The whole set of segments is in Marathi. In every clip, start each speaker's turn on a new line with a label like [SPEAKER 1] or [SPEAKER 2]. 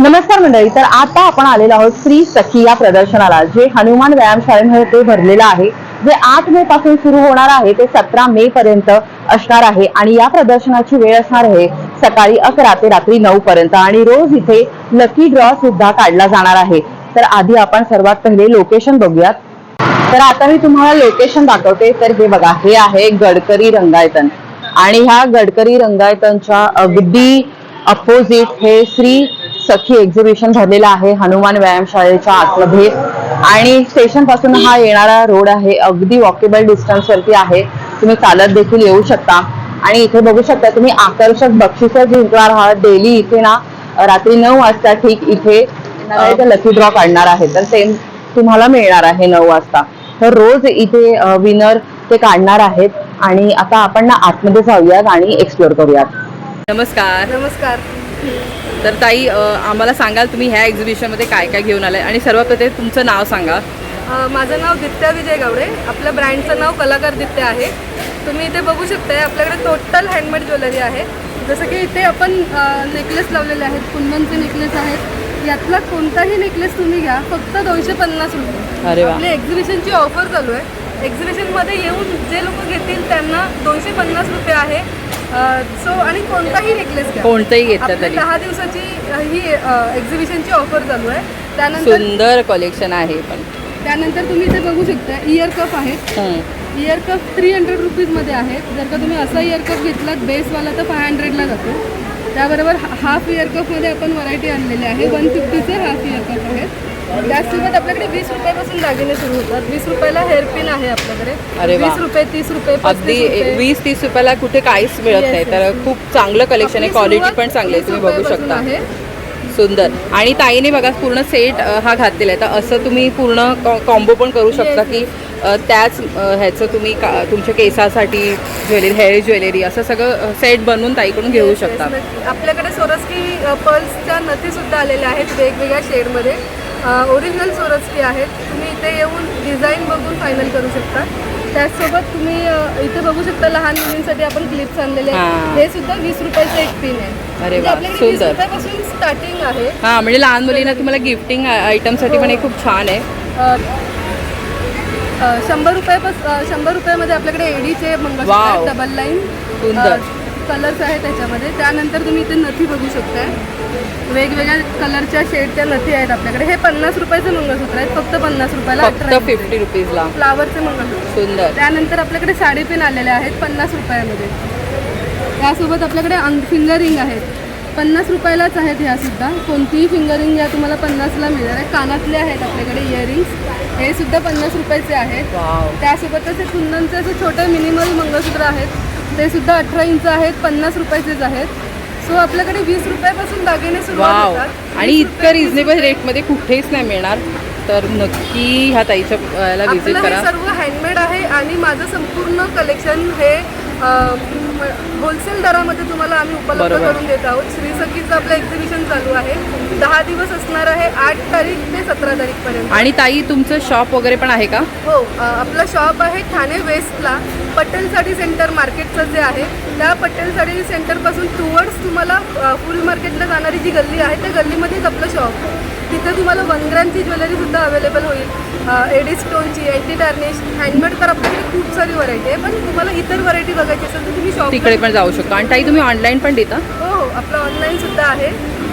[SPEAKER 1] नमस्कार मंडळी. तर आता आपण आलेलो आहोत श्री सखी या प्रदर्शनाला, जे हनुमान व्यायामशाळेमध्ये ते भरलेलं आहे, जे 8 मे पासून सुरू होणार आहे ते 17 मे पर्यंत असणार आहे. आणि या प्रदर्शनाची वेळ असणार आहे सकाळी 11 ते रात्री 9 पर्यंत. आणि रोज इथे लकी ड्रॉ सुद्धा काढला जाणार आहे. तर आधी आपण सर्वात पहिले लोकेशन बघूयात. तर आता मी तुम्हाला लोकेशन दाखवते. तर हे बघा, हे आहे गडकरी रंगायतन. आणि ह्या गडकरी रंगायतनच्या अगदी अपोजिट हे श्री सखी एक्झिबिशन भरलेलं आहे हनुमान व्यायामशाळेच्या आतमध्ये. आणि स्टेशन पासून हा येणारा रोड आहे, अगदी वॉकेबल डिस्टन्स वरती आहे. तुम्ही चालत देखील येऊ शकता. आणि इथे बघू शकता तुम्ही आकर्षक बक्षिसं जिंकणार आहात. डेली इथे ना रात्री 9 वाजता ठीक इथे लकी ड्रॉ काढणार आहे, तर ते तुम्हाला मिळणार आहे 9 वाजता. तर रोज इथे विनर ते काढणार आहेत. आणि आता आपण ना आतमध्ये जाऊयात आणि एक्सप्लोर करूयात.
[SPEAKER 2] नमस्कार.
[SPEAKER 3] नमस्कार.
[SPEAKER 2] तर ताई, आम्हाला सांगाल तुम्ही ह्या एक्झिबिशनमध्ये काय काय घेऊन आलाय आणि सर्वप्रथम तुमचं नाव सांगा.
[SPEAKER 3] माझं नाव दित्या विजय गावडे. आपल्या ब्रँडचं नाव कलाकार दित्या आहे. तुम्ही इथे बघू शकताय आपल्याकडे टोटल हँडमेड ज्वेलरी आहे. जसं की इथे आपण नेकलेस लावलेले आहेत, कुंदनचे नेकलेस आहेत. यातला कोणताही नेकलेस तुम्ही घ्या, फक्त 250 रुपये.
[SPEAKER 2] अरे वा.
[SPEAKER 3] आपली एक्झिबिशनची ऑफर चालू आहे. एक्झिबिशनमध्ये येऊन जे लोक घेतील त्यांना 250 रुपये आहे. आणि कोणताही नेकलेस घ्या,
[SPEAKER 2] कोणतंही घेतलं तरी
[SPEAKER 3] 10 दिवसाची ही एक्झिबिशनची ऑफर चालू आहे. त्यानंतर
[SPEAKER 2] सुंदर कलेक्शन आहे. पण
[SPEAKER 3] त्यानंतर तुम्ही इथे बघू शकता इयर कप आहेत. इयर कप 300 रुपीजमध्ये आहेत. जर का तुम्ही असा इयर कप घेतलात बेसवाला तर 500ला जातो. त्याबरोबर हाफ इयर कपमध्ये आपण व्हरायटी आणलेली आहे. 150चे हाफ इयर कप आहेत. त्याचसोबत आपल्याकडे 20 रुपयापासून दागिने सुरू होतात. 20 रुपयाला हेअरपिन आहे आपल्याकडे.
[SPEAKER 2] अरे वा.
[SPEAKER 3] 20 रुपये, 30 रुपये,
[SPEAKER 2] अगदी 20-30 रुपयाला कुठे काहीच मिळत नाही. तर खूप चांगलं कलेक्शन आहे, क्वालिटी पण चांगली आहे, तुम्ही बघू शकता. सुंदर. आणि ताईने बघा पूर्ण सेट हा घातलेला आहे. तर असं तुम्ही पूर्ण कॉम्बो पण करू शकता की त्याच ह्याचं तुम्ही तुमच्या केसासाठी ज्वेलरी, हेअर ज्वेलरी असं सगळं सेट बनवून ताईकडून घेऊ शकता.
[SPEAKER 3] आपल्याकडे सोरस्की पर्ल्सच्या नथीसुद्धा आलेल्या आहेत वेगवेगळ्या शेडमध्ये. ओरिजिनल सोरस्की आहेत. तुम्ही इथे येऊन डिझाईन बघून फायनल करू शकता. त्याचसोबत तुम्ही इथे बघू शकता लहान मुलींसाठी आपण क्लिप्स आणलेले आहेत. हे सुद्धा 20 रुपयाचं एक पिन आहे.
[SPEAKER 2] अरे वा,
[SPEAKER 3] आपल्याकडे 20
[SPEAKER 2] सुंदर.
[SPEAKER 3] रुपयापासून स्टार्टिंग आहे.
[SPEAKER 2] हां, म्हणजे लहान मुलींना तुम्हाला गिफ्टिंग आयटमसाठी पण हे खूप छान आहे.
[SPEAKER 3] 100 रुपयामध्ये आपल्याकडे एडीचे मंगळसूत्र डबल लाईन
[SPEAKER 2] सुंदर
[SPEAKER 3] कलर्स आहेत त्याच्यामध्ये. त्यानंतर तुम्ही इथे नथी बघू शकताय. वेगवेगळ्या कलरच्या शेडच्या नथी आहेत आपल्याकडे. हे 50 रुपयाचे मंगळसूत्र आहेत, फक्त 50 रुपयाला.
[SPEAKER 2] फक्त 50 रुपीजला
[SPEAKER 3] फ्लावरचे मंगळसूत्र.
[SPEAKER 2] सुंदर.
[SPEAKER 3] त्यानंतर आपल्याकडे साडीपिन आलेले आहेत 50 रुपयामध्ये. त्यासोबत आपल्याकडे फिंगरिंग आहेत. 50 रुपयालाच आहेत ह्या सुद्धा. कोणतीही फिंगरिंग या तुम्हाला 50ला मिळणार आहे. कानातले आहेत आपल्याकडे इयरिंग्स, हे सुद्धा 50 रुपयाचे आहेत. त्यासोबतच हे कुंदनचे असे छोटे मिनिमल मंगळसूत्र आहेत, ते सुद्धा 18 इंच आहेत, 50 50 आहेत. सो आपल्याकडे 20 रुपयापासून दागिने सुरुवात होतात.
[SPEAKER 2] आणि इतकं रिझनेबल रेटमध्ये कुठेच नाही मिळणार. तर नक्की ह्या ताईच्या याला व्हिजिट करा.
[SPEAKER 3] हे सर्व हँडमेड आहे आणि माझं संपूर्ण कलेक्शन हे होलसेल दरामध्ये तुम्हाला आम्ही उपलब्ध करून देत आहोत. श्री सखीचं आपलं एक्झिबिशन चालू आहे. 10 दिवस असणार आहे, 8 तारीख ते 17 तारीखपर्यंत.
[SPEAKER 2] आणि ताई तुमचं शॉप वगैरे पण आहे का?
[SPEAKER 3] हो, आपलं शॉप आहे ठाणे वेस्टला पटेल साडी सेंटर मार्केटचं जे आहे, त्या पटेल साडी सेंटरपासून टुवर्ड्स तुम्हाला फुल मार्केटला जाणारी जी गल्ली आहे त्या गल्लीमध्येच आपलं शॉप आहे. तिथे तुम्हाला 1 ग्रॅमची ज्वेलरीसुद्धा अवेलेबल होईल. एडी स्टोनची, अँटी टार्निश, हँडमेड तर आपल्याकडे खूप सारी व्हरायटी आहे. पण तुम्हाला इतर व्हरायटी बघायची असेल तर तुम्ही शॉप
[SPEAKER 2] तिकडे पण जाऊ शकता. आणि ताई तुम्ही ऑनलाईन पण देता?
[SPEAKER 3] हो, आपलं ऑनलाईनसुद्धा आहे.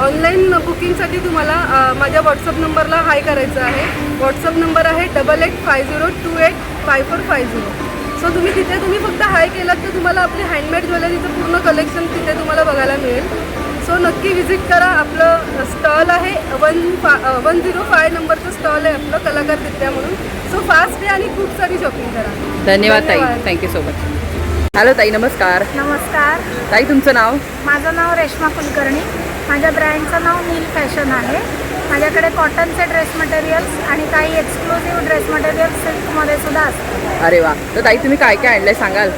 [SPEAKER 3] ऑनलाईन बुकिंगसाठी तुम्हाला माझ्या व्हॉट्सअप नंबरला हाय करायचं आहे. व्हॉट्सअप नंबर आहे 8850285450. सो तुम्ही फक्त हाय केलात तर तुम्हाला आपली हँडमेड ज्वेलरीचं पूर्ण कलेक्शन तिथे तुम्हाला बघायला मिळेल. सो नक्की व्हिजिट करा. आपलं स्टॉल आहे 105 नंबरचं स्टॉल आहे आपलं कलाकार दित्या म्हणून. सो फास्ट आहे आणि खूप सारी शॉपिंग करा.
[SPEAKER 2] धन्यवाद ताई, थँक्यू सो मच. हॅलो ताई, नमस्कार.
[SPEAKER 4] नमस्कार.
[SPEAKER 2] ताई तुमचं नाव?
[SPEAKER 4] माझं नाव रेश्मा कुलकर्णी. माझ्या ब्रँडचं नाव नील फॅशन आहे. माझ्याकडे कॉटनचे ड्रेस मटेरियल्स आणि काही एक्सक्लुझिव्ह ड्रेस मटेरियल्स सिल्कमध्ये सुद्धा असतात.
[SPEAKER 2] अरे वा. तर ताई तुम्ही काय काय आणलंय सांगाल?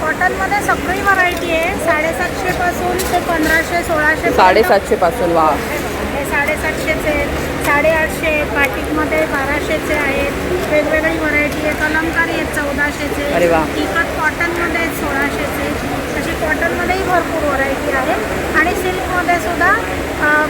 [SPEAKER 4] कॉटनमध्ये सगळी व्हरायटी आहे. 750 पासून ते 1500 1600.
[SPEAKER 2] 750 पासून. वा.
[SPEAKER 4] हे 750चे आहेत, 850, बाटिकमध्ये 1200चे आहेत. वेगवेगळी व्हरायटी आहे. कलमकारी आहेत 1400चे.
[SPEAKER 2] अरे वा.
[SPEAKER 4] इकत कॉटनमध्ये 1600चे. अशी कॉटनमध्येही भरपूर व्हरायटी आहे आणि सिल्कमध्ये सुद्धा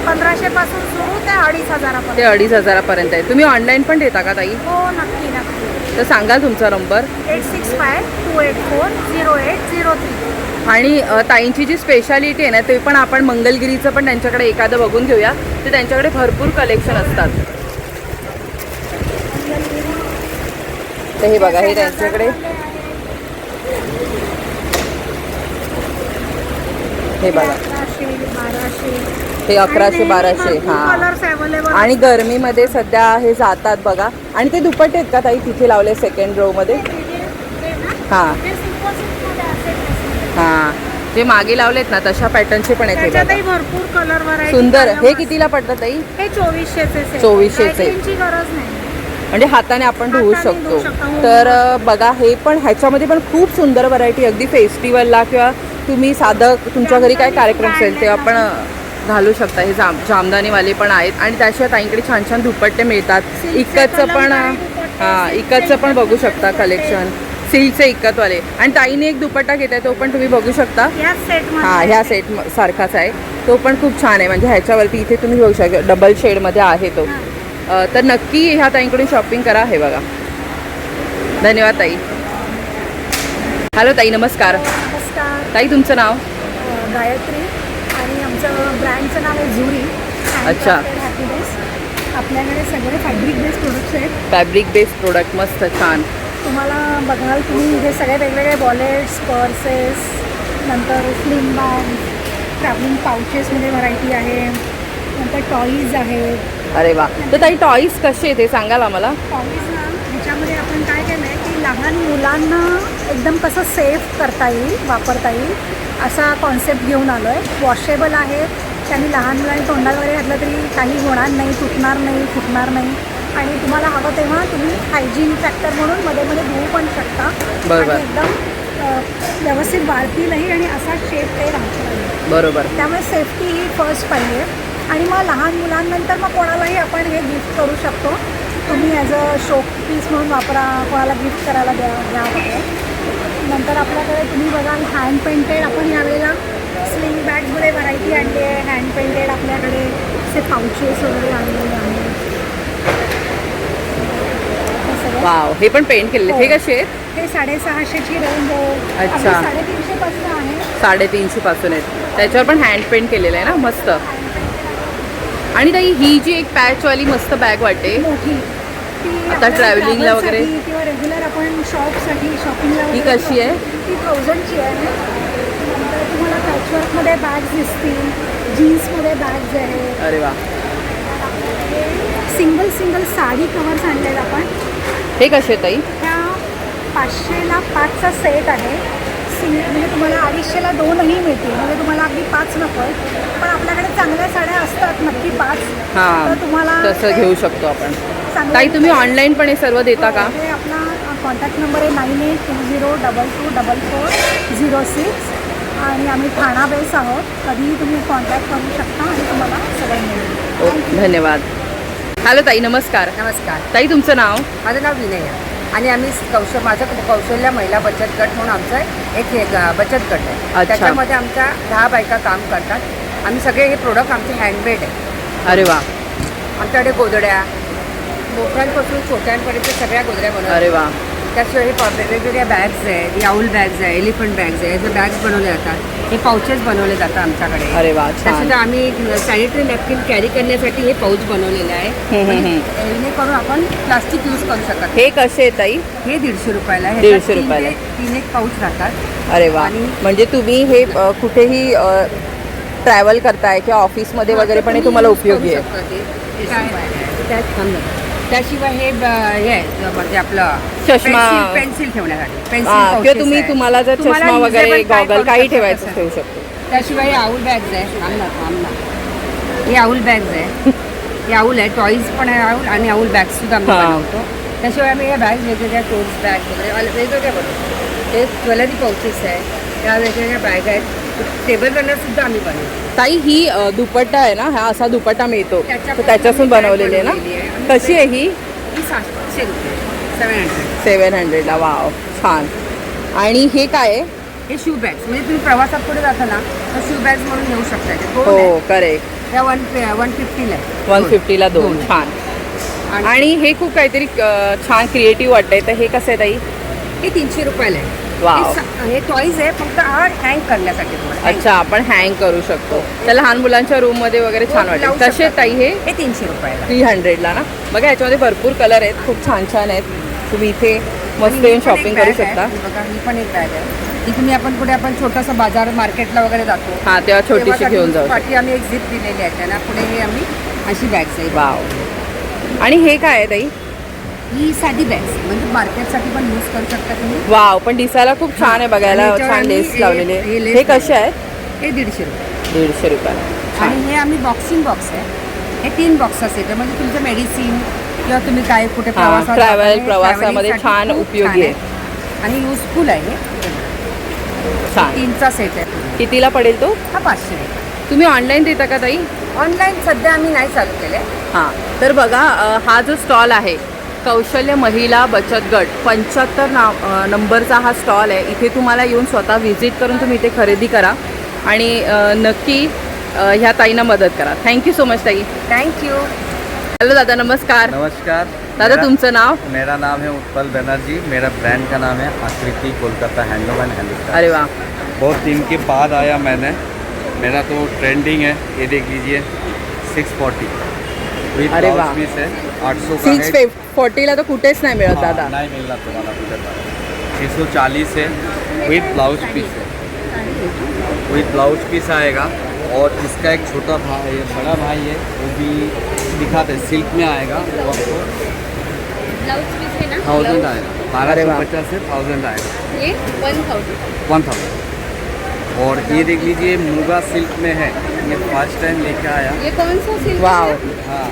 [SPEAKER 4] 1500 पासून सुरू ते 2500
[SPEAKER 2] ते 2500 आहे. तुम्ही ऑनलाईन पण देता का ताई?
[SPEAKER 4] हो, नक्की नक्की.
[SPEAKER 2] तर सांगा तुमचा नंबर.
[SPEAKER 4] 8652840803.
[SPEAKER 2] आणि ताईंची जी स्पेशालिटी आहे ना ते पण आपण मंगलगिरीचं पण त्यांच्याकडे एखादं बघून घेऊया. ते त्यांच्याकडे भरपूर कलेक्शन असतात. तर हे बघा, हे त्यांच्याकडे हे बघा,
[SPEAKER 4] 1100, 1200
[SPEAKER 2] हे 1100-1200. हां.
[SPEAKER 4] कलर्स अवेलेबल
[SPEAKER 2] आणि गरमीमध्ये सध्या हे जातात बघा. आणि ते दुपट्टे आहेत का ताई तिथे लावले सेकंड रो मध्ये? हां हां, जे मागे लावलेत ना तशा पॅटर्नचे पण आहेत हे
[SPEAKER 4] त्याच्यातही
[SPEAKER 2] बघा.
[SPEAKER 4] भरपूर कलर व्हरायटी.
[SPEAKER 2] सुंदर. हे कितीला पडतात ताई?
[SPEAKER 4] हे 2400चे
[SPEAKER 2] 2400
[SPEAKER 4] ची गरज नाही.
[SPEAKER 2] म्हणजे हाताने आपण धुवू
[SPEAKER 4] हाताने धुवू
[SPEAKER 2] शकतो.
[SPEAKER 4] शकतो.
[SPEAKER 2] तर बघा, हे पण ह्याच्यामध्ये पण खूप सुंदर व्हरायटी, अगदी फेस्टिवलला किंवा तुम्ही साधं तुमच्या घरी काय कार्यक्रम असेल तेव्हा पण घालू शकता. हे जामदानीवाले पण आहेत. आणि त्याशिवाय ताईंकडे छान छान दुपट्टे मिळतात. इकतचं पण, हां, इकतचं पण बघू शकता कलेक्शन, सिल्कचे इकतवाले. आणि ताईने एक दुपट्टा घेताय तो पण तुम्ही बघू शकता.
[SPEAKER 4] याच सेटमध्ये
[SPEAKER 2] हां, ह्या सेट सारखाच आहे तो पण खूप छान आहे. म्हणजे ह्याच्यावरती इथे तुम्ही बघू शकता डबल शेडमध्ये आहे तो. तर नक्की ह्या ताईंकडून शॉपिंग करा. हे बघा. धन्यवाद ताई. हॅलो ताई, नमस्कार.
[SPEAKER 4] नमस्कार.
[SPEAKER 2] ताई तुमचं नाव?
[SPEAKER 4] गायत्री. आणि आमचं ब्रँडचं नाव आहे झुरी.
[SPEAKER 2] अच्छा.
[SPEAKER 4] हॅपीनेस. आपल्याकडे सगळे फॅब्रिक बेस्ड प्रोडक्ट्स आहेत.
[SPEAKER 2] फॅब्रिक बेस्ड प्रोडक्ट, मस्त छान.
[SPEAKER 4] तुम्हाला बघाल तुम्ही हे सगळे वेगवेगळे वॉलेट्स, पर्सेस, नंतर स्लिम बॅग, ट्रॅव्हलिंग पाउचेसमध्ये व्हरायटी आहे, नंतर टॉईज आहेत.
[SPEAKER 2] अरे वा. तर ताई टॉईज कसे आहे ते सांगाल आम्हाला?
[SPEAKER 4] टॉईज ना ह्याच्यामध्ये आपण काय केलं आहे की लहान मुलांना एकदम कसं सेफ करता येईल, वापरता येईल असा कॉन्सेप्ट घेऊन आलो आहे. वॉशेबल आहे, त्यांनी लहान मुलांनी तोंडात वगैरे घातलं तरी काही होणार नाही, तुटणार नाही, फुटणार नाही. आणि तुम्हाला हवं तेव्हा तुम्ही हायजीन फॅक्टर म्हणून मध्ये मध्ये धुवू पण शकता.
[SPEAKER 2] बरोबर.
[SPEAKER 4] आणि एकदम व्यवस्थित वाढतीलही आणि असा शेप ते राहतो.
[SPEAKER 2] बरोबर.
[SPEAKER 4] त्यामुळे सेफ्टी ही फर्स्ट पाहिजे. आणि मग लहान मुलांनंतर मग कोणालाही आपण हे गिफ्ट करू शकतो. तुम्ही ॲज अ शो पीस म्हणून वापरा, कोणाला गिफ्ट करायला घ्या वगैरे. नंतर आपल्याकडे तुम्ही बघाल हँड पेंटेड, आपण यावेळेला स्लिंग बॅग्समध्ये व्हरायटी आणली आहे. हँड पेंटेड आपल्याकडे असे पाउचेस वगैरे आणलेले आहेत.
[SPEAKER 2] वाव, हे पण पेंट केलेले. हे कसे आहेत?
[SPEAKER 4] हे 650ची रेंज आहे.
[SPEAKER 2] अच्छा.
[SPEAKER 4] 350 पासून आहे.
[SPEAKER 2] 350 पासून आहेत. त्याच्यावर पण हँड पेंट केलेलं आहे ना, मस्त. आणि ताई ही जी एक पॅचवाली मस्त बॅग वाटते,
[SPEAKER 4] मोठी ती
[SPEAKER 2] आता travelling ला वगैरे?
[SPEAKER 4] किंवा रेग्युलर आपण शॉपसाठी शॉपिंगला
[SPEAKER 2] ही कशी आहे?
[SPEAKER 4] ती 1000ची आहे. नंतर तुम्हाला पॅचवर्कमध्ये बॅग्स दिसतील, जीन्समध्ये बॅग्स आहेत.
[SPEAKER 2] अरे वा.
[SPEAKER 4] सिंगल साडी कवर्स आणलेत आपण.
[SPEAKER 2] हे कसे आहे ताई?
[SPEAKER 4] ह्या 500ला 5चा सेट आहे. म्हणजे तुम्हाला 250ला 2ही मिळतील. म्हणजे तुम्हाला अगदी 5 नको आहे, पण आपल्याकडे चांगल्या साड्या असतात नक्की 5.
[SPEAKER 2] हां,
[SPEAKER 4] तर तुम्हाला
[SPEAKER 2] तसं घेऊ शकतो आपण.
[SPEAKER 4] चांगलं
[SPEAKER 2] ताई तुम्ही ऑनलाईन पण हे सर्व देता का?
[SPEAKER 4] हे आपला कॉन्टॅक्ट नंबर आहे 9820224406. आणि आम्ही ठाणा बेस आहोत. कधीही तुम्ही कॉन्टॅक्ट करू शकता आणि तुम्हाला सगळं मिळेल.
[SPEAKER 2] ओ, धन्यवाद. हॅलो ताई, नमस्कार.
[SPEAKER 5] नमस्कार.
[SPEAKER 2] ताई तुमचं नाव?
[SPEAKER 5] माझं नाव विनय आहे आणि आम्ही माझं कौशल्य महिला बचत गट म्हणून आमचं बचत गट आहे.
[SPEAKER 2] अच्छा.
[SPEAKER 5] त्याच्यामध्ये आमच्या 10 बायका काम करतात. आम्ही सगळे हे प्रोडक्ट आमचे हँडमेड आहे.
[SPEAKER 2] अरे वा.
[SPEAKER 5] आमच्याकडे गोधड्या, मोठ्यांपासून छोट्यांपर्यंत सगळ्या गोधड्या बनवतात.
[SPEAKER 2] अरे वा.
[SPEAKER 5] त्याशिवाय हे वेगवेगळ्या बॅग्स आहेत, याऊल बॅग्स आहे, एलिफंट बॅग्स आहे, हे बॅग्स बनवले जातात. हे पाउचेस बनवले जातात आमच्याकडे.
[SPEAKER 2] अरे वा, छान.
[SPEAKER 5] त्यासुद्धा आम्ही सॅनिटरी नॅपकिन कॅरी करण्यासाठी हे पाऊच बनवलेले आहे. जेणेकरून आपण प्लास्टिक यूज करू शकत.
[SPEAKER 2] हे कसे आहे ताई?
[SPEAKER 5] हे 150 रुपयाला आहे.
[SPEAKER 2] 150 रुपयाला.
[SPEAKER 5] 3 एक पाऊच राहतात.
[SPEAKER 2] अरे वा.
[SPEAKER 5] आणि
[SPEAKER 2] म्हणजे तुम्ही हे कुठेही ट्रॅव्हल करताय किंवा ऑफिसमध्ये वगैरे पण हे तुम्हाला उपयोगी आहे.
[SPEAKER 5] त्याशिवाय हे आहे म्हणजे आपलं
[SPEAKER 2] चष्मा.
[SPEAKER 5] पेन्सिल ठेवण्यासाठी
[SPEAKER 2] किंवा तुम्ही तुम्हाला जर चष्मा वगैरे गॉगल काही ठेवायचं ठेवू शकतो.
[SPEAKER 5] त्याशिवाय आऊल बॅग्स आहे. थांबना हे आऊल बॅग्स आहे. हे आऊल आहे, टॉईज पण आहे आऊल आणि आऊल बॅग्स सुद्धा आम्ही
[SPEAKER 2] हां.
[SPEAKER 5] बनवतो. त्याशिवाय आम्ही या बॅग्स वेगवेगळ्या टोस्ट बॅग वगैरे वेगवेगळ्या बनवतो. हे ज्वेलरी पाउचेस आहे, त्या वेगवेगळ्या बॅग आहेत. टेबल रनर सुद्धा आम्ही बनवतो.
[SPEAKER 2] ताई ही दुपट्टा आहे ना, हा असा दुपट्टा मिळतो
[SPEAKER 5] त्याच्या-
[SPEAKER 2] तर त्याच्यापासून बनवलेली आहे ना.
[SPEAKER 5] बनवलेली आहे. आणि
[SPEAKER 2] कशी आहे ही?
[SPEAKER 5] ही 700 रुपये, 700.
[SPEAKER 2] 700ला. वाव, छान. आणि हे काय आहे?
[SPEAKER 5] हे शू बॅग्स म्हणजे तुम्ही प्रवासात पुढे जाता ना तर शू बॅग्स म्हणून घेऊ शकता ते दोन
[SPEAKER 2] हो
[SPEAKER 5] आहेत.
[SPEAKER 2] करेक्ट.
[SPEAKER 5] त्या 150ला आहे.
[SPEAKER 2] 150ला 2.
[SPEAKER 5] दोन.
[SPEAKER 2] छान. आणि हे खूप काहीतरी छान क्रिएटिव्ह वाटतंय. तर हे कसं आहे ताई?
[SPEAKER 5] हे 300 रुपयाला आहे.
[SPEAKER 2] वाव.
[SPEAKER 5] हे टॉईज आहे फक्त हा हँग करण्यासाठी तुम्हाला.
[SPEAKER 2] अच्छा, आपण हँग करू शकतो. तर लहान मुलांच्या रूम मध्ये वगैरे छान
[SPEAKER 5] लावू
[SPEAKER 2] वाटेल. कसे
[SPEAKER 5] शकता.
[SPEAKER 2] ताई हे?
[SPEAKER 5] हे 300 रुपयाला.
[SPEAKER 2] 300ला ना. बघा याच्यामध्ये भरपूर कलर आहेत, खूप छान छान आहेत. तुम्ही इथे मस्त येऊन शॉपिंग करू शकता.
[SPEAKER 5] बघा ही पण एक बॅग आहे. ही तुम्ही आपण छोटासा बाजार मार्केटला वगैरे जातो
[SPEAKER 2] हा, तेव्हा छोटीशी घेऊन जाऊ.
[SPEAKER 5] पाठी आम्ही एक झिप दिलेली आहे त्याला. पुढे हे आम्ही अशी बॅग्स आहे.
[SPEAKER 2] वाव. आणि हे काय आहे ताई?
[SPEAKER 5] ही साधी बॅग्स म्हणजे मार्केटसाठी पण यूज करू शकता तुम्ही.
[SPEAKER 2] वाव, पण दिसायला खूप छान आहे. बघायला
[SPEAKER 5] आणि याच्यावर
[SPEAKER 2] छान
[SPEAKER 5] आम्ही
[SPEAKER 2] लेस लावलेले.
[SPEAKER 5] हे लेस
[SPEAKER 2] हे कसे आहेत?
[SPEAKER 5] हे 150 रुपये.
[SPEAKER 2] 150 रुपयाला.
[SPEAKER 5] आणि हे आम्ही बॉक्सिंग बॉक्स आहे. हे 3 बॉक्सेस आहेत म्हणजे तुमचं मेडिसिन किंवा तुम्ही काय कुठे प्रवासात
[SPEAKER 2] travel-
[SPEAKER 5] जाता, हे
[SPEAKER 2] प्रवासामध्ये
[SPEAKER 5] travelingसाठी
[SPEAKER 2] छान
[SPEAKER 5] खूप
[SPEAKER 2] उपयोगी
[SPEAKER 5] छान आणि युजफुल आहे.
[SPEAKER 2] छान.
[SPEAKER 5] 3चा सेट आहे.
[SPEAKER 2] कितीला पडेल तो?
[SPEAKER 5] हा 500 आहे.
[SPEAKER 2] तुम्ही ऑनलाईन देता का ताई?
[SPEAKER 5] ऑनलाईन सध्या आम्ही नाही चालू केले.
[SPEAKER 2] हां, तर बघा हा जो स्टॉल आहे कौशल्य महिला बचत गट 75 नंबरचा हा स्टॉल आहे. इथे तुम्हाला येऊन स्वतः व्हिजिट करून तुम्ही इथे खरेदी करा आणि नक्की ह्या ताईंना मदत करा. थँक्यू सो मच ताई.
[SPEAKER 5] थँक्यू.
[SPEAKER 2] हॅलो दादा, नमस्कार.
[SPEAKER 6] नमस्कार
[SPEAKER 2] दादा तुमचं नाव?
[SPEAKER 6] मेरा नाम है उत्पल बनर्जी. मेरा ब्रांड का नाम है आकृति कोलकाता हैंडलूम एंड हैंडीक्राफ्ट.
[SPEAKER 2] अरे वाह.
[SPEAKER 6] बहुत दिन के बाद आया मैंने. मेरा तो ट्रेंडिंग है. ये देख लीजिए 640 विथ
[SPEAKER 2] अरे
[SPEAKER 6] ब्लाउज
[SPEAKER 2] वाह.
[SPEAKER 6] पीस है. 800 का है.
[SPEAKER 2] 640ला तर कुठेच नाही मिळत
[SPEAKER 6] हाँ,
[SPEAKER 2] दादा.
[SPEAKER 6] नहीं मिलना तुम्हारा उधर. 640 है विथ ब्लाउज पीस है. विथ ब्लाउज पीस आएगा. और इसका एक छोटा भाई है, बड़ा भाई है, वो भी दिखाते हैं. सिल्क में आएगा वो आपको 1000 आएगा. 1250 से 1000 आएगा.
[SPEAKER 3] ये 1000.
[SPEAKER 6] 1000. और ये देख लीजिए मुगा सिल्क में है. ये फर्स्ट टाइम लेके आया.
[SPEAKER 3] ये कौन सा सिल्क
[SPEAKER 2] वाव.
[SPEAKER 6] हाँ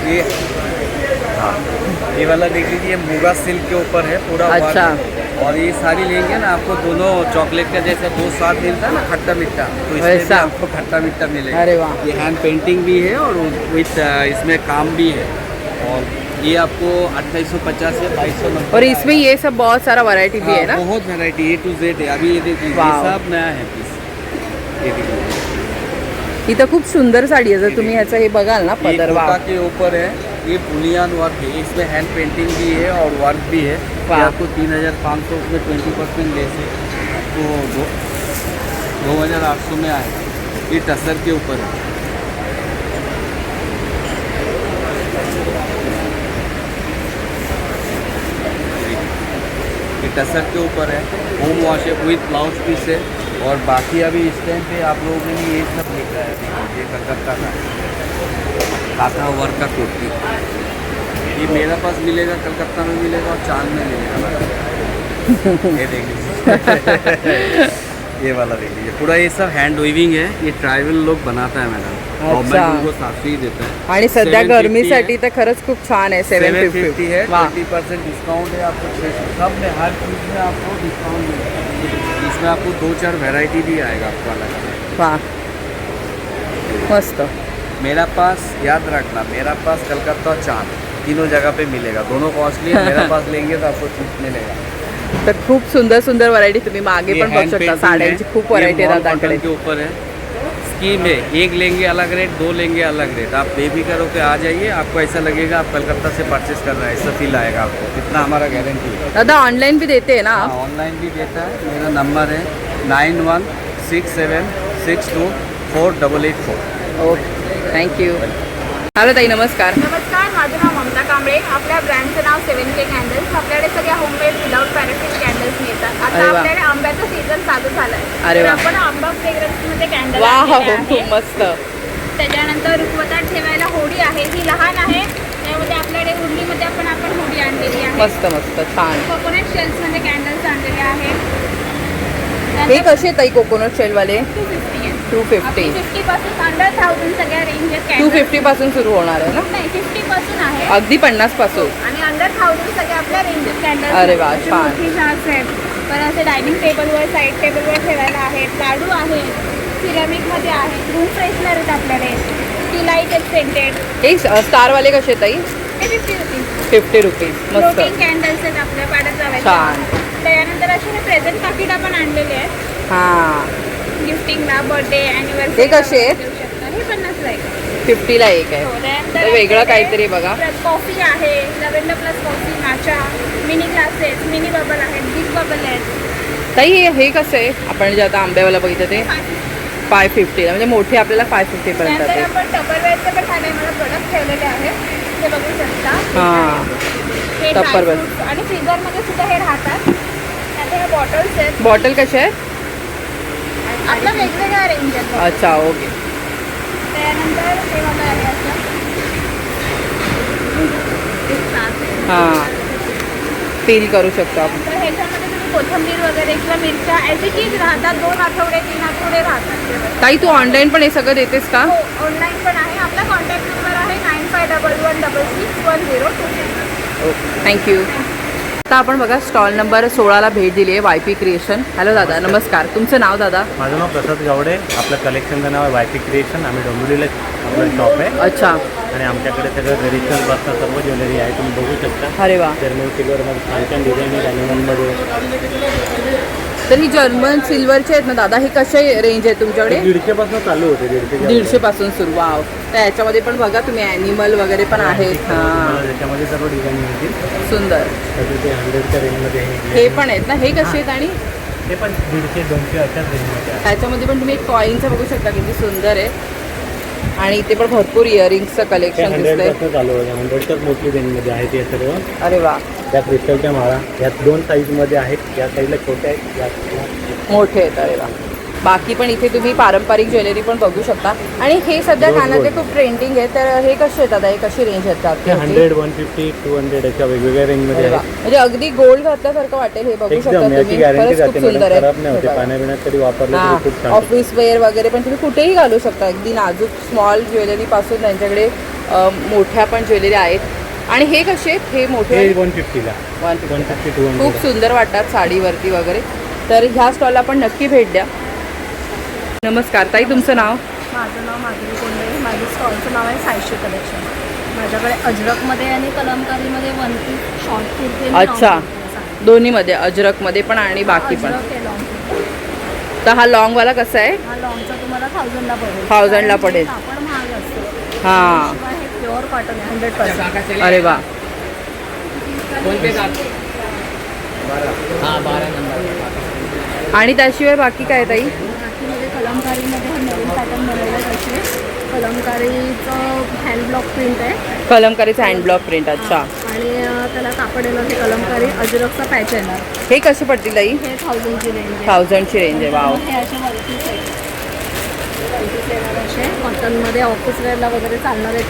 [SPEAKER 6] ये हाँ ये वाला देख लीजिए मुगा सिल्क के ऊपर है पूरा work
[SPEAKER 2] अच्छा.
[SPEAKER 6] है. और ये सारी लेंगे ना आपको दोनों चॉकलेट का जैसे 2 साथ मिलता है ना खट्टा मीठा, तो इसमें भी
[SPEAKER 2] वैसा?
[SPEAKER 6] आपको खट्टा मीठा मिलेगा.
[SPEAKER 2] अरे वाह.
[SPEAKER 6] ये हैंड पेंटिंग भी है और विथ इसमें काम भी है. और ये आपको 2850 से 2290.
[SPEAKER 2] और इसमें ये सब बहुत सारा वैरायटी भी है ना.
[SPEAKER 6] बहुत वैरायटी A to Z है. अभी ये देखिए ये
[SPEAKER 2] वाव.
[SPEAKER 6] सब नया है पीस. ये देखिए
[SPEAKER 2] इथं खूप सुंदर साडी आहे. जर तुम्ही ह्याचं हे बघाल ना
[SPEAKER 6] ये
[SPEAKER 2] पदर.
[SPEAKER 6] कोटा
[SPEAKER 2] वाह.
[SPEAKER 6] के ऊपर है. ये बुनियान वर्क है. इसमें हैंड पेंटिंग भी है और वर्क भी है.
[SPEAKER 2] वाह.
[SPEAKER 6] ये आपको 3500 में 20% लेस है तो 2800 में आएगा. ये टसर के ऊपर है. ये टसर के ऊपर है. होम वॉश है विथ ब्लाउज पीस है. और बाकी अभी इस टाइम पे आप लोगों के लिए ये सब लिखा है. देखिए ये कलकत्ता का काथा वर्क का कुर्ती. ये मेरा पास मिलेगा, कलकत्ता में मिलेगा और चांद में मिलेगा. ये देख लीजिए. ये वाला देख लीजिए. पूरा ये सब हैंड वीविंग है. ये ट्राइबल लोग बनाता है मैडम. गवर्नमेंट उनको सब्सिडी देता है.
[SPEAKER 2] आणि सध्या
[SPEAKER 6] 750
[SPEAKER 2] गरमीसाठी तर खरंच खूप छान आहे.
[SPEAKER 6] 750 है.
[SPEAKER 2] 750. वाह.
[SPEAKER 6] 20% डिस्काउंट है आपको. सब में हर चीज़ में आपको डिस्काउंट मिलेगा. इसमें आपको 2-4 वैरायटी भी आएगा आपको अलग अलग.
[SPEAKER 2] वाह, मस्त.
[SPEAKER 6] मेरा पास याद रखना, मेरा पास कलकत्ता और चांद तीनों जगह पे मिलेगा. दोनों कॉस्टली है. मेरा पास लेंगे तो आपको चीप मिलेगा.
[SPEAKER 2] तर खूप सुंदर सुंदर व्हरायटी तुम्ही मागे
[SPEAKER 6] ये
[SPEAKER 2] पण बघू
[SPEAKER 6] hand
[SPEAKER 2] शकता.
[SPEAKER 6] painting
[SPEAKER 2] साड्यांची
[SPEAKER 6] है.
[SPEAKER 2] खूप
[SPEAKER 6] ये
[SPEAKER 2] व्हरायटी आहे
[SPEAKER 6] मॉल
[SPEAKER 2] दादाकडे.
[SPEAKER 6] कॉटन के ऊपर है. स्कीम है. एक लेंगे अलग रेट, 2 लेंगे अलग रेट. आप बेफिक्र होकर आ जाइए. आपको ऐसा लगेगा आप कलकत्ता से परचेस कर रहे हैं. ऐसा फील आएगा आपको. इतना हमारा गारंटी है.
[SPEAKER 2] दादा ऑनलाईन भी देते ना.
[SPEAKER 6] हाँ ऑनलाइन भी देता है. मेरा नंबर है 9167624884.
[SPEAKER 2] Okay, thank you. हॅलो ताई, नमस्कार.
[SPEAKER 7] नमस्कार, माझं नाव ममता कांबळे. आपल्या ब्रँडचं नाव 7K कॅन्डल्स. आपल्याकडे सगळ्या होममेड विदाउट पॅराफिन कॅन्डल्स मिळतात.
[SPEAKER 2] अरे
[SPEAKER 7] आता
[SPEAKER 2] वा.
[SPEAKER 7] आपल्याकडे आंब्याचा सीझन चालू झालाय.
[SPEAKER 2] अरे
[SPEAKER 7] तर
[SPEAKER 2] वा.
[SPEAKER 7] आपण आंबा फ्रेग्रन्समध्ये कॅन्डल
[SPEAKER 2] वा,
[SPEAKER 7] आणलेले
[SPEAKER 2] खूप
[SPEAKER 7] आहे.
[SPEAKER 2] मस्त.
[SPEAKER 7] त्याच्यानंतर रुखवतात ठेवायला होडी आहे. ही लहान आहे. त्यामध्ये आपल्याकडे उर्लीमध्ये आपण होडी आणलेली आहे.
[SPEAKER 2] मस्त मस्त छान.
[SPEAKER 7] कोकोनट शेल्समध्ये कॅन्डल्स आणलेले आहेत.
[SPEAKER 2] हे कसे ताई कोकोनट शेलवाले?
[SPEAKER 7] 250 आहे.
[SPEAKER 2] 250.
[SPEAKER 7] 50 पासून अंडर 1000 सगळ्या रेंज आहेत candles.
[SPEAKER 2] 250 पासून सुरू होणार आहे ना.
[SPEAKER 7] नाही 50 पासून आहे.
[SPEAKER 2] अगदी 50 पासून.
[SPEAKER 7] आणि अंडर 1000 सगळ्या आपल्या रेंजेस कॅन्डल्स.
[SPEAKER 2] अरे वा, छान.
[SPEAKER 7] मोठी जास्त आहेत. पण असे डायनिंग टेबलवर, साईड टेबलवर ठेवायला आहेत. लाडू आहेत, सिरामिकमध्ये आहेत. रूम फ्रेशनर आहेत आपल्याकडे. टी लाईट आहेत सेंटेड.
[SPEAKER 2] हे स्टारवाले कसे ताई?
[SPEAKER 7] ते 50 रुपीज.
[SPEAKER 2] 50 रुपीज. मस्त
[SPEAKER 7] फ्लोटिंग कॅन्डल्स आहेत आपल्या पाड्यात जायला.
[SPEAKER 2] छान.
[SPEAKER 7] त्यानंतर असे हे प्रेझेंट पाकिट आपण आणलेले आहेत
[SPEAKER 2] हां
[SPEAKER 7] गिफ्टिंगला, बर्थडे, अॅनिव्हर्सरी.
[SPEAKER 2] हे कसे आहेत?
[SPEAKER 7] हे 50ला आहे.
[SPEAKER 2] 50ला एक आहे.
[SPEAKER 7] हो,
[SPEAKER 2] तर
[SPEAKER 7] त्यानंतर
[SPEAKER 2] वेगळं काहीतरी बघा.
[SPEAKER 7] कॉफी आहे, लव्हेंडर प्लस कॉफी, नाचा, मिनी ग्लासेस, मिनी बबल आहेत, बिग बबल आहेत.
[SPEAKER 2] ताई हे कसं आहे आपण जे आता आंब्यावाला बघितलं ते 550ला, म्हणजे मोठे आपल्याला 550 पर्यंत
[SPEAKER 7] त्यानंतर
[SPEAKER 2] आहे.
[SPEAKER 7] आपण टपरवेअरचे पण खाणे मला प्रोडक्ट ठेवलेले आहेत, ते बघू शकता.
[SPEAKER 2] हां
[SPEAKER 7] हे
[SPEAKER 2] Tupperware.
[SPEAKER 7] ड्रायफ्रुट्स आणि फ्रीजरमध्ये सुद्धा हे राहतात. त्यानंतर हे बॉटल्स आहेत.
[SPEAKER 2] बॉटल कशा आहेत?
[SPEAKER 7] आपल्या वेगवेगळ्या रेंज आहेत.
[SPEAKER 2] अच्छा ओके.
[SPEAKER 7] त्यानंतर हे बघा आहे असं.
[SPEAKER 2] हां फील करू शकतो आपण.
[SPEAKER 7] तर ह्याच्यामध्ये तुम्ही कोथिंबीर वगैरे किंवा मिरच्या ॲज इट इज राहतात. 2 आठवडे 3 आठवडे राहतात.
[SPEAKER 2] ताई तू ऑनलाईन पण हे सगळं देतेस का?
[SPEAKER 7] हो, ऑनलाईन पण आहे. आपला कॉन्टॅक्ट नंबर आहे 9511661026.
[SPEAKER 2] थँक्यू. आता आपण बघा स्टॉल नंबर 16ला भेट दिली आहे YP क्रिएशन. हॅलो दादा नमस्कार. तुमचं नाव दादा?
[SPEAKER 8] माझं नाव प्रसाद गावडे. आपलं कलेक्शनचं नाव आहे YP क्रिएशन. आम्ही डोंबिवलीला आपलं शॉप आहे
[SPEAKER 2] अच्छा.
[SPEAKER 8] आणि आमच्याकडे सगळं ट्रेडिशनलपासून सर्व ज्वेलरी आहे, तुम्ही बघू शकता.
[SPEAKER 2] अरे वा.
[SPEAKER 8] जर्मन सिल्वरमध्ये छान छान डिझाईन आहे डायमंडमध्ये.
[SPEAKER 2] तर ही जर्मन सिल्वरचे आहेत ना दादा, हे कसे रेंज आहे तुमच्याकडे?
[SPEAKER 8] 150पासून चालू होते.
[SPEAKER 2] 150 पासून सुरू. वाव. तर याच्यामध्ये पण बघा तुम्ही ॲनिमल वगैरे पण आहेत. हां
[SPEAKER 8] त्याच्यामध्ये सर्व डिझाईन मिळतील.
[SPEAKER 2] सुंदर.
[SPEAKER 8] तसं ते 100च्या रेंजमध्ये
[SPEAKER 2] हे पण आहेत ना, हे कसे आहेत? आणि
[SPEAKER 8] ते पण 150-200 अशाच रेंजमध्ये आहे.
[SPEAKER 2] ह्याच्यामध्ये पण तुम्ही एक कॉईनचं बघू शकता किती सुंदर आहे. आणि इथे पण भरपूर इयरिंग्सचं
[SPEAKER 8] ते
[SPEAKER 2] कलेक्शन दिसतंय.
[SPEAKER 8] 100पासून चालू होते. 100च्याच मोठी रेंजमध्ये आहे ते सर्व.
[SPEAKER 2] अरे वा.
[SPEAKER 8] त्या क्रिस्टलच्या माळा यात 2 साईजमध्ये आहेत. या साईडला छोट्या आहेत, या साईडला
[SPEAKER 2] मोठे आहेत. अरे वा. बाकी पण इथे तुम्ही पारंपरिक ज्वेलरी पण बघू शकता. आणि हे सध्या
[SPEAKER 8] Rose
[SPEAKER 2] कानातले
[SPEAKER 8] gold.
[SPEAKER 2] खूप ट्रेंडिंग आहे. तर हे कसे आहेत आता? हे कशी रेंज आहेत
[SPEAKER 8] ते 100, 150, 200 याच्या वेगवेगळ्या रेंजमध्ये
[SPEAKER 2] अरे वा.
[SPEAKER 8] आहेत.
[SPEAKER 2] म्हणजे अगदी गोल्ड घातल्यासारखं वाटेल. हे बघू शकता
[SPEAKER 8] एकदम याची
[SPEAKER 2] तुम्ही.
[SPEAKER 8] गॅरंटी
[SPEAKER 2] खरंच
[SPEAKER 8] जाते
[SPEAKER 2] खूप
[SPEAKER 8] मॅडम.
[SPEAKER 2] सुंदर आहे.
[SPEAKER 8] खराब नाही
[SPEAKER 2] हे
[SPEAKER 8] होते.
[SPEAKER 2] बघा.
[SPEAKER 8] पाण्याबिण्यात तरी वापरलं
[SPEAKER 2] हां
[SPEAKER 8] तरी खूप छान.
[SPEAKER 2] ऑफिस वेअर वगैरे पण तुम्ही कुठेही घालू शकता. अगदी नाजूक स्मॉल ज्वेलरीपासून त्यांच्याकडे मोठ्या पण ज्वेलरी आहेत. आणि हे कसे आहेत? हे मोठे
[SPEAKER 8] हे 150ला
[SPEAKER 2] 150.
[SPEAKER 8] 150-200.
[SPEAKER 2] खूप सुंदर वाटतात साडीवरती वगैरे. तर ह्या स्टॉलला पण नक्की भेट द्या. नमस्कार ताई, तुमचं नाव?
[SPEAKER 4] माझं नाव माधुरी कोंडे. माझं स्टॉलचं नाव आहे सायशी कलेक्शन. माझ्याकडे अजरकमध्ये आणि कलमकारीमध्ये वन पीस शॉर्ट कुर्ती आणि
[SPEAKER 2] अच्छा.
[SPEAKER 4] long कुर्ती आहे.
[SPEAKER 2] दोन्हीमध्ये अजरकमध्ये पण आणि बाकी पण.
[SPEAKER 4] अजरक आहे लॉंग कुर्ती.
[SPEAKER 2] तर हा लॉंगवाला कसा आहे?
[SPEAKER 4] हा लॉंगचा तुम्हाला 1000ला पडेल.
[SPEAKER 2] 1000ला पडेल.
[SPEAKER 4] कापड महाग असतो.
[SPEAKER 2] हां.
[SPEAKER 4] शिवाय हे प्युअर कॉटन आहे 100%.
[SPEAKER 2] अरे वा. आणि त्याशिवाय बाकी काय ताई?
[SPEAKER 4] बाकीमध्ये कलमकारीमध्ये हे नवीन पॅटर्न बनवले तसे. कलमकारीचं हँडब्लॉक प्रिंट आहे
[SPEAKER 2] कलमकारीचं हँडब्लॉक प्रिंट. अच्छा.
[SPEAKER 4] आणि त्याला कापड येणार हे कलमकारी अजरकचा पॅच येणार.
[SPEAKER 2] हे कसे पडतील ताई?
[SPEAKER 4] हे 1000ची रेंज आहे.
[SPEAKER 2] 1000ची रेंज आहे. वाव.
[SPEAKER 4] हे असे वनपीस आहेत. वनपीस येणार असे कॉटनमध्ये ऑफिस वेअरला वगैरे चालणार आहेत.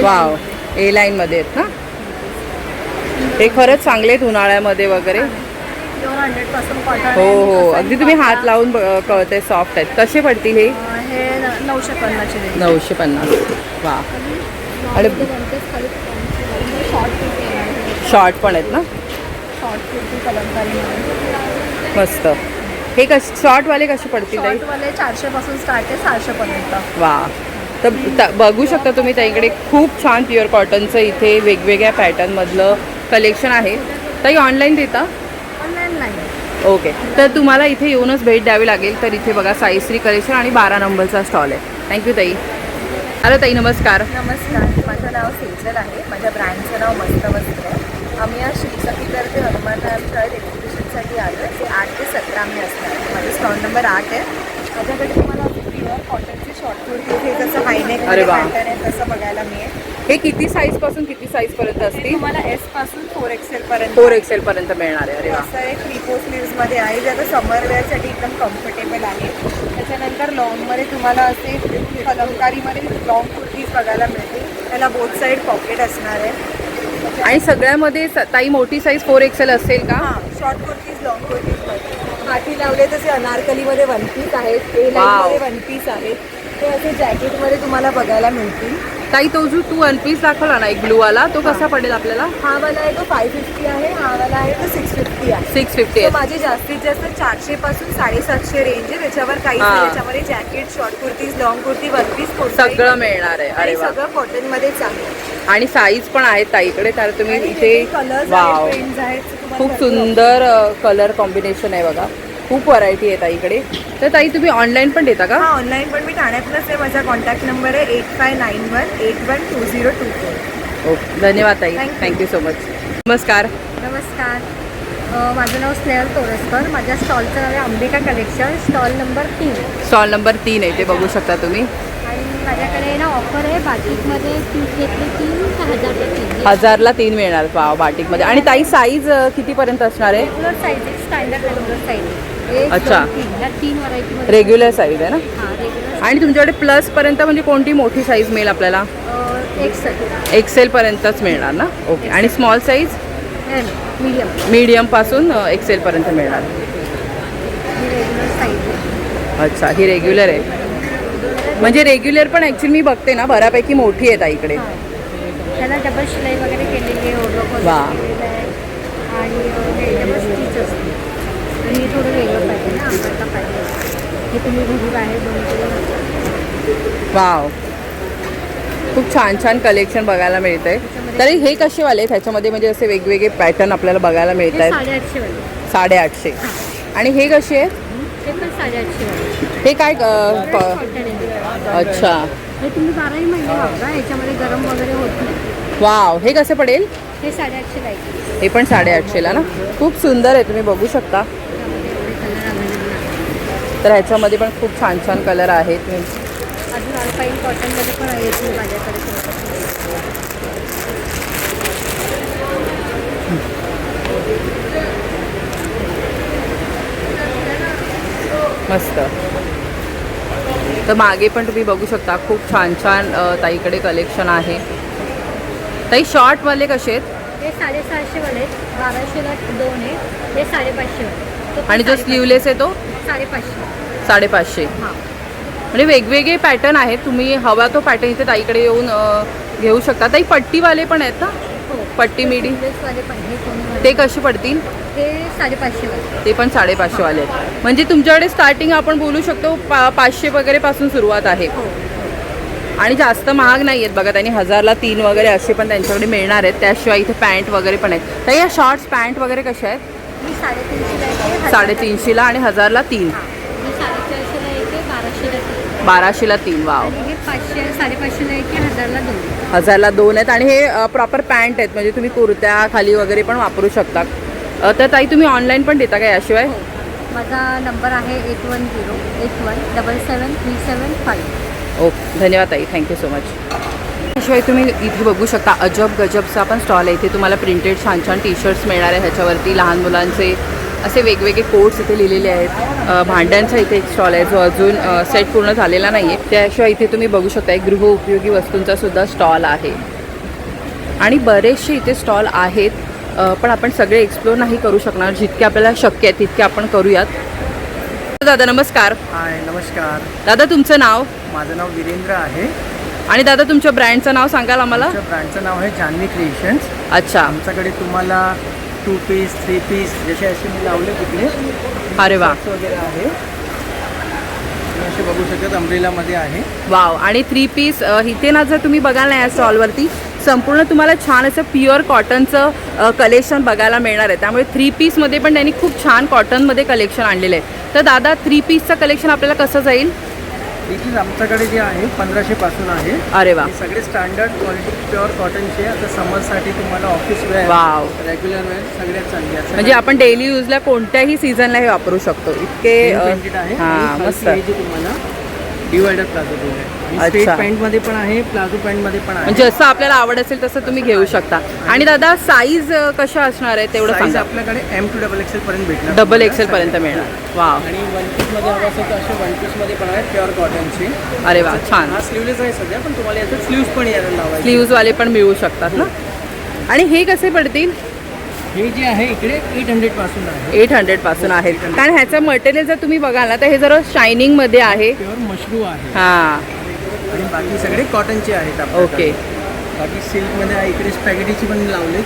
[SPEAKER 2] वाव. ए लाईनमध्ये आहेत ना? हे खरंच चांगले आहेत उन्हाळ्यामध्ये वगैरे.
[SPEAKER 4] Pure 100% cotton.
[SPEAKER 2] हो हो. अगदी तुम्ही हात लावून कळते सॉफ्ट आहेत. कसे पडतील हे?
[SPEAKER 4] हे 950ची रेंज.
[SPEAKER 2] 950. वा. आणि
[SPEAKER 4] वनपीस खाली शॉर्ट कुर्ती येणार.
[SPEAKER 2] शॉर्ट पण आहेत ना?
[SPEAKER 4] शॉर्ट कुर्ती कलमकारीमध्ये.
[SPEAKER 2] मस्त. हे कसे शॉर्टवाले कसे पडतील ताई?
[SPEAKER 4] शॉर्टवाले 400 पासून स्टार्ट आहे 600 पर्यंत.
[SPEAKER 2] वा. तर बघू शकता तुम्ही त्याकडे खूप छान प्युअर कॉटनचं इथे वेगवेगळ्या पॅटर्नमधलं कलेक्शन आहे. ताई ऑनलाईन देता?
[SPEAKER 4] ऑनलाईन नाही.
[SPEAKER 2] ओके. तर तुम्हाला इथे येऊनच भेट द्यावी लागेल. तर इथे बघा साईश्री कलेक्शन आणि 12 नंबरचा स्टॉल आहे. थँक्यू ताई. हॅलो ताई नमस्कार.
[SPEAKER 9] नमस्कार. माझं नाव सेजल आहे. माझ्या ब्रँडचं नाव मस्त वस्त्र आहे. आम्ही आज शिवसखीतर्फे हनुमान शाळेत एक्झिबिशनसाठी आलो आहे. ते 8 ते 17 मे असणार आहे. माझं स्टॉल नंबर 8 आहे. माझ्याकडे तुम्हाला प्युअर कॉटनची शॉर्ट कुर्ती हे जसं हायनेक
[SPEAKER 2] अरे वा.
[SPEAKER 9] पॅटर्न आहे तसं बघायला मिळेल.
[SPEAKER 2] हे किती साईजपासून किती साईजपर्यंत असतील?
[SPEAKER 9] तुम्हाला S पासून 4XL पर्यंत
[SPEAKER 2] 4XL पर्यंत मिळणार आहे. अरे वा.
[SPEAKER 9] असं एक 3/4 स्लीव्समध्ये आहे जे आता समर वेअरसाठी एकदम कम्फर्टेबल आहे. त्याच्यानंतर लॉंगमध्ये तुम्हाला असे कलमकारीमध्ये लॉंग कुर्तीज बघायला मिळतील. त्याला बोथ साईड पॉकेट असणार आहे.
[SPEAKER 2] आणि सगळ्यामध्ये ताई मोठी साईज 4XL असेल का?
[SPEAKER 9] हां, शॉर्ट कुर्तीज लॉंग कुर्तीजमध्ये हाती लावले तसे अनारकलीमध्ये वन पीस आहेत. ए
[SPEAKER 2] वाव.
[SPEAKER 9] लाईनमध्ये वन पीस आहेत. ते असे जॅकेटमध्ये तुम्हाला बघायला मिळतील.
[SPEAKER 2] ताई तो जो तू वन पीस दाखवला ना एक ब्लू वाला, तो कसा पडेल आपल्याला?
[SPEAKER 9] हा वाला आहे तो 550 आहे. हा वाला आहे तो 650 आहे.
[SPEAKER 2] 650
[SPEAKER 9] तो
[SPEAKER 2] आहे.
[SPEAKER 9] माझी जास्तीत जास्त 400 पासून 750 रेंज आहे. त्याच्यावर काही
[SPEAKER 2] हां.
[SPEAKER 9] त्याच्यामध्ये jacket, short kurtis, long kurti, one piece
[SPEAKER 2] सगळं मिळणार आहे. अरे वा.
[SPEAKER 9] सगळं कॉटनमध्येच आहे.
[SPEAKER 2] आणि साईज पण आहेत ताईकडे, तर तुम्ही इथे
[SPEAKER 4] कलर्स
[SPEAKER 2] वाव
[SPEAKER 4] आहेत, ट्रेंड्स आहेत, so तुम्हाला
[SPEAKER 2] खूप
[SPEAKER 4] भरपूर
[SPEAKER 2] सुंदर कलर कॉम्बिनेशन आहे बघा. खूप व्हरायटी आहे ताईकडे. तर ताई तुम्ही ऑनलाईन पण देता का?
[SPEAKER 9] हा ऑनलाईन पण मी ठाण्यातूनच आहे. माझा कॉन्टॅक्ट नंबर आहे 8591812024.
[SPEAKER 2] ओके, धन्यवाद ताई, थँक्यू सो मच. नमस्कार.
[SPEAKER 5] नमस्कार, माझं नाव स्नेहल तोरसकर. माझ्या स्टॉलचं नाव आहे Ambika collection, stall number 3.
[SPEAKER 2] Stall number 3 आहे, ते बघू शकता तुम्ही.
[SPEAKER 5] आणि माझ्याकडे ना ऑफर आहे, बाटिकमध्ये पीस घेतली 3 तर 1000
[SPEAKER 2] 1000ला 3 मिळणार वाव बाटिकमध्ये. आणि ताई साईज कितीपर्यंत असणार आहे?
[SPEAKER 5] रेग्युलर साईज आहे, स्टँडर्ड रेग्युलर साईज आहे.
[SPEAKER 2] अच्छा.
[SPEAKER 5] 3 व्हरायटीमध्ये
[SPEAKER 2] रेग्युलर साईज आहे ना?
[SPEAKER 5] हां रेग्युलर.
[SPEAKER 2] आणि तुमच्याकडे प्लस पर्यंत म्हणजे कोणती मोठी साईज मिळेल आपल्याला? एक्सेल पर्यंतच मिळणार ना? ओके. आणि स्मॉल साईज?
[SPEAKER 5] मीडियम
[SPEAKER 2] मीडियम पासून एक्सेल पर्यंत मिळणार.
[SPEAKER 5] रेग्युलर साईज आहे.
[SPEAKER 2] अच्छा, ही रेग्युलर आहे. म्हणजे रेग्युलर पण ॲक्च्युली मी बघते ना बऱ्यापैकी मोठी आहे ताईकडे.
[SPEAKER 5] त्याला डबल शिलाई वगैरे केलेली आहे, ओढवक
[SPEAKER 2] वा.
[SPEAKER 5] वगैरे केलेलं आहे. आणि हे डबल स्टिच असते. आणि हे थोडं वेगळं पाहिजे ना, आंबरटा पाहिजे. हे तुम्ही घरी बाहेर 2 किलो.
[SPEAKER 2] वाव, खूप छान छान कलेक्शन बघायला मिळतंय. तरी हे कसे वाले आहेत ह्याच्यामध्ये, म्हणजे असे वेगवेगळे पॅटर्न आपल्याला बघायला मिळत
[SPEAKER 5] हे
[SPEAKER 2] आहेत?
[SPEAKER 5] 850 वाले.
[SPEAKER 2] 850. आणि हे कसे आहेत?
[SPEAKER 5] हे पण 850 वाले.
[SPEAKER 2] हे काय
[SPEAKER 5] कॉटन आहे.
[SPEAKER 2] अच्छा,
[SPEAKER 5] हे तुम्ही 12ही महिने वापरा, याच्यामध्ये गरम वगैरे होत नाही.
[SPEAKER 2] वाव, हे कसे पडेल?
[SPEAKER 5] हे 850 ला आहे.
[SPEAKER 2] हे पण 850ला ना? खूप सुंदर आहे, तुम्ही बघू शकता.
[SPEAKER 5] त्यामध्ये एवढे कलर अवेलेबल आहे.
[SPEAKER 2] तर ह्याच्यामध्ये पण खूप छान छान कलर आहेत.
[SPEAKER 5] अजून अल्पाईन कॉटनमध्ये पण आहे तुम्ही माझ्याकडे.
[SPEAKER 2] मस्त. तर मागे पण तुम्ही बघू शकता खूप छान छान ताईकडे कलेक्शन आहे. ताई शॉर्टवाले कसे आहेत?
[SPEAKER 5] हे 750 वाले आहेत, 1200ला 2 आहे. हे 550 वाले.
[SPEAKER 2] आणि जो स्लीवलेस आहे तो
[SPEAKER 5] 550.
[SPEAKER 2] 550.
[SPEAKER 5] हां.
[SPEAKER 2] म्हणजे वेगवेगळे पॅटर्न आहेत, तुम्ही हवा तो पॅटर्न इथे ताईकडे येऊन घेऊ शकता. ताई पट्टीवाले पण आहेत ना?
[SPEAKER 5] हो.
[SPEAKER 2] पट्टी मिडी
[SPEAKER 5] वाले पण हे कोणी
[SPEAKER 2] ते कसे पडतील?
[SPEAKER 5] हे 550 वाले.
[SPEAKER 2] ते पण 550 वाले आहेत. म्हणजे तुमच्याकडे स्टार्टिंग आपण बोलू शकतो 500 वगैरे पासून सुरुवात आहे. आणि जास्त महाग नाही आहेत बघा. त्यांनी 1000ला 3 वगैरे असे पण त्यांच्याकडे मिळणार आहेत. त्याशिवाय इथे पॅन्ट वगैरे पण आहेत. तर या शॉर्ट्स पॅन्ट वगैरे कशा आहेत?
[SPEAKER 5] ही 350 आहे.
[SPEAKER 2] 350ला आणि 1000ला 3.
[SPEAKER 5] ही 450ला येते, 1200ला 3.
[SPEAKER 2] 1200ला 3. वाव.
[SPEAKER 5] आणि हे 500 550ला येते, 1000ला 2.
[SPEAKER 2] 1000ला 2 आहेत. आणि हे प्रॉपर पॅन्ट आहेत, म्हणजे तुम्ही कुर्त्या खाली वगैरे पण वापरू शकता. तर ताई तुम्ही ऑनलाईन पण देता का याशिवाय?
[SPEAKER 5] माझा नंबर आहे 8108177375.
[SPEAKER 2] ओके, धन्यवाद ताई, थँक्यू सो मच. त्याशिवाय तुम्ही इथे बघू शकता अजब गजबचा पण स्टॉल आहे. इथे तुम्हाला प्रिंटेड छान छान टी शर्ट्स मिळणार आहे. ह्याच्यावरती लहान मुलांचे असे वेगवेगळे कोट्स इथे लिहिलेले आहेत. भांड्यांचा इथे एक स्टॉल आहे जो अजून सेट पूर्ण झालेला नाही आहे. त्याशिवाय इथे तुम्ही बघू शकता एक गृह उपयोगी वस्तूंचा सुद्धा स्टॉल आहे. आणि बरेचसे इथे स्टॉल आहेत, पण आपण सगळे एक्सप्लोर नाही करू शकणार. जितके आपल्याला शक्य आहे तितके आपण करूयात. दादा नमस्कार.
[SPEAKER 10] हाय, नमस्कार.
[SPEAKER 2] दादा तुमचं नाव?
[SPEAKER 10] माझं नाव वीरेंद्र आहे.
[SPEAKER 2] आणि दादा तुमच्या ब्रँडचं नाव सांगाल आम्हाला?
[SPEAKER 10] आमच्या ब्रँडचं नाव आहे जान्हवी क्रिएशन्स.
[SPEAKER 2] अच्छा.
[SPEAKER 10] आमच्याकडे तुम्हाला 2 पीस 3 पीस जसे असे मी लावले तिकडे.
[SPEAKER 2] अरे वा.
[SPEAKER 10] वगैरे आहे, तुम्ही असे बघू शकतात. अम्ब्रेलामध्ये आहे.
[SPEAKER 2] वाव. आणि 3 पीस इथे ना जर तुम्ही बघाल ना या स्टॉलवरती संपूर्ण तुम्हाला छान असं प्युअर कॉटनचं कलेक्शन बघायला मिळणार आहे. त्यामुळे 3 पीसमध्ये पण त्यांनी खूप छान कॉटनमध्ये कलेक्शन आणलेलं आहे. तर दादा 3 पीसचं कलेक्शन आपल्याला कसं जाईल?
[SPEAKER 10] 3 पीस आमच्याकडे जे आहे 1500 पासून आहे.
[SPEAKER 2] अरे वा.
[SPEAKER 10] हे सगळे स्टँडर्ड क्वालिटी प्युअर कॉटनचे. आता समरसाठी तुम्हाला office wear,
[SPEAKER 2] wow,
[SPEAKER 10] regular wear सगळ्यात चांगली आहे.
[SPEAKER 2] म्हणजे आपण डेली यूजला कोणत्याही सीझनला हे वापरू शकतो. इतके
[SPEAKER 10] प्रिंटेड आहे.
[SPEAKER 2] हां, मस्त.
[SPEAKER 10] हे जे तुम्हाला डिवायडर प्लाझो आहे.
[SPEAKER 2] अच्छा.
[SPEAKER 10] स्ट्रेट पॅन्टमध्ये पण आहे, प्लाझो पॅन्टमध्ये पण आहे.
[SPEAKER 2] म्हणजे जसं आपल्याला आवड असेल तसं तुम्ही घेऊ शकता. आणि दादा साईज कशा असणार आहे तेवढं
[SPEAKER 10] साईज
[SPEAKER 2] सांगा.
[SPEAKER 10] आपल्याकडे M to XXL पर्यंत भेटणार.
[SPEAKER 2] डबल एक्सेल पर्यंत मिळणार. वाव.
[SPEAKER 10] आणि 1 पीसमध्ये हवं असेल तर असे 1 पीसमध्ये पण आहेत प्युअर कॉटनचे.
[SPEAKER 2] अरे वा, छान.
[SPEAKER 10] हा स्लीवलेस आहे सध्या, पण तुम्हाला याच्यात स्लीव्स पण यायला लावायचे.
[SPEAKER 2] स्लीव्जवाले पण मिळू शकतात ना. आणि हे कसे पडतील?
[SPEAKER 10] हे जे आहे इकडे 800 पासून आहे.
[SPEAKER 2] 800 पासून आहेत. कारण ह्याचं मटेरियल जर तुम्ही बघाल ना तर हे जरा शायनिंगमध्ये आहे.
[SPEAKER 10] प्युअर मशरू आहे.
[SPEAKER 2] हां.
[SPEAKER 10] आणि बाकी सगळे कॉटनचे आहेत आपल्याकडे.
[SPEAKER 2] ओके.
[SPEAKER 10] बाकी सिल्कमध्ये आहे. इकडे स्पॅगेटीची पण लावले.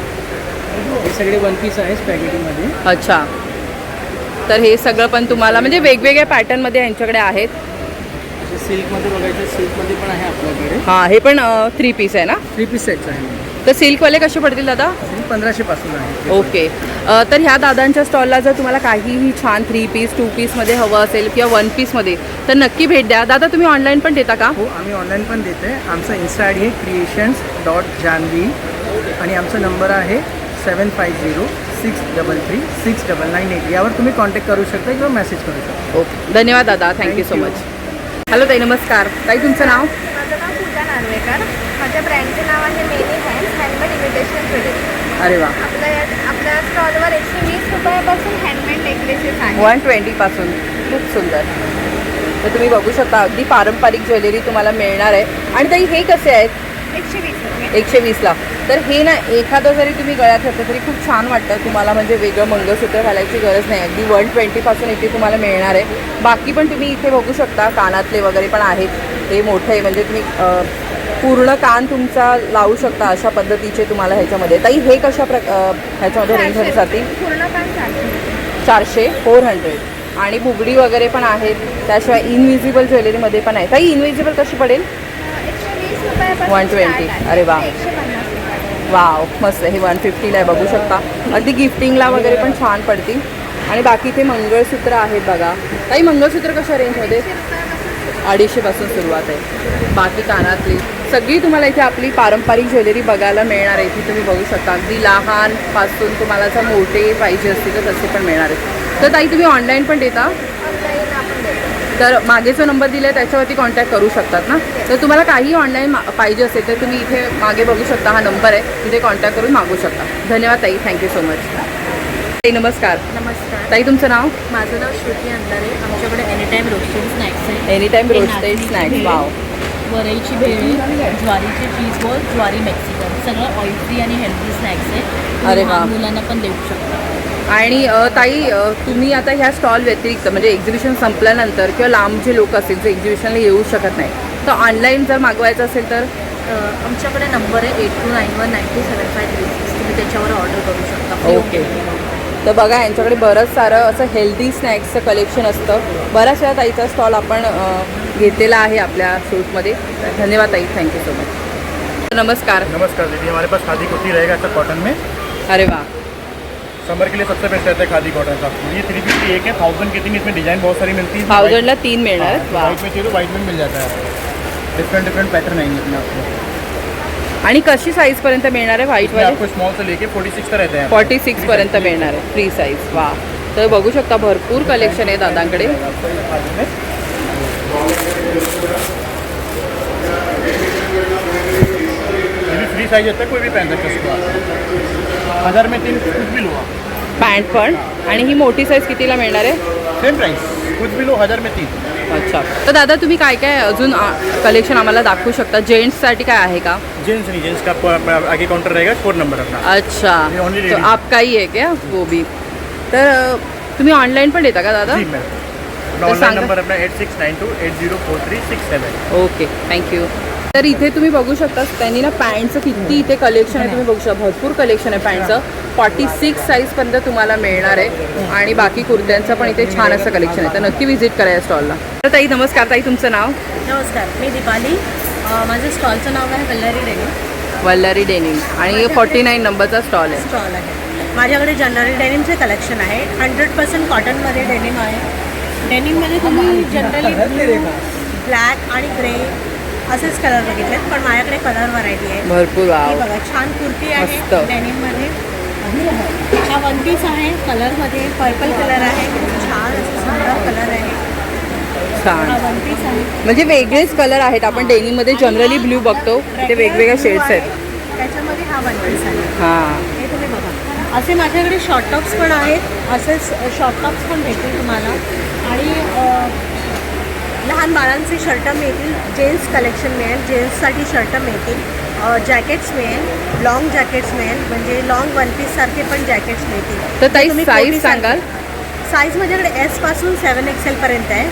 [SPEAKER 10] हे सगळे 1 पीस आहे स्पॅगेटीमध्ये.
[SPEAKER 2] अच्छा. तर हे सगळं पण तुम्हाला म्हणजे वेगवेगळ्या पॅटर्नमध्ये यांच्याकडे आहेत.
[SPEAKER 10] सिल्कमध्ये बघायचं, सिल्कमध्ये पण आहे आपल्याकडे.
[SPEAKER 2] हां, हे पण 3 पीस आहे ना?
[SPEAKER 10] 3 पीस सेट्स आहे.
[SPEAKER 2] तर सिल्कवाले कसे पडतील दादा?
[SPEAKER 10] 1500 पासून आहे.
[SPEAKER 2] ओके. तर ह्या दादांच्या स्टॉलला जर तुम्हाला काहीही छान 3 पीस 2 पीसमध्ये हवं असेल किंवा 1 पीसमध्ये तर नक्की भेट द्या. दादा तुम्ही ऑनलाईन पण देता का?
[SPEAKER 10] हो, आम्ही ऑनलाईन पण देते. आमचं इन्स्टा आय डी आहे creations.janvi आणि आमचा नंबर आहे 7506336998. यावर तुम्ही कॉन्टॅक्ट करू शकता किंवा मेसेज करू शकता.
[SPEAKER 2] ओके, धन्यवाद दादा, थँक्यू सो मच. हॅलो ताई, नमस्कार. ताई तुमचं नाव?
[SPEAKER 7] माझं नाव पूजा नार्वेकर. माझ्या ब्रँडचे नाव आहे मेनी हँडमेड इमिटेशन ज्वेलरी.
[SPEAKER 2] अरे वा.
[SPEAKER 7] आपल्या स्टॉलवर 120 रुपयापासून हँडमेड नेकलेसेस आहेत.
[SPEAKER 2] 120 पासून. खूप सुंदर. तर तुम्ही बघू शकता अगदी पारंपरिक ज्वेलरी तुम्हाला मिळणार आहे. आणि ताई हे कसे आहेत?
[SPEAKER 7] 120 रुपये.
[SPEAKER 2] 120ला. तर हे ना एखादं जरी तुम्ही गळ्यात घातलं तरी खूप छान वाटतं तुम्हाला, म्हणजे वेगळं मंगळसूत्र घालायची गरज नाही. अगदी 120 पासून इथे तुम्हाला मिळणार आहे. बाकी पण तुम्ही इथे बघू शकता कानातले वगैरे पण आहेत. हे मोठे म्हणजे तुम्ही पूर्ण कान तुमचा लावू शकता अशा पद्धतीचे तुम्हाला ह्याच्यामध्ये. ताई हे कशा ह्याच्यामध्ये रेंजमध्ये जातील?
[SPEAKER 7] पूर्ण कान
[SPEAKER 2] 400 400. आणि बुगडी वगैरे पण आहेत. त्याशिवाय इनविजिबल ज्वेलरीमध्ये पण आहे. ताई इनविजिबल कशी पडेल?
[SPEAKER 7] 120 रुपयापासून
[SPEAKER 2] 120. अरे वा.
[SPEAKER 7] 150 रुपये.
[SPEAKER 2] वाव, मस्त. हे 150ला आहे, बघू शकता. अगदी गिफ्टिंगला वगैरे पण छान पडतील. आणि बाकी इथे मंगळसूत्र आहेत बघा. काही मंगळसूत्र कशा रेंजमध्ये? 250 पासून सुरुवात आहे. बाकी कानातली सगळी तुम्हाला इथे आपली पारंपरिक ज्वेलरी बघायला मिळणार आहे. इथे तुम्ही बघू शकता अगदी लहानपासून तुम्हाला जर मोठे पाहिजे असतील तर तसे पण मिळणार आहेत. तर ताई तुम्ही ऑनलाईन पण देता?
[SPEAKER 7] ऑनलाईन आपण देतो.
[SPEAKER 2] तर मागे जो नंबर दिला आहे त्याच्यावरती कॉन्टॅक्ट करू शकतात ना. तर तुम्हाला काही ऑनलाईन पाहिजे असेल तर तुम्ही इथे मागे बघू शकता, हा नंबर आहे, तिथे कॉन्टॅक्ट करून मागू शकता. धन्यवाद ताई, थँक्यू सो मच. ताई नमस्कार.
[SPEAKER 5] नमस्कार.
[SPEAKER 2] ताई तुमचं नाव?
[SPEAKER 5] माझं नाव श्रुती अंधारे. आमच्याकडे एनीटाईम रोस्टेड स्नॅक्स आहे.
[SPEAKER 2] Anytime roasted snacks. वाव.
[SPEAKER 5] वरईची भेळ, ज्वारीचे चीज बॉल, ज्वारी मेक्सिकन, सगळं ऑइल फ्री आणि हेल्दी स्नॅक्स आहे.
[SPEAKER 2] अरे वा.
[SPEAKER 5] लहान मुलांना पण देऊ शकता.
[SPEAKER 2] आणि ताई तुम्ही आता ह्या स्टॉल व्यतिरिक्त म्हणजे एक्झिबिशन संपल्यानंतर किंवा लांब जे लोक असतील जे एक्झिबिशनला येऊ शकत नाही तर ऑनलाईन जर मागवायचं असेल तर?
[SPEAKER 5] आमच्याकडे नंबर आहे 8291907536. तुम्ही त्याच्यावर ऑर्डर करू शकता.
[SPEAKER 2] ओके. तर बघा यांच्याकडे बरंच सारं असं हेल्दी स्नॅक्सचं कलेक्शन असतं. बऱ्याच वेळा ताईचा स्टॉल आपण घेतलेला आहे आपल्या शूटमध्ये. धन्यवाद ताई, थँक्यू सो मच. नमस्कार.
[SPEAKER 8] नमस्कार दीदी, हमारे पास खादी कुर्ती रहेगा सर कॉटन में.
[SPEAKER 2] अरे वाह.
[SPEAKER 8] समर के लिए सबसे बेस्ट रहता है खादी कॉटन का. ये 350 एक है, 1000 की तीन. इसमें डिजाइन बहुत सारी मिलती है.
[SPEAKER 2] 1000ला 3 मिळणार. वाह.
[SPEAKER 8] वाइट में चाहिए तो वाइट में मिल जाता है. डिफरेंट पैटर्न आएंगे इसमें आपको.
[SPEAKER 2] आणि कशी साईजपर्यंत मिळणार आहे
[SPEAKER 8] इसमें
[SPEAKER 2] व्हाईटवाले?
[SPEAKER 8] आपको स्मॉल से लेके 46 तक रहते हैं.
[SPEAKER 2] 46 पर्यंत मिळणार आहे फ्री साईज. वा. तर बघू शकता भरपूर कलेक्शन आहे दादांकडे.
[SPEAKER 8] फ्री साइज होता है, कोई भी पहन सकता है उसको. 1000 में 3 कुछ भी लो आप.
[SPEAKER 2] पॅन्ट पण. आणि ही मोठी साईज कितीला मिळणार आहे?
[SPEAKER 8] सेम प्राइस, कुछ भी लो 1000 में 3.
[SPEAKER 2] अच्छा. तर दादा तुम्ही काय काय अजून कलेक्शन आम्हाला दाखवू शकता? जेंट्ससाठी काय आहे का?
[SPEAKER 8] जेंट्स नहीं, जेंट्स का आगे काउंटर रहेगा 4 नंबर अपना.
[SPEAKER 2] अच्छा.
[SPEAKER 8] ये only
[SPEAKER 2] तो
[SPEAKER 8] ladies.
[SPEAKER 2] आपका ही है क्या वो भी? तर तुम्ही ऑनलाईन पण देता का दादा?
[SPEAKER 8] जी मैम.
[SPEAKER 2] तर
[SPEAKER 8] ऑनलाइन
[SPEAKER 2] सांगा.
[SPEAKER 8] नंबर अपना 8692804367.
[SPEAKER 2] Okay, thank you. तर इथे तुम्ही बघू शकता त्यांनी ना पॅन्टचं किती इथे कलेक्शन आहे तुम्ही बघू शकता. भरपूर कलेक्शन आहे पॅन्टचं. 46 साईजपर्यंत तुम्हाला मिळणार आहे. आणि बाकी कुर्त्यांचं पण इथे छान असं कलेक्शन आहे. तर नक्की व्हिजिट करा या स्टॉलला. तर ताई नमस्कार. ताई तुमचं नाव?
[SPEAKER 5] नमस्कार, मी दीपाली. माझं स्टॉलचं नाव आहे वल्लारी डेनिम.
[SPEAKER 2] वल्लारी डेनिम. आणि 49 नंबरचा स्टॉल आहे.
[SPEAKER 5] स्टॉल आहे. माझ्याकडे जनरली डेनिमचे कलेक्शन आहे. 100% कॉटनमध्ये डेनिम आहे. डेनिममध्ये तुम्ही जनरली ब्लॅक आणि ग्रे असेच कलर बघितलेत, पण माझ्याकडे कलर व्हरायटी आहे
[SPEAKER 2] भरपूर.
[SPEAKER 5] ही
[SPEAKER 2] वाव.
[SPEAKER 5] बघा, छान कुर्ती आहे
[SPEAKER 2] मस्त.
[SPEAKER 5] डेनिममध्ये. हा 1 पीस आहे कलरमध्ये. पर्पल कलर आहे, खूप छान असं सुंदर कलर आहे.
[SPEAKER 2] छान.
[SPEAKER 5] हा 1 पीस आहे.
[SPEAKER 2] म्हणजे वेगळेच कलर आहेत. आपण डेनिममध्ये जनरली ब्ल्यू बघतो, ते वेगवेगळ्या शेड्स आहेत.
[SPEAKER 5] त्याच्यामध्ये हा 1 पीस आहे.
[SPEAKER 2] हां.
[SPEAKER 5] हे तुम्ही बघा. असे माझ्याकडे शॉर्ट टॉप्स पण आहेत. असेच शॉर्ट टॉप्स पण भेटतील तुम्हाला. आणि लहान बाळांचे शर्ट मिळतील. जेंट्स कलेक्शन मिळेल. जेंट्ससाठी शर्ट मिळतील. जॅकेट्स मिळेल. लॉंग जॅकेट्स मिळेल. म्हणजे लॉंग 1 पीससारखे पण जॅकेट्स मिळतील.
[SPEAKER 2] तर ताई
[SPEAKER 5] तुम्ही
[SPEAKER 2] साईज
[SPEAKER 5] कोटीसारखे-
[SPEAKER 2] सांगाल?
[SPEAKER 5] साईज माझ्याकडे S पासून 7XL पर्यंत आहे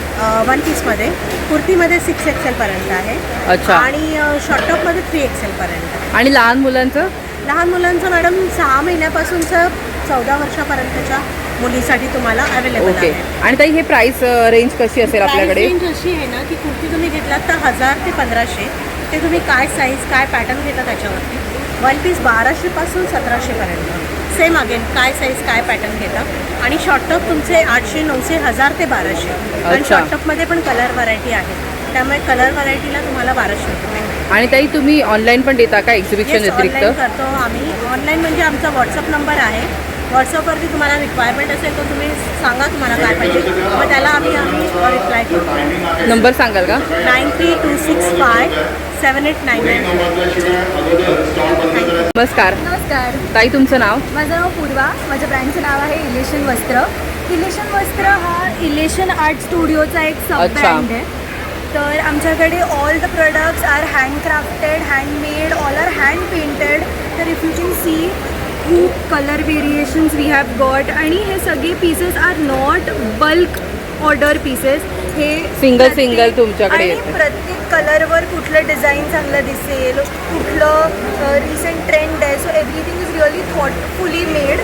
[SPEAKER 5] 1 पीसमध्ये. कुर्तीमध्ये 6XL पर्यंत आहे.
[SPEAKER 2] अच्छा.
[SPEAKER 5] आणि शॉर्ट टॉपमध्ये 3XL पर्यंत आहे.
[SPEAKER 2] आणि लहान मुलांचं?
[SPEAKER 5] लहान मुलांचं मॅडम 6 महिन्यापासूनचं 14 वर्षापर्यंतच्या मुलीसाठी तुम्हाला अवेलेबल
[SPEAKER 2] ओके.
[SPEAKER 5] आहे.
[SPEAKER 2] आणि ताई हे प्राइस रेंज कशी असेल आपल्याकडे?
[SPEAKER 5] प्राइस रेंज अशी आहे ना की कुर्ती तुम्ही घेतलात तर 1000 ते 1500. ते तुम्ही काय साईज काय पॅटर्न घेता त्याच्यावरती. वन पीस 1200 पासून 1700 पर्यंत. सेम अगेन काय साईज काय पॅटर्न घेता. आणि शॉर्ट टॉप तुमचे 800 900 1000 ते 1200. आणि
[SPEAKER 2] अच्छा.
[SPEAKER 5] शॉर्ट टॉपमध्ये पण कलर व्हरायटी आहे, त्यामुळे कलर व्हरायटीला तुम्हाला 1200 रुपये.
[SPEAKER 2] आणि ताई तुम्ही ऑनलाईन पण देता का एक्झिबिशन
[SPEAKER 5] येस,
[SPEAKER 2] व्यतिरिक्त?
[SPEAKER 5] ऑनलाईन करतो आम्ही. ऑनलाईन म्हणजे आमचा व्हॉट्सअप नंबर आहे. व्हॉट्सअपवरती तुम्हाला रिक्वायरमेंट असेल तर तुम्ही सांगा तुम्हाला काय पाहिजे, मग त्याला आम्ही रिप्लाय करतो.
[SPEAKER 2] नंबर सांगाल का?
[SPEAKER 5] 9326578999.
[SPEAKER 2] नमस्कार
[SPEAKER 3] नमस्कार,
[SPEAKER 2] ताई, तुमचं नाव?
[SPEAKER 3] माझं नाव पूर्वा. माझ्या ब्रँडचं नाव आहे इलेशन वस्त्र. इलेशन वस्त्र हा इलेशन आर्ट स्टुडिओचा एक सब
[SPEAKER 2] अच्छा.
[SPEAKER 3] ब्रँड आहे. तर आमच्याकडे all the products are handcrafted, handmade, all are hand painted. तर इफ यू कॅन सी खूप colour variations we have got. आणि हे सगळे pieces are not bulk order pieces. हे
[SPEAKER 2] सिंगल सिंगल तुमच्याकडे
[SPEAKER 3] आणि
[SPEAKER 2] येते.
[SPEAKER 3] प्रत्येक कलरवर कुठलं डिझाईन चांगलं दिसेल, कुठलं रिसेंट ट्रेंड आहे. So everything is really thoughtfully made.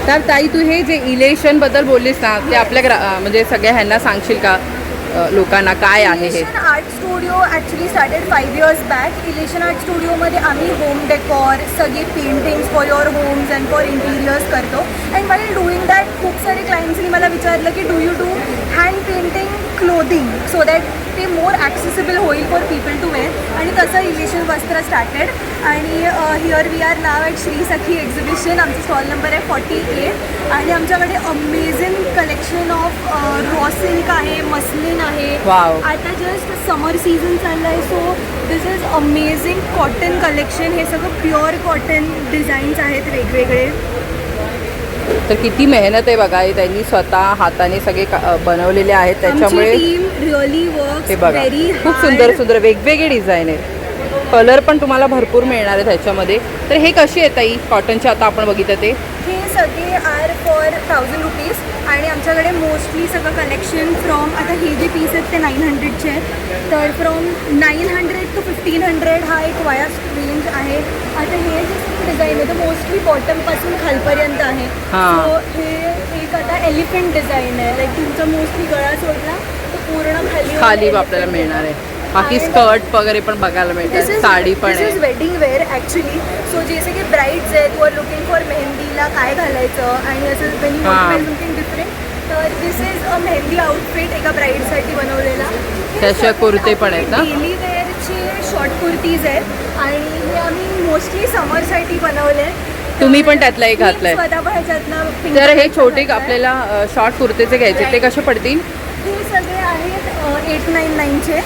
[SPEAKER 2] तर ताई, तू हे जे इलेशन बद्दल बोललीस ना, ते आपल्या म्हणजे सगळ्या ह्यांना सांगशील का लोकांना काय आहे हे?
[SPEAKER 3] Elation art studio actually started 5 years back. Elation art स्टुडिओमध्ये आम्ही होम डेकॉर, सगळे paintings for your homes and for interiors करतो. अँड वाईल डुईंग दॅट खूप सारे क्लायंट्सनी मला विचारलं की do you do hand painting clothing so that ते मोर ॲक्सेसिबल होईल फॉर पीपल टू वेअर. आणि तसं इलेशन वस्त्र स्टार्टेड. आणि here we are now at Shri Sakhi exhibition. आमचा स्टॉल नंबर आहे 48. आणि आमच्याकडे amazing collection of raw silk आहे, मस्लिन आहे.
[SPEAKER 2] वाव.
[SPEAKER 3] आता जस्ट समर सीझन चालला आहे, so this is amazing cotton collection. हे सगळं प्युअर कॉटन डिझाईन्स आहेत वेगवेगळे.
[SPEAKER 2] तर किती मेहनत आहे बघा, हे त्यांनी स्वतः हाताने सगळे बनवलेले आहेत. त्याच्यामुळे
[SPEAKER 3] टीम रिअली वर्क्स
[SPEAKER 2] हे बघा,
[SPEAKER 3] व्हेरी
[SPEAKER 2] खूप सुंदर सुंदर वेगवेगळे डिझाईन आहेत. कलर पण तुम्हाला भरपूर मिळणार आहे त्याच्यामध्ये. तर हे कशी आहे ताई कॉटनचे आता आपण बघितलं ते?
[SPEAKER 3] हे सगळे आर फॉर 1000 रुपीज. आणि आमच्याकडे मोस्टली सगळं कलेक्शन फ्रॉम, आता हे जे पीस आहेत ते 900चे आहेत. तर फ्रॉम 900 to 1500 हा एक वायास्ट रेंज आहे. आता हे जे डिझाईन आहे ते मोस्टली बॉटमपासून खालपर्यंत आहे.
[SPEAKER 2] हां.
[SPEAKER 3] सो हे एक आता एलिफंट डिझाईन आहे. लाईक तुमचा मोस्टली गळा सोडला तर पूर्ण
[SPEAKER 2] खाली आपल्याला मिळणार आहे. बाकी स्कर्ट वगैरे पण बघायला मिळतात, साडी पण
[SPEAKER 3] दिस इज
[SPEAKER 2] आहे.
[SPEAKER 3] Wedding wear actually. सो जसे की ब्राईड्स आहेत वर लुकिंग फॉर मेहंदीला काय घालायचं आणि असं Wien you want looking different. तर दिस इज अ मेहंदी आउटफिट एका ब्राईडसाठी बनवलेला.
[SPEAKER 2] त्याशिवाय कुर्ते पण आहेत ना?
[SPEAKER 3] डेली वेअरचे शॉर्ट कुर्तीज आहेत आणि हे आम्ही मोस्टली समरसाठी बनवले.
[SPEAKER 2] तुम्ही पण त्यातला एक घातलाय.
[SPEAKER 3] स्वतः पण ह्याच्यातनं
[SPEAKER 2] तर हे छोटे आपल्याला शॉर्ट कुर्तेचे घ्यायचे, ते कसे पडतील?
[SPEAKER 3] हे सगळे आहेत 899चे.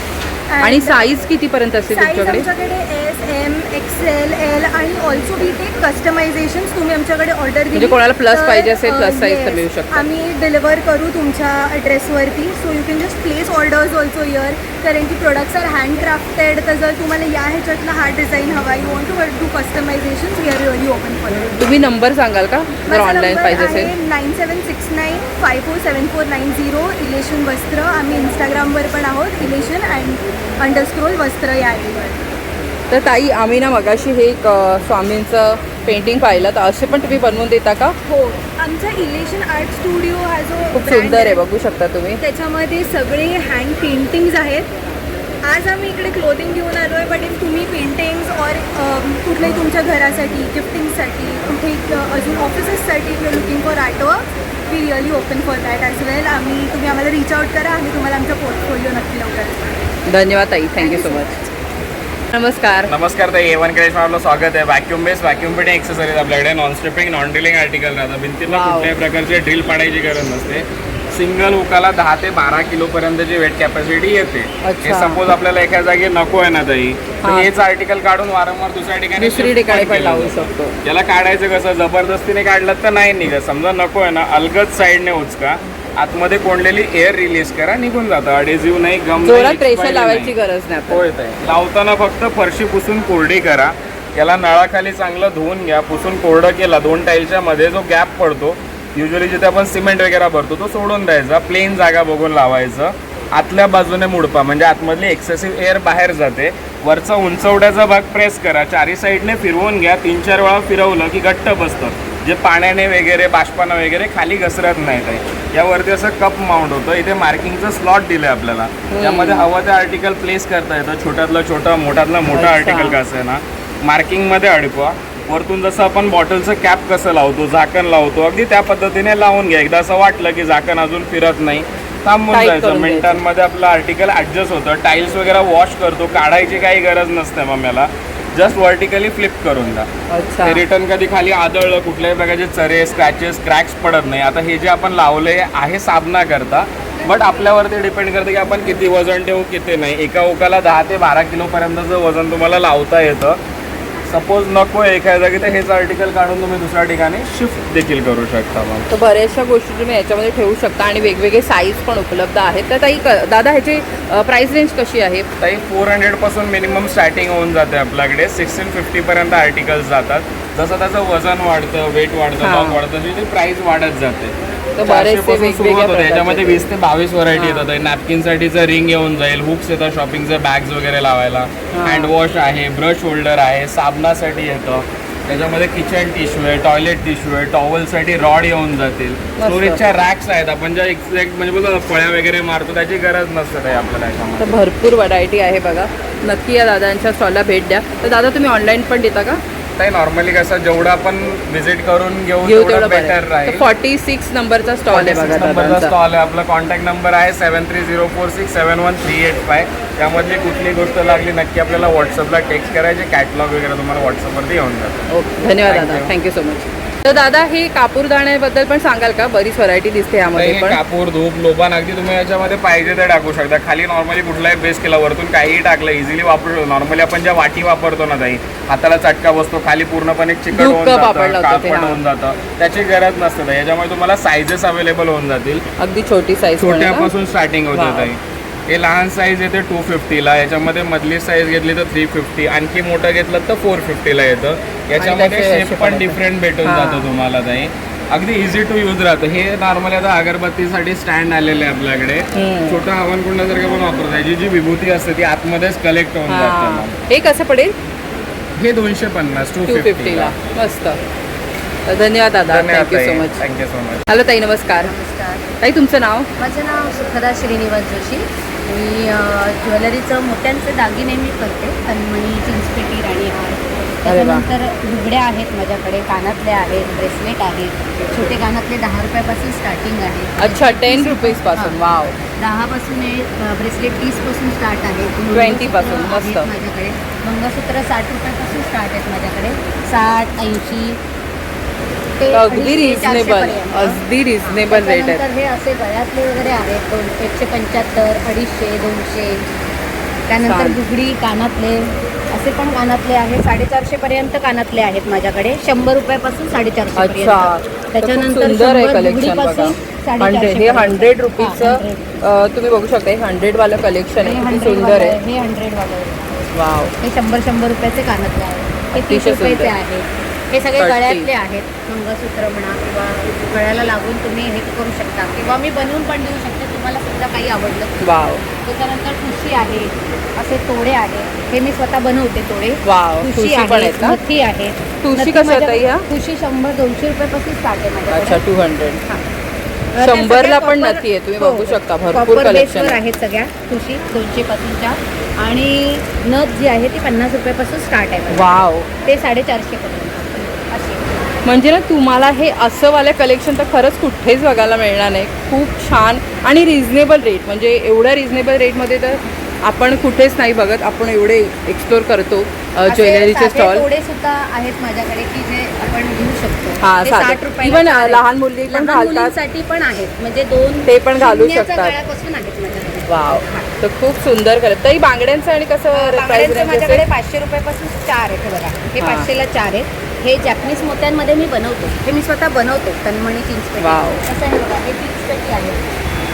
[SPEAKER 2] आणि साईज कितीपर्यंत असेल
[SPEAKER 3] साईज
[SPEAKER 2] तुमच्याकडे?
[SPEAKER 3] आमच्याकडे एस, एम, एक्सेल, एल आणि ऑल्सो वी टेक कस्टमायझेशन. तुम्ही आमच्याकडे ऑर्डर दिली
[SPEAKER 2] म्हणजे कोणाला प्लस पाहिजे असेल, प्लस साईज तर मिळू शकतो.
[SPEAKER 3] आम्ही डिलिव्हर करू तुमच्या ॲड्रेसवरती. So you can just place orders also year. कारण की प्रोडक्ट्स आर हँडक्राफ्टेड. तर जर तुम्हाला या ह्याच्यातला हा डिझाइन हवा, you want to do customisation, we are really open for it.
[SPEAKER 2] तुम्ही नंबर सांगाल का जर ऑनलाईन पाहिजे असेल?
[SPEAKER 3] 9769547490 इलेशन वस्त्र. आम्ही इंस्टाग्रामवर पण आहोत, इलेशन _वस्त्र या आयडीवर.
[SPEAKER 2] तर ताई, आम्ही ना मगाशी हे एक स्वामींचं पेंटिंग पाहिलं, तर असे पण तुम्ही बनवून देता का?
[SPEAKER 3] हो, आमचा इलेशन आर्ट स्टुडिओ हा जो
[SPEAKER 2] खूप
[SPEAKER 3] brand
[SPEAKER 2] सुंदर आहे, बघू शकता तुम्ही.
[SPEAKER 3] त्याच्यामध्ये सगळे हँड पेंटिंग्स आहेत. आज आम्ही इकडे क्लोथिंग घेऊन आलो आहे, बट इफ तुम्ही पेंटिंग्स और कुठल्याही तुमच्या घरासाठी, गिफ्टिंगसाठी, कुठे अजून ऑफिसेससाठी you looking for artwork, we really open for that as well. तुम्ही आम्हाला रीच आउट करा, आम्ही तुम्हाला आमचा पोर्टफोलिओ नक्की लवकर.
[SPEAKER 2] धन्यवाद ताई, थँक्यू सो मच. नमस्कार.
[SPEAKER 8] नमस्कार ताई, A1 क्रेश आपलं स्वागत आहे. Vacuum base vacuum fitting accessories आपल्याकडे non stripping non drilling article राहतात. भिंतीला
[SPEAKER 2] Wow.
[SPEAKER 8] कुठल्याही प्रकारचे ड्रिल पाडायची गरज नसते. सिंगल हुकाला 10 ते 12 किलो पर्यंतची वेट कॅपॅसिटी येते.
[SPEAKER 2] अच्छा.
[SPEAKER 8] हे सपोज आपल्याला एका जागी नको आहे ना ताई, तर
[SPEAKER 2] हां.
[SPEAKER 8] हेच आर्टिकल काढून वारंवार दुसऱ्या ठिकाणी
[SPEAKER 2] दुसरी
[SPEAKER 8] shift
[SPEAKER 2] ठिकाणी पण
[SPEAKER 8] केलं
[SPEAKER 2] लावू
[SPEAKER 8] जातं.
[SPEAKER 2] शकतो.
[SPEAKER 8] याला काढायचं कसं, जबरदस्तीने काढलं तर नाही निघत. समजा नको आहे ना, अलगद साईडने उचका, आतमध्ये कोंडलेली एअर रिलीज करा, निघून जातं. अडेझिव्ह नाही, गम
[SPEAKER 2] जोरात
[SPEAKER 8] नाही,
[SPEAKER 2] प्रेशर
[SPEAKER 8] expiry
[SPEAKER 2] लावायची
[SPEAKER 8] नाही.
[SPEAKER 2] गरज नाही
[SPEAKER 8] होय ताई. लावताना फक्त फरशी पुसून कोरडी करा. याला नळाखाली चांगलं धुवून घ्या. पुसून कोरडं केला, 2 टाईलच्या मध्ये जो गॅप पडतो, युजली जिथे आपण सिमेंट वगैरे भरतो, तो सोडून द्यायचा. प्लेन जागा बघून लावायचं. आतल्या बाजूने मुडपा, म्हणजे आतमधली एक्सेसिव्ह एअर बाहेर जाते. वरचा उंचवड्याचा भाग प्रेस करा, चारी साईडने फिरवून घ्या. 3-4 वेळा फिरवलं की घट्ट बसतं. जे पाण्याने वगैरे बाष्पानं वगैरे खाली घसरत नाही काही. यावरती असं कप माउंट होतं. इथे मार्किंगचं स्लॉट दिलं आहे आपल्याला. त्यामध्ये हवं ते आर्टिकल प्लेस करता येतं. छोट्यातलं छोटं, मोठ्यातलं मोठं आर्टिकल कसं आहे ना मार्किंगमध्ये अडकवा. वरतून जसं आपण बॉटलचं कॅप कसं लावतो, झाकण लावतो, अगदी त्या पद्धतीने लावून घ्या. एकदा असं वाटलं की झाकण अजून फिरत नाही, थांबून
[SPEAKER 2] Tight
[SPEAKER 8] जायचं.
[SPEAKER 2] करून
[SPEAKER 8] मिनिटांमध्ये आपलं आर्टिकल ॲडजस्ट होतं. टाईल्स वगैरे वॉश करतो, काढायची काही गरज नसते मग मला. जस्ट व्हर्टिकली फ्लिप करून द्या.
[SPEAKER 2] अच्छा
[SPEAKER 8] ते रिटर्न कधी खाली आदळलं कुठल्याही प्रकारचे चरे, स्क्रॅचेस, क्रॅक्स पडत नाही. आता हे जे आपण लावले आहे साबणा करता, बट आपल्यावरती डिपेंड करतं की आपण किती वजन ठेवू किती नाही. एका ओकाला 10 ते 12 किलोपर्यंतचं वजन तुम्हाला लावता येतं. सपोज नको एखाद्या जागी तर हेच आर्टिकल काढून तुम्ही दुसऱ्या ठिकाणी शिफ्ट देखील करू शकता. मग
[SPEAKER 2] तर बऱ्याचशा गोष्टी तुम्ही याच्यामध्ये ठेवू शकता आणि वेगवेगळे साईज पण उपलब्ध आहेत. तर ताई दादा ह्याची प्राइस रेंज कशी आहे?
[SPEAKER 8] ताई 400 पासून मिनिमम स्टार्टिंग होऊन जाते आपल्याकडे. 1650 पर्यंत आर्टिकल्स जातात. जसं त्याचं वजन वाढतं, वेट वाढतं,
[SPEAKER 2] हां.
[SPEAKER 8] लॉक वाढतं, तशी ती प्राइस वाढत जाते.
[SPEAKER 2] तर बरेचसे
[SPEAKER 8] 400 पासून सुरुवात
[SPEAKER 2] वेगवेगळ्या
[SPEAKER 8] होते. याच्यामध्ये
[SPEAKER 2] प्रकारचे.
[SPEAKER 8] 20 ते 22 व्हरायटी
[SPEAKER 2] हां.
[SPEAKER 8] येतात. नॅपकिनसाठीचं रिंग येऊन जाईल, हुक्स येतात, शॉपिंगचे बॅग्स वगैरे लावायला,
[SPEAKER 2] हां.
[SPEAKER 8] हँडवॉश आहे, ब्रश होल्डर आहे, साबणासाठी येतं. त्याच्यामध्ये किचन टिश्यू आहे, टॉयलेट टिश्यू आहे, टॉवलसाठी रॉड येऊन जातील. स्टोरेजच्या रॅक्स आहेत. आपण ज्या एक्झॅक्ट म्हणजे बघा फळ्या वगैरे मारतो त्याची गरज नसते ताई आपल्याला याच्यामध्ये.
[SPEAKER 2] तर भरपूर व्हरायटी आहे बघा. नक्की या दादांच्या स्टॉलला भेट द्या. तर दादा तुम्ही ऑनलाईन पण देता का?
[SPEAKER 8] ताई नॉर्मली कसं जेवढं आपण व्हिजिट करून घेऊ
[SPEAKER 2] घेऊ
[SPEAKER 8] तेवढं
[SPEAKER 2] तेवढं
[SPEAKER 8] बेटर
[SPEAKER 2] बरं.
[SPEAKER 8] राहील.
[SPEAKER 2] तर 46 नंबरचा स्टॉल आहे बघा
[SPEAKER 8] नंबरचा
[SPEAKER 2] दादांचा.
[SPEAKER 8] स्टॉल आहे. आपला कॉन्टॅक्ट नंबर आहे 7304671385. त्यामधली कुठली गोष्ट लागली नक्की आपल्याला व्हॉट्सअपला टेक्स्ट करायचे. कॅटलॉग वगैरे तुम्हाला व्हॉट्सअपवरती येऊन जातं.
[SPEAKER 2] ओके धन्यवाद
[SPEAKER 8] Thank
[SPEAKER 2] दादा,
[SPEAKER 8] you.
[SPEAKER 2] Thank you so much. तर दादा हे कापूरदाण्याबद्दल पण सांगाल का? बरीच व्हरायटी दिसते यामध्ये
[SPEAKER 8] ताई,
[SPEAKER 2] पण.
[SPEAKER 8] कापूर, धूप, लोबान अगदी तुम्ही याच्यामध्ये पाहिजे ते टाकू शकता. खाली नॉर्मली कुठलाही बेस केला, वरतून काहीही टाकलं इझिली वापरू शकतो. नॉर्मली आपण ज्या वाटी वापरतो ना ताई, हाताला चटका बसतो, खाली पूर्णपणे चिकट
[SPEAKER 2] धूप
[SPEAKER 8] होऊन
[SPEAKER 2] कप
[SPEAKER 8] जातं,
[SPEAKER 2] आपण लावतो ते,
[SPEAKER 8] काळपट
[SPEAKER 2] हां.
[SPEAKER 8] होऊन जातं. त्याची गरज नसते ताई. याच्यामध्ये तुम्हाला साईजेस अवेलेबल होऊन जातील.
[SPEAKER 2] अगदी छोटी साईज
[SPEAKER 8] छोट्यापासून स्टार्टिंग होतं
[SPEAKER 2] Wow.
[SPEAKER 8] ताई. हे लहान साईज येते 250ला. याच्यामध्ये मधली साईज घेतली तर 350. आणखी मोठं घेतलं तर 450ला येतं. याच्यामध्ये
[SPEAKER 2] त्याचे
[SPEAKER 8] शेप
[SPEAKER 2] असे
[SPEAKER 8] पण
[SPEAKER 2] पण
[SPEAKER 8] डिफरंट भेटून
[SPEAKER 2] हां.
[SPEAKER 8] जातो तुम्हाला ताई. अगदी इझी टू यूज राहतं. हे नॉर्मली आता अगरबत्तीसाठी स्टँड आलेले आहे आपल्याकडे. छोटं हवनकुंडासारखं पण वापरता. याची जी विभूती असते ती आतमध्येच कलेक्ट होऊन जाते. मग
[SPEAKER 2] हे कसं पडेल?
[SPEAKER 8] हे 250
[SPEAKER 2] 250
[SPEAKER 8] 250
[SPEAKER 2] ला. मस्त. तर धन्यवाद दादा, thank you so much.
[SPEAKER 8] Thank you so much.
[SPEAKER 2] Hello ताई, नमस्कार.
[SPEAKER 9] नमस्कार.
[SPEAKER 2] ताई तुमचं नाव?
[SPEAKER 9] माझं नाव सुखदा श्रीनिवास जोशी. मी ज्वेलरीचं मोत्यांचे दागिने मी करते. तन्मणी, चिंचपेटी, राणी हार. त्याच्यानंतर लुगड्या आहेत माझ्याकडे, कानातले आहेत, ब्रेसलेट आहेत. छोटे कानातले 10 रुपयापासून स्टार्टिंग आहे.
[SPEAKER 2] अच्छा, 10 रुपीज पासून. वाव.
[SPEAKER 9] 10 पासून आहे. ब्रेसलेट 30 पासून स्टार्ट आहे.
[SPEAKER 2] 20 पासून,
[SPEAKER 9] मंगळसूत्र
[SPEAKER 2] मस्त.
[SPEAKER 9] आहेत माझ्याकडे. मंगळसूत्र 60 रुपयापासून स्टार्ट आहेत माझ्याकडे. 60, 80 ते
[SPEAKER 2] अगदी
[SPEAKER 9] 250,
[SPEAKER 2] रिझनेबल,
[SPEAKER 9] 400
[SPEAKER 2] अगदी रिझनेबल रेट
[SPEAKER 9] त्याच्यानंतर
[SPEAKER 2] आहे.
[SPEAKER 9] हे असे गळ्यातले वगैरे आहेत. 175, 250, 200. त्यानंतर
[SPEAKER 2] छान.
[SPEAKER 9] बुगडी, कानातले असे पण कानातले आहेत. 450 पर्यंत कानातले आहेत माझ्याकडे. 100 रुपयापासून 450
[SPEAKER 2] अच्छा,
[SPEAKER 9] पर्यंत.
[SPEAKER 2] त्याच्यानंतर सुंदर आहे कलेक्शन बघा. 100 हे 100 रुपीजचं तुम्ही बघू शकता. हे 100 वालं कलेक्शन आहे, किती सुंदर आहे.
[SPEAKER 9] हे 100 वाले.
[SPEAKER 2] वाव.
[SPEAKER 9] हे 100 रुपयाचे कानातले आहेत. हे 30
[SPEAKER 2] अतिशय
[SPEAKER 9] रुपयाचे
[SPEAKER 2] सुंदर.
[SPEAKER 9] आहेत. हे सगळे
[SPEAKER 2] 30.
[SPEAKER 9] गळ्यातले आहेत. मंगळसूत्र म्हणा किंवा गळ्याला लागून तुम्ही हे करू शकता किंवा मी बनवून पण देऊ शकते तुम्हाला सुद्धा काही आवडलं.
[SPEAKER 2] वाव.
[SPEAKER 9] त्याच्यानंतर ठुशी आहे, असे तोडे आहेत. हे मी स्वतः बनवते तोडे.
[SPEAKER 2] वाव. ठुशी पण
[SPEAKER 9] आहे,
[SPEAKER 2] आहेत का?
[SPEAKER 9] नथी आहे.
[SPEAKER 2] ठुशी
[SPEAKER 9] नथी
[SPEAKER 2] कशा
[SPEAKER 9] माझ्या-
[SPEAKER 2] ताई ह्या?
[SPEAKER 9] ठुशी 100-200 रुपयापासून स्टार्ट आहे माझ्याकडे.
[SPEAKER 2] अच्छा, 200.
[SPEAKER 9] हां.
[SPEAKER 2] 100ला पण नथी आहे, तुम्ही बघू शकता. भरपूर कलेक्शन आहे.
[SPEAKER 9] आहेत सगळ्या ठुशी 200 पासूनच्या. आणि नथ जी आहे ती 50 रुपयापासून स्टार्ट आहे माझ्याकडे.
[SPEAKER 2] वाव.
[SPEAKER 9] ते 450 पर्यंत अशी.
[SPEAKER 2] म्हणजे ना तुम्हाला हे असं वालं कलेक्शन तर खरंच कुठेच बघायला मिळणार नाही. खूप छान आणि रिझनेबल रेट. म्हणजे एवढ्या रिझनेबल रेटमध्ये तर आपण कुठेच नाही बघत. आपण एवढे एक्सप्लोर करतो ज्वेलरीचे स्टॉल.
[SPEAKER 9] थोडे सुद्धा आहेत माझ्याकडे की जे आपण घेऊ शकतो.
[SPEAKER 2] हां,
[SPEAKER 9] ते
[SPEAKER 2] साधे.
[SPEAKER 9] 60 रुपयाला
[SPEAKER 2] Even
[SPEAKER 9] चार आहेत.
[SPEAKER 2] लहान मुली पण
[SPEAKER 9] लहान
[SPEAKER 2] घालतात.
[SPEAKER 9] मुलींसाठी पण आहेत. म्हणजे 2
[SPEAKER 2] ते पण घालू
[SPEAKER 9] शून्याच्या
[SPEAKER 2] शकतात.
[SPEAKER 9] गळ्यापासून आहेत माझ्याकडे.
[SPEAKER 2] वाव. तर खूप सुंदर करत. ताई बांगड्यांचं आणि कसं प्राइस
[SPEAKER 9] बांगड्यांचे माझ्याकडे 500 रुपयापासून 4 आहेत. हे बघा, हे
[SPEAKER 2] हां.
[SPEAKER 9] 500ला 4 आहेत. हे जॅपनीज मोत्यांमध्ये मी बनवतो. हे मी स्वतः बनवते. तन्मणी चिंचपेटी.
[SPEAKER 2] वाव.
[SPEAKER 9] कसं आहे बघा, हे चिंचपेटी आहे.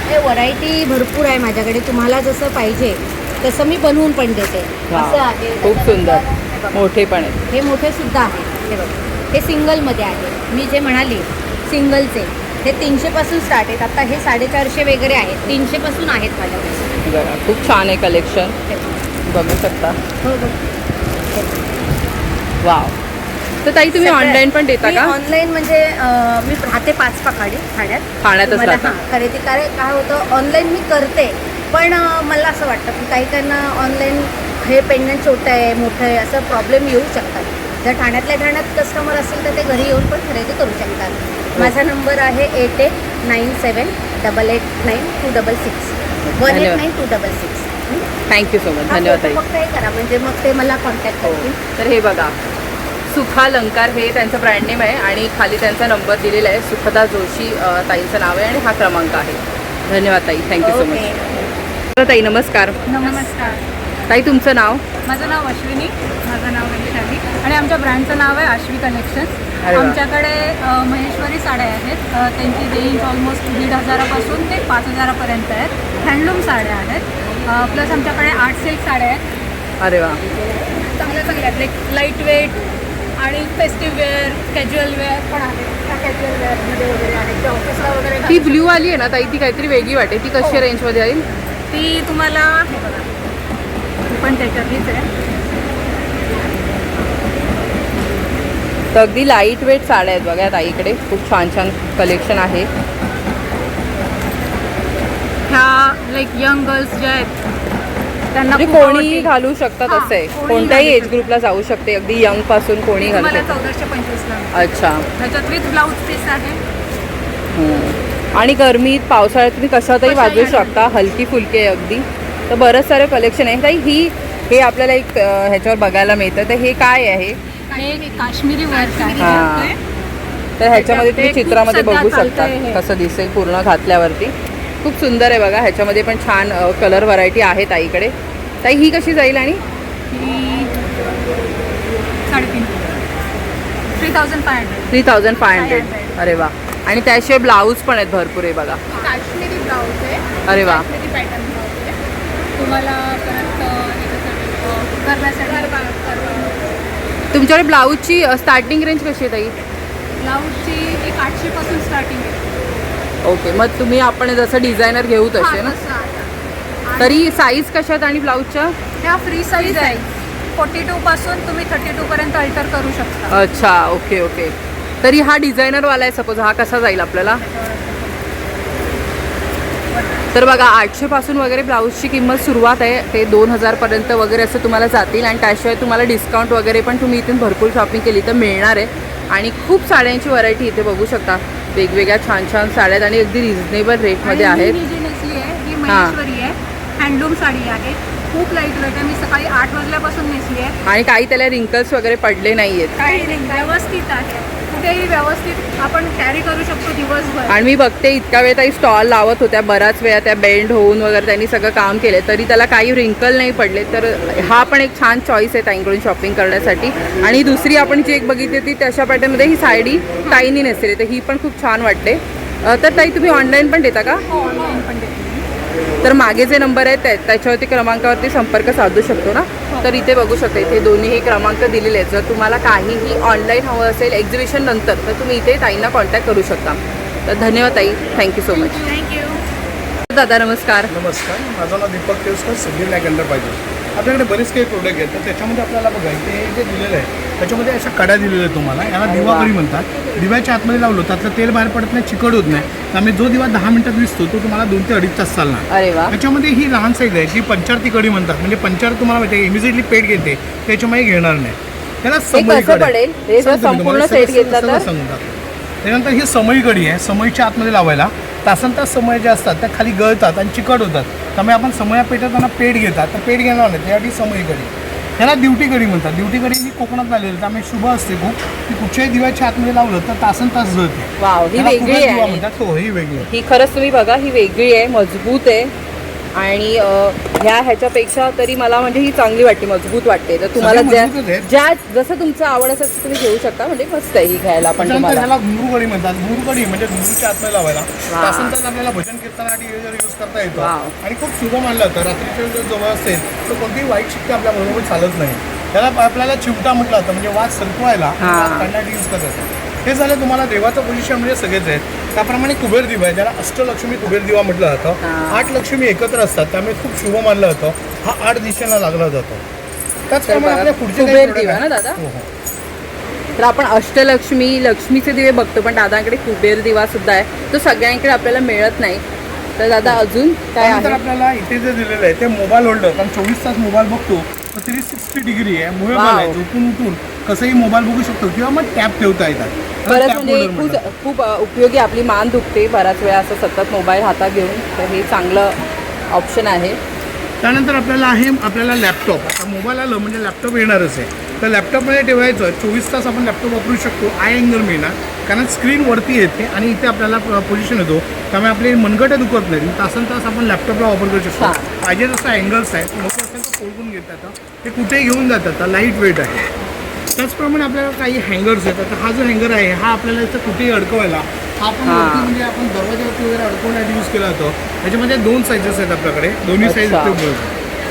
[SPEAKER 9] हे व्हरायटी भरपूर आहे माझ्याकडे. तुम्हाला जसं पाहिजे तसं मी बनवून पण देते.
[SPEAKER 2] वाव.
[SPEAKER 9] असं आहे.
[SPEAKER 2] खूप सुंदर.
[SPEAKER 9] हे बघा.
[SPEAKER 2] मोठे पण आहेत.
[SPEAKER 9] हे मोठे सुद्धा आहेत. हे बघा, हे सिंगलमध्ये आहे. मी जे म्हणाले सिंगलचे हे 300 पासून स्टार्ट आहेत. आता हे 450 वगैरे आहेत. 300 पासून आहेत माझ्याकडे.
[SPEAKER 2] बघा, खूप छान आहे कलेक्शन,
[SPEAKER 9] हे बघा.
[SPEAKER 2] बघू शकता.
[SPEAKER 9] हो हो.
[SPEAKER 2] वाव. तर ताई तुम्ही ऑनलाईन पण देता का?
[SPEAKER 5] ऑनलाईन म्हणजे मी राहते 5 पखाडी
[SPEAKER 2] ठाण्यातच
[SPEAKER 5] मला
[SPEAKER 2] राहता?
[SPEAKER 5] खरेदी काय होतं ऑनलाईन मी करते, पण मला असं वाटतं की काही ऑनलाईन हे पेंडंट छोटं आहे मोठं आहे असं प्रॉब्लेम येऊ शकतात. जर ठाण्यातल्या ठाण्यात कस्टमर असेल तर ते घरी येऊन पण खरेदी करू शकतात. माझा नंबर आहे 8897889266 189266.
[SPEAKER 2] Thank you so much. धन्यवाद ताई.
[SPEAKER 5] फक्त हे करा म्हणजे मग ते मला कॉन्टॅक्ट करतील.
[SPEAKER 2] तर हे बघा, सुखालंकार हे त्यांचं ब्रँड नेम आहे आणि खाली त्यांचा नंबर दिलेला आहे. सुखदा जोशी ताईंचं नाव आहे आणि हा क्रमांक आहे. धन्यवाद ताई. Thank you so much. तर ताई नमस्कार.
[SPEAKER 3] नमस्कार.
[SPEAKER 2] ताई तुमचं नाव?
[SPEAKER 3] माझं नाव अश्विनी, माझं नाव वैशाली आणि आमच्या ब्रँडचं नाव आहे आश्वी कलेक्शन्स.
[SPEAKER 2] अरे वा.
[SPEAKER 3] आमच्याकडे महेश्वरी साड्या आहेत. त्यांची रेंज ऑलमोस्ट 1,500पासून ते 5,000पर्यंत आहेत. हँडलूम साड्या आहेत. प्लस आमच्याकडे आर्ट सिल्क साड्या आहेत.
[SPEAKER 2] अरे वा.
[SPEAKER 3] चांगल्या आहेत, लाईक लाईट वेट आणि फेस्टिव्ह वेअर, कॅज्युअल वेअर पण आहेत. त्या कॅज्युअल वेअरमध्ये वगैरे आहेत, जे ऑफिसला वगैरे
[SPEAKER 2] ती ब्ल्यू आली आहे ना ताई, ती काहीतरी वेगळी वाटते. ती कशी रेंजमध्ये येईल?
[SPEAKER 3] ती तुम्हाला हे बघा, ती पण त्याच्यातलीच आहे.
[SPEAKER 2] तर अगदी लाईट वेट साड्या आहेत बघा ताईकडे. खूप छान छान कलेक्शन आहे.
[SPEAKER 3] ह्या लाईक यंग गर्ल्स ज्या आहेत त्यांना
[SPEAKER 2] म्हणजे
[SPEAKER 3] खूप
[SPEAKER 2] कोणी
[SPEAKER 3] आवडतील.
[SPEAKER 2] घालू शकतात
[SPEAKER 3] हां,
[SPEAKER 2] असं आहे.
[SPEAKER 3] कोणीही
[SPEAKER 2] कोणत्याही
[SPEAKER 3] घालू
[SPEAKER 2] एज ग्रुपला जाऊ शकते. अगदी यंग पासून कोणी घालू
[SPEAKER 3] तुम्हाला
[SPEAKER 2] शकते.
[SPEAKER 3] 1425ला.
[SPEAKER 2] अच्छा.
[SPEAKER 3] त्याच्यात विथ ब्लाऊज पीस आहे.
[SPEAKER 2] आणि गरमीत पावसाळ्यात तुम्ही कशातही
[SPEAKER 3] कशाही
[SPEAKER 2] वाजवू
[SPEAKER 3] घालू
[SPEAKER 2] शकता. हलकी फुलकी आहे अगदी. तर बरंच सारं कलेक्शन आहे ताई. हे आपल्याला एक ह्याच्यावर बघायला मिळतं. तर हे काय आहे?
[SPEAKER 3] हे काश्मीरी वर्क आहे.
[SPEAKER 2] हां. तर ह्याच्यामध्ये तुम्ही
[SPEAKER 3] ते खूप
[SPEAKER 2] चित्रामध्ये
[SPEAKER 3] सध्या
[SPEAKER 2] बघू शकता
[SPEAKER 3] चालतंय हे.
[SPEAKER 2] कसं दिसेल पूर्ण घातल्यावरती. खूप सुंदर आहे बघा. ह्याच्यामध्ये पण छान कलर व्हरायटी आहे ताईकडे. ताई ही कशी जाईल? आणि
[SPEAKER 3] ही 3,500. 3,500.
[SPEAKER 2] 3,500. अरे वा. आणि त्याशिवाय ब्लाऊज पण आहेत भरपूर आहे बघा.
[SPEAKER 3] काश्मीरी ब्लाऊज आहे.
[SPEAKER 2] अरे वा.
[SPEAKER 3] काश्मीरी पॅटर्न ब्लाऊज आहे. तुम्हाला परत करण्यासाठी
[SPEAKER 2] तुमच्याकडे ब्लाऊजची स्टार्टिंग रेंज कशी आहे ताई?
[SPEAKER 3] ब्लाऊजची एक 800पासून स्टार्टिंग आहे.
[SPEAKER 2] ओके. मग तुम्ही आपण जसं डिझायनर घेऊ तसे ना?
[SPEAKER 3] तसं आहे.
[SPEAKER 2] तरी साईज कशात आणि ब्लाऊजच्या?
[SPEAKER 3] ह्या फ्री साईज आहे. 42 पासून तुम्ही 32 पर्यंत अल्टर करू शकता.
[SPEAKER 2] अच्छा. Okay okay. तरी हा डिझायनरवाला आहे सपोज, हा कसा जाईल आपल्याला? तर बघा 800 पासून वगैरे ब्लाऊजची किंमत सुरुवात आहे. ते 2,000 पर्यंत वगैरे असं तुम्हाला जातील. आणि त्याशिवाय तुम्हाला डिस्काउंट वगैरे पण तुम्ही इथून भरपूर शॉपिंग केली तर मिळणार आहे. आणि खूप साड्यांची व्हरायटी इथे बघू शकता. वेगवेगळ्या छान छान साड्या आहेत आणि अगदी रिझनेबल रेटमध्ये आहेत.
[SPEAKER 3] ही जी नेसली आहे ही महेश्वरी आहे. हँडलूम साडी आहे. खूप लाईट वेट आहे. मी सकाळी 8 वाजल्यापासून नेसली आहे.
[SPEAKER 2] आणि काही त्याला रिंकल्स वगैरे पडले नाही आहेत.
[SPEAKER 3] काही नाही, व्यवस्थित आहे. कुठेही व्यवस्थित आपण कॅरी करू शकतो दिवसभर.
[SPEAKER 2] आणि मी बघते इतका वेळ ताई स्टॉल लावत होत्या, बराच वेळा त्या बेंड होऊन वगैरे त्यांनी सगळं काम केले तरी त्याला काही रिंकल नाही पडले. तर हा पण एक छान चॉईस आहे ताईंकडून शॉपिंग करण्यासाठी. आणि दुसरी आपण जी एक बघितली ती तशा पॅटर्नमध्ये ही साडी ताईंनी नेसली, तर ही पण खूप छान वाटते. तर ताई तुम्ही ऑनलाईन पण देता का?
[SPEAKER 3] ऑनलाईन पण देते.
[SPEAKER 2] तर मागे जे नंबर आहेत त्याच्यावरती क्रमांकावरती संपर्क साधू शकतो ना? तर इथे बघू शकता, इथे दोन्हीही क्रमांक दिलेले आहेत. जर तुम्हाला काहीही ऑनलाईन हवं असेल एक्झिबिशन नंतर तर तुम्ही इथे ताईंना कॉन्टॅक्ट करू शकता. तर धन्यवाद ताई. Thank you so much.
[SPEAKER 3] थँक्यू.
[SPEAKER 2] दादा नमस्कार.
[SPEAKER 11] नमस्कार. माझं नाव दीपक केसकर, सिद्धी ब्लॅक एंटरप्राइजेस. आपल्याकडे बरेच काही प्रोडक्ट आहेत. तर त्याच्यामध्ये आपल्याला बघा इथे जे दिलेलं आहे त्याच्यामध्ये अशा कड्या दिलेल्या आहेत तुम्हाला. याला दिवाकडी म्हणतात. दिव्याच्या आतमध्ये लावलो त्यातलं तेल बाहेर पडत नाही, चिकट होत नाही. त्यामुळे जो दिवा 10 मिनिटात विसतो तो तुम्हाला 2 ते 2.5 तास चालणार.
[SPEAKER 2] अरे वा.
[SPEAKER 11] त्याच्यामध्ये ही लहान साईज आहे जी पंचारती कडी म्हणतात. म्हणजे पंचार तुम्हाला माहिती आहे इमिजिएटली पेट घेते, त्याच्यामुळे घेणार नाही. त्याला समई
[SPEAKER 2] कसं
[SPEAKER 11] कडी
[SPEAKER 2] पडेल? हे जर संपूर्ण सेट घेतला तर?
[SPEAKER 11] सांगून टाकतो. त्यानंतर ही समई कडी आहे. समईच्या आतमध्ये लावायला तासन तास समय ज्या असतात त्या खाली गळतात आणि चिकट होतात. त्यामुळे आपण समया पेटवताना पेट घेतात तर पेट घेणार नाही, त्यासाठी समई कडी. त्याला ड्युटी कडी म्हणतात. ड्युटी कडी ही कोकणात आलेली त्यामुळे शुभ असते खूप. की कुठच्याही दिव्याच्या आतमध्ये लावलं तर तासन तास जळते.
[SPEAKER 2] वाव. ही
[SPEAKER 11] त्याला
[SPEAKER 2] वेगळी
[SPEAKER 11] फुगत दिवा
[SPEAKER 2] आहे.
[SPEAKER 11] म्हणतात. हो, ही वेगळी आहे.
[SPEAKER 2] ही खरंच तुम्ही बघा, ही वेगळी आहे, मजबूत आहे. आणि ह्याच्यापेक्षा तरी मला म्हणजे ही चांगली वाटते, मजबूत वाटते. तर तुम्हाला
[SPEAKER 11] सगळे मजबूतच आहेत.
[SPEAKER 2] ज्या जसं तुमचं आवड असेल तसं तुम्ही घेऊ शकता. म्हणजे मस्त आहे ही घ्यायला पण
[SPEAKER 11] त्यानंतर
[SPEAKER 2] तुम्हाला.
[SPEAKER 11] ह्याला घुंगरू कडी म्हणतात. घुंगरू कडी म्हणजे घुंगरूच्या आतमध्ये लावायला तासन तास आपल्याला भजन कीर्तनासाठी यूज करता येतो.
[SPEAKER 2] वाव.
[SPEAKER 11] आणि खूप शुभ मानलं जातं. रात्रीच्या जर जवळ असेल तर कोणतीही वाईट शक्ती आपल्या बरोबर चालत नाही. त्याला आपल्याला चिमटा म्हटलं जातं. म्हणजे वाद सरकवायला वाद काढण्यासाठी यूज करतात. हे झालं तुम्हाला देवाचं पोझिशन म्हणजे सगळेच आहेत. त्याप्रमाणे कुबेर दिवा आहे, ज्याला अष्टलक्ष्मी कुबेर दिवा म्हटलं जातं. 8 लक्ष्मी एकत्र असतात त्यामुळे खूप शुभ मानलं जातं. हा 8 दिशेला लागला जातो. त्याचप्रमाणे आपल्या पुढचे
[SPEAKER 2] कुबेर दिवा ना दादा?
[SPEAKER 11] हो.
[SPEAKER 2] तर आपण अष्टलक्ष्मी लक्ष्मीचे दिवे बघतो, पण दादांकडे कुबेर दिवा सुद्धा आहे, तो सगळ्यांकडे आपल्याला मिळत नाही. तर दादा अजून काय
[SPEAKER 11] त्यानंतर
[SPEAKER 2] आहे?
[SPEAKER 11] आपल्याला इथे जे दिलेलं आहे ते मोबाईल होल्डर, कारण 24 तास मोबाईल बघतो तर 360 डिग्री आहे, मुव्हेबल आहे,
[SPEAKER 2] Wow.
[SPEAKER 11] झोपून उठून कसंही मोबाईल बघू शकतो किंवा मग टॅप ठेवता येतात.
[SPEAKER 2] बरंच
[SPEAKER 11] Tap
[SPEAKER 2] म्हणजे
[SPEAKER 11] holder
[SPEAKER 2] खूप
[SPEAKER 11] म्हणतात.
[SPEAKER 2] खूप उपयोगी. आपली मान दुखते बऱ्याच वेळा असं सतत मोबाईल हातात घेऊन, तर हे चांगलं ऑप्शन आहे.
[SPEAKER 11] त्यानंतर आपल्याला आहे आपल्याला लॅपटॉप. आता मोबाईल आलं म्हणजे लॅपटॉप येणारच आहे, तर लॅपटॉपमध्ये ठेवायचं 24 तास आपण लॅपटॉप वापरू शकतो. आय अँगल मिळणार, कारण स्क्रीन वरती येते आणि इथे आपल्याला पोझिशन येतो, त्यामुळे आपले मनगटं दुखत नाही. तासन तास आपण लॅपटॉपला वापर करू शकतो.
[SPEAKER 2] हां.
[SPEAKER 11] पाहिजे तसं अँगल्स आहे, मोठं असेल तर फोल्डून घेतात, ते कुठेही घेऊन जातात, लाईट वेट आहे. त्याचप्रमाणे आपल्याला काही हँगर्स आहेत. आता हा जो हँगर आहे हा आपल्याला इथं कुठेही अडकवायला, हा आपण वरती म्हणजे आपण दरवाजावरती वगैरे अडकवण्यासाठी यूज केला जातो. त्याच्यामध्ये 2 साईजेस आहेत आपल्याकडे, दोन्ही साईज
[SPEAKER 2] अच्छा.
[SPEAKER 11] उपयोग.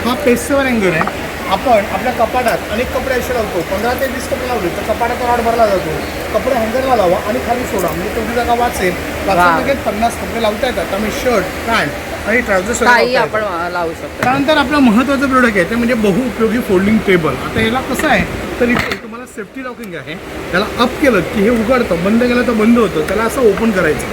[SPEAKER 11] हा पेस्टवर हँगर आहे. आपण आपल्या कपाटात अनेक कपडे असे लावतो, 15 ते 20 कपडे लावले तर कपाटाचा वाट भरला जातो. कपडे हँगरला लावा आणि खाली सोडा, म्हणजे तेवढी जागा वाचेल. वाचण्यामध्ये 50 कपडे लावता येतात, त्यामुळे शर्ट, पॅन्ट आणि ट्राउझर्स
[SPEAKER 2] काही आपण लावू शकतो.
[SPEAKER 11] त्यानंतर आपलं महत्त्वाचं प्रोडक्ट आहे ते म्हणजे बहुउपयोगी फोल्डिंग टेबल. आता याला कसं आहे तर इथे तुम्हाला सेफ्टी लॉकिंग आहे. त्याला अप केलं की हे उघडतं, बंद केलं तर बंद होतं. त्याला असं ओपन करायचं.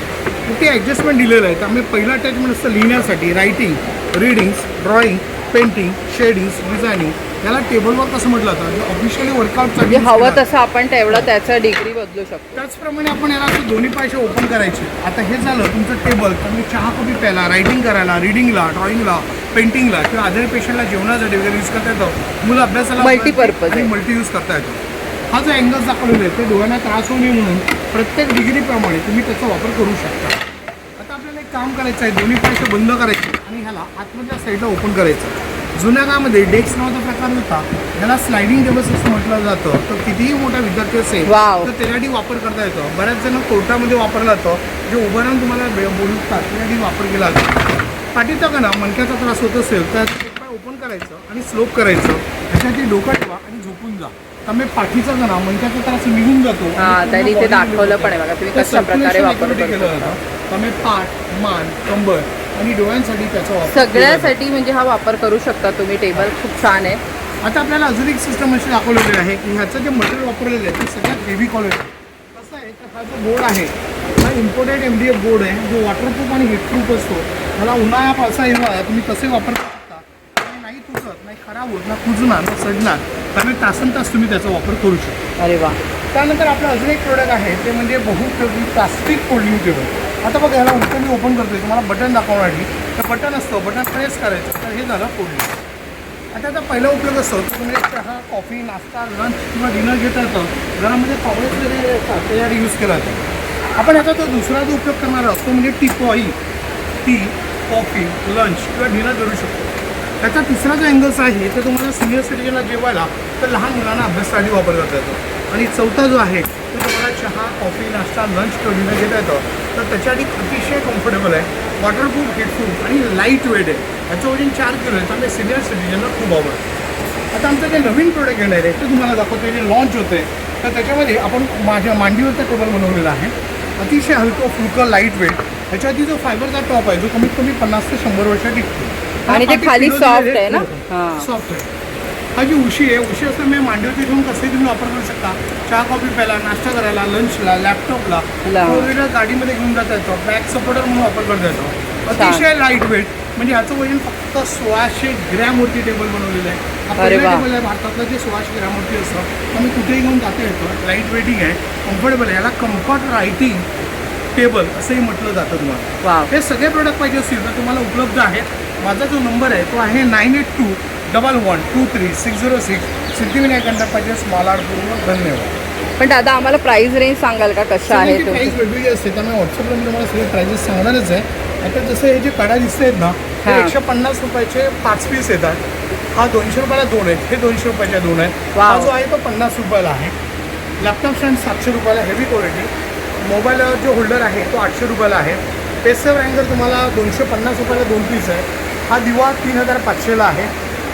[SPEAKER 11] कुठे ॲडजस्टमेंट दिलेलं आहे, त्यामुळे पहिलं अटॅचमेंट असतं लिहिण्यासाठी, writing, readings, drawing, painting, shadings, designing. याला टेबलवर कसं म्हटलं जातं, ऑफिशियली वर्कआउटसाठी
[SPEAKER 2] म्हणजे हवं तसं आपण तेवढं त्याचं डिग्री बदलू शकतो.
[SPEAKER 11] त्याचप्रमाणे आपण याला असं दोन्ही पायचे ओपन करायचे. आता हे झालं तुमचं टेबल, तुम्ही चहा कॉफी प्यायला, रायटिंग करायला, रीडिंगला, ड्रॉइंगला, पेंटिंगला किंवा आजारी पेशंटला जेवणासाठी वगैरे यूज करता येतं. मुलं अभ्यासाला
[SPEAKER 2] Multi-purpose
[SPEAKER 11] आणि
[SPEAKER 2] आहे.
[SPEAKER 11] मल्टी यूज करता येतो. हा जो अँगल्स दाखवलेला आहे ते डोळ्यांना त्रास होऊ नये म्हणून प्रत्येक डिग्रीप्रमाणे तुम्ही त्याचा वापर करू शकता. आता आपल्याला एक काम करायचं आहे, दोन्ही पायचे बंद करायचे आणि ह्याला आतमधल्या साईडला ओपन करायचं. जुन्या काळामध्ये डेस्क नावाचा प्रकार होता, त्याला स्लायडिंग टेबल्स असं म्हटलं जातं. तर कितीही मोठा विद्यार्थी असेल
[SPEAKER 2] Wow.
[SPEAKER 11] तर त्यासाठी वापर करता येतो. बऱ्याच जण कोर्टामध्ये वापरला जातो, जे उभं राहून तुम्हाला बोलतात त्यासाठी वापर केला जातो. पाठीचा कणा मणक्याचा त्रास होत असेल तर एक पाय ओपन करायचं आणि स्लोप करायचं, ह्याच्यासाठी डोकं ठेवा आणि झोपून जा. त्यामुळे पाठीचा कणा मणक्याचा त्रास निघून जातो.
[SPEAKER 2] हां, त्यांनी ते दाखवलं पण आहे बघा, तुम्ही कशा प्रकारे वापर
[SPEAKER 11] केलं
[SPEAKER 2] करता.
[SPEAKER 11] जातं. त्यामुळे पाठ, मान, कंबर आणि डोळ्यांसाठी त्याचा वापर केला जातो.
[SPEAKER 2] सगळ्यासाठी म्हणजे हा वापर करू शकता तुम्ही. टेबल खूप छान आहे.
[SPEAKER 11] आता आपल्याला अजून एक सिस्टम अशी दाखवलेली आहे की ह्याचं जे मटेरियल वापरलेलं आहे ते सगळ्यात हेवी क्वालिटी. कसं आहे तर हा जो बोर्ड आहे हा इम्पोर्टेड MDF बोर्ड आहे, जो वॉटरप्रूफ आणि हिटप्रूफ असतो. ह्याला उन्हाळा पावसा हिवाळा तुम्ही कसे वापर शकता, आणि नाही तुटत, नाही खराब होत, ना कुजणार, ना सडणार. त्यामुळे तासन तास तुम्ही त्याचा वापर करू शकता.
[SPEAKER 2] अरे वा.
[SPEAKER 11] त्यानंतर आपलं अजून एक प्रोडक्ट आहे ते म्हणजे बहुउपयोगी प्लास्टिक फोल्डिंग टेबल. आता बघा ह्याला उलटं मी ओपन करतोय तुम्हाला बटन दाखवण्यासाठी. तर बटन असतं, बटन प्रेस करायचं तर हे झालं फोल्डिंग. आता त्याचा पहिला उपयोग असतो तुम्ही चहा, कॉफी, नाश्ता, लंच किंवा डिनर घेता येतं. घरामध्ये पावळेच वगैरे असतात त्यासाठी यूज केला जातो. आपण याचा जो दुसरा जो उपयोग करणार आहोत तो म्हणजे टीपॉई. टी, कॉफी, लंच किंवा डिनर करू शकतो. त्याचा तिसरा जो अँगल्स आहे ते तुम्हाला सिनियर सिटीजनला जेवायला तर लहान मुलांना अभ्यासासाठी वापर करता येतो. आणि चौथा जो आहे तो तुम्हाला चहा, कॉफी, नाश्ता, लंच किंवा डिनर घेता येतं. तर त्याच्यासाठी अतिशय कम्फर्टेबल आहे, वॉटरप्रूफ, हिटप्रूफ आणि लाईट वेट आहे. याचं वजन 4 किलो आहे, त्यामुळे सिनियर सिटीजनला खूप आवडतं. आता आमचं जे नवीन प्रोडक्ट येणार आहे ते तुम्हाला दाखवतो, जे लॉन्च होते. तर त्याच्यामध्ये आपण माझ्या मांडीवरचा टेबल बनवलेला आहे, अतिशय हलकं फुलकं लाईट वेट. ह्याच्याआधी जो फायबरचा टॉप आहे जो कमीत कमी 50 ते 100 वर्ष टिकतो.
[SPEAKER 2] आणि ते खाली सॉफ्ट आहे ना. हां,
[SPEAKER 11] सॉफ्ट आहे. हा जी उशी आहे, उशी असल्यामुळे मांडीवरती घेऊन कसंही तुम्ही वापर करू शकता. चहा कॉफी प्यायला, नाश्ता करायला, लंचला, लॅपटॉपला, फोर व्हीलर गाडीमध्ये घेऊन जाता येतो. बॅक सपोर्टर म्हणून वापर करता येतो. अतिशय लाईट वेट, म्हणजे ह्याचं वजन फक्त 1600 ग्रॅमवरती टेबल बनवलेलं आहे. हा
[SPEAKER 2] अरे
[SPEAKER 11] पहिला
[SPEAKER 2] वा.
[SPEAKER 11] टेबल आहे भारतातलं जे 1600 ग्रॅमवरती असतं. त्यामुळे कुठेही घेऊन जाता येतो. लाईट वेटिंग आहे, कम्फर्टेबल आहे. याला कम्फर्ट रायटिंग टेबल असंही म्हटलं जातं तुम्हाला.
[SPEAKER 2] वा.
[SPEAKER 11] हे सगळे प्रोडक्ट पाहिजे असतील तर तुम्हाला उपलब्ध आहेत. माझा जो नंबर आहे तो आहे 9821123606. सिद्धिविनायक एंटरप्राइजेस, मालाडपूर. धन्यवाद.
[SPEAKER 2] पण दादा आम्हाला प्राइस रेंज सांगाल का कशा आहे
[SPEAKER 11] सगळ्यांची प्राईस वेगवेगळी असते, त्यामुळे व्हॉट्सअपला मी तुम्हाला सगळे प्राइजेस सांगणारच आहे. आता जसं हे जे कडा दिसत आहेत ना ते
[SPEAKER 2] हां.
[SPEAKER 11] 150 रुपयाचे 5 पीस येतात. हा 200 रुपयाला 2 आहेत, हे 200 रुपयाच्या 2 आहेत. हा
[SPEAKER 2] वाव.
[SPEAKER 11] जो आहे तो 50 रुपयाला आहे. लॅपटॉप स्टँड 700 रुपयाला हेवी क्वालिटी. मोबाईल जो होल्डर आहे तो 800 रुपयाला आहे. पेसेवर हँगर तुम्हाला 250 रुपयाला 2 पीस आहे. हा दिवा 3500ला आहे.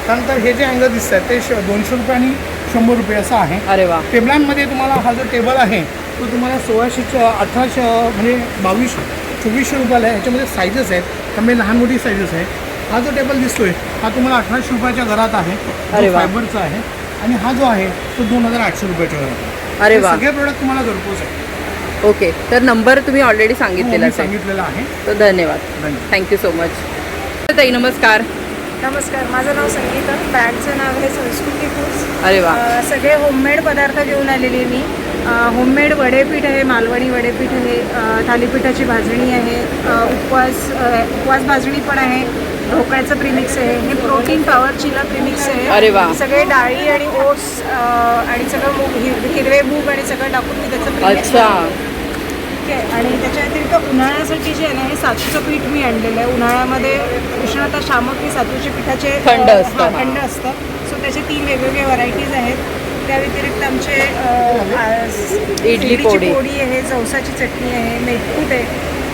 [SPEAKER 11] त्यानंतर हे जे हँगर दिसत आहेत ते 200 रुपये आणि 100 रुपये असं आहे.
[SPEAKER 2] अरे वा.
[SPEAKER 11] टेबलांमध्ये तुम्हाला हा जो टेबल आहे तो तुम्हाला 1800 म्हणजे 2400 रुपयाला आहे. ह्याच्यामध्ये साईजेस आहेत, त्यामुळे लहान मोठी साईजेस आहे. हा जो टेबल दिसतोय हा तुम्हाला 1800 रुपयाच्या घरात आहे,
[SPEAKER 2] अरे वा.
[SPEAKER 11] फायबरचा आहे. आणि हा जो आहे तो 2800 रुपयाच्या घरात आहे.
[SPEAKER 2] अरे
[SPEAKER 11] हे
[SPEAKER 2] वा.
[SPEAKER 11] सगळे प्रोडक्ट तुम्हाला घरपोच आहे.
[SPEAKER 2] ओके, तर नंबर तुम्ही ऑलरेडी
[SPEAKER 11] हो,
[SPEAKER 2] सांगितलेला
[SPEAKER 11] मी
[SPEAKER 2] आहे.
[SPEAKER 11] सांगितलेलं आहे.
[SPEAKER 2] तर धन्यवाद. Thank you so much. ताई नमस्कार.
[SPEAKER 4] नमस्कार, माझं नाव संगीता, ब्रँडचं नाव आहे संस्कृती फूड्स.
[SPEAKER 2] अरे वा.
[SPEAKER 4] सगळे होममेड पदार्थ घेऊन आलेली आहे मी. होममेड वडेपीठ आहे, मालवणी वडेपीठ आहे, थालीपीठाची भाजणी आहे, उपवास भाजणी पण आहे, ढोकळ्याचं प्रीमिक्स आहे, हे प्रोटीन पॉवर चिला प्रीमिक्स आहे.
[SPEAKER 2] अरे वा.
[SPEAKER 4] सगळे डाळी आणि ओट्स आणि सगळं मूग, हिरवे मूग आणि सगळं टाकून मी त्याचं प्रीमिक्स
[SPEAKER 2] अच्छा.
[SPEAKER 4] ठीक आहे. आणि त्याच्या व्यतिरिक्त उन्हाळ्यासाठी जे आहे ना, हे सातूचं पीठ मी आणलेलं आहे. उन्हाळ्यामध्ये उष्णता शामक हे सातूचे पिठाचे
[SPEAKER 2] थंड असतं.
[SPEAKER 4] थंड असतं. सो त्याचे 3 वेगवेगळे व्हरायटीज आहेत. त्या व्यतिरिक्त आमचे
[SPEAKER 2] इडली
[SPEAKER 4] इडलीची
[SPEAKER 2] पोळी.
[SPEAKER 4] पोळी आहे, जवसाची चटणी आहे, मेथकूट आहे,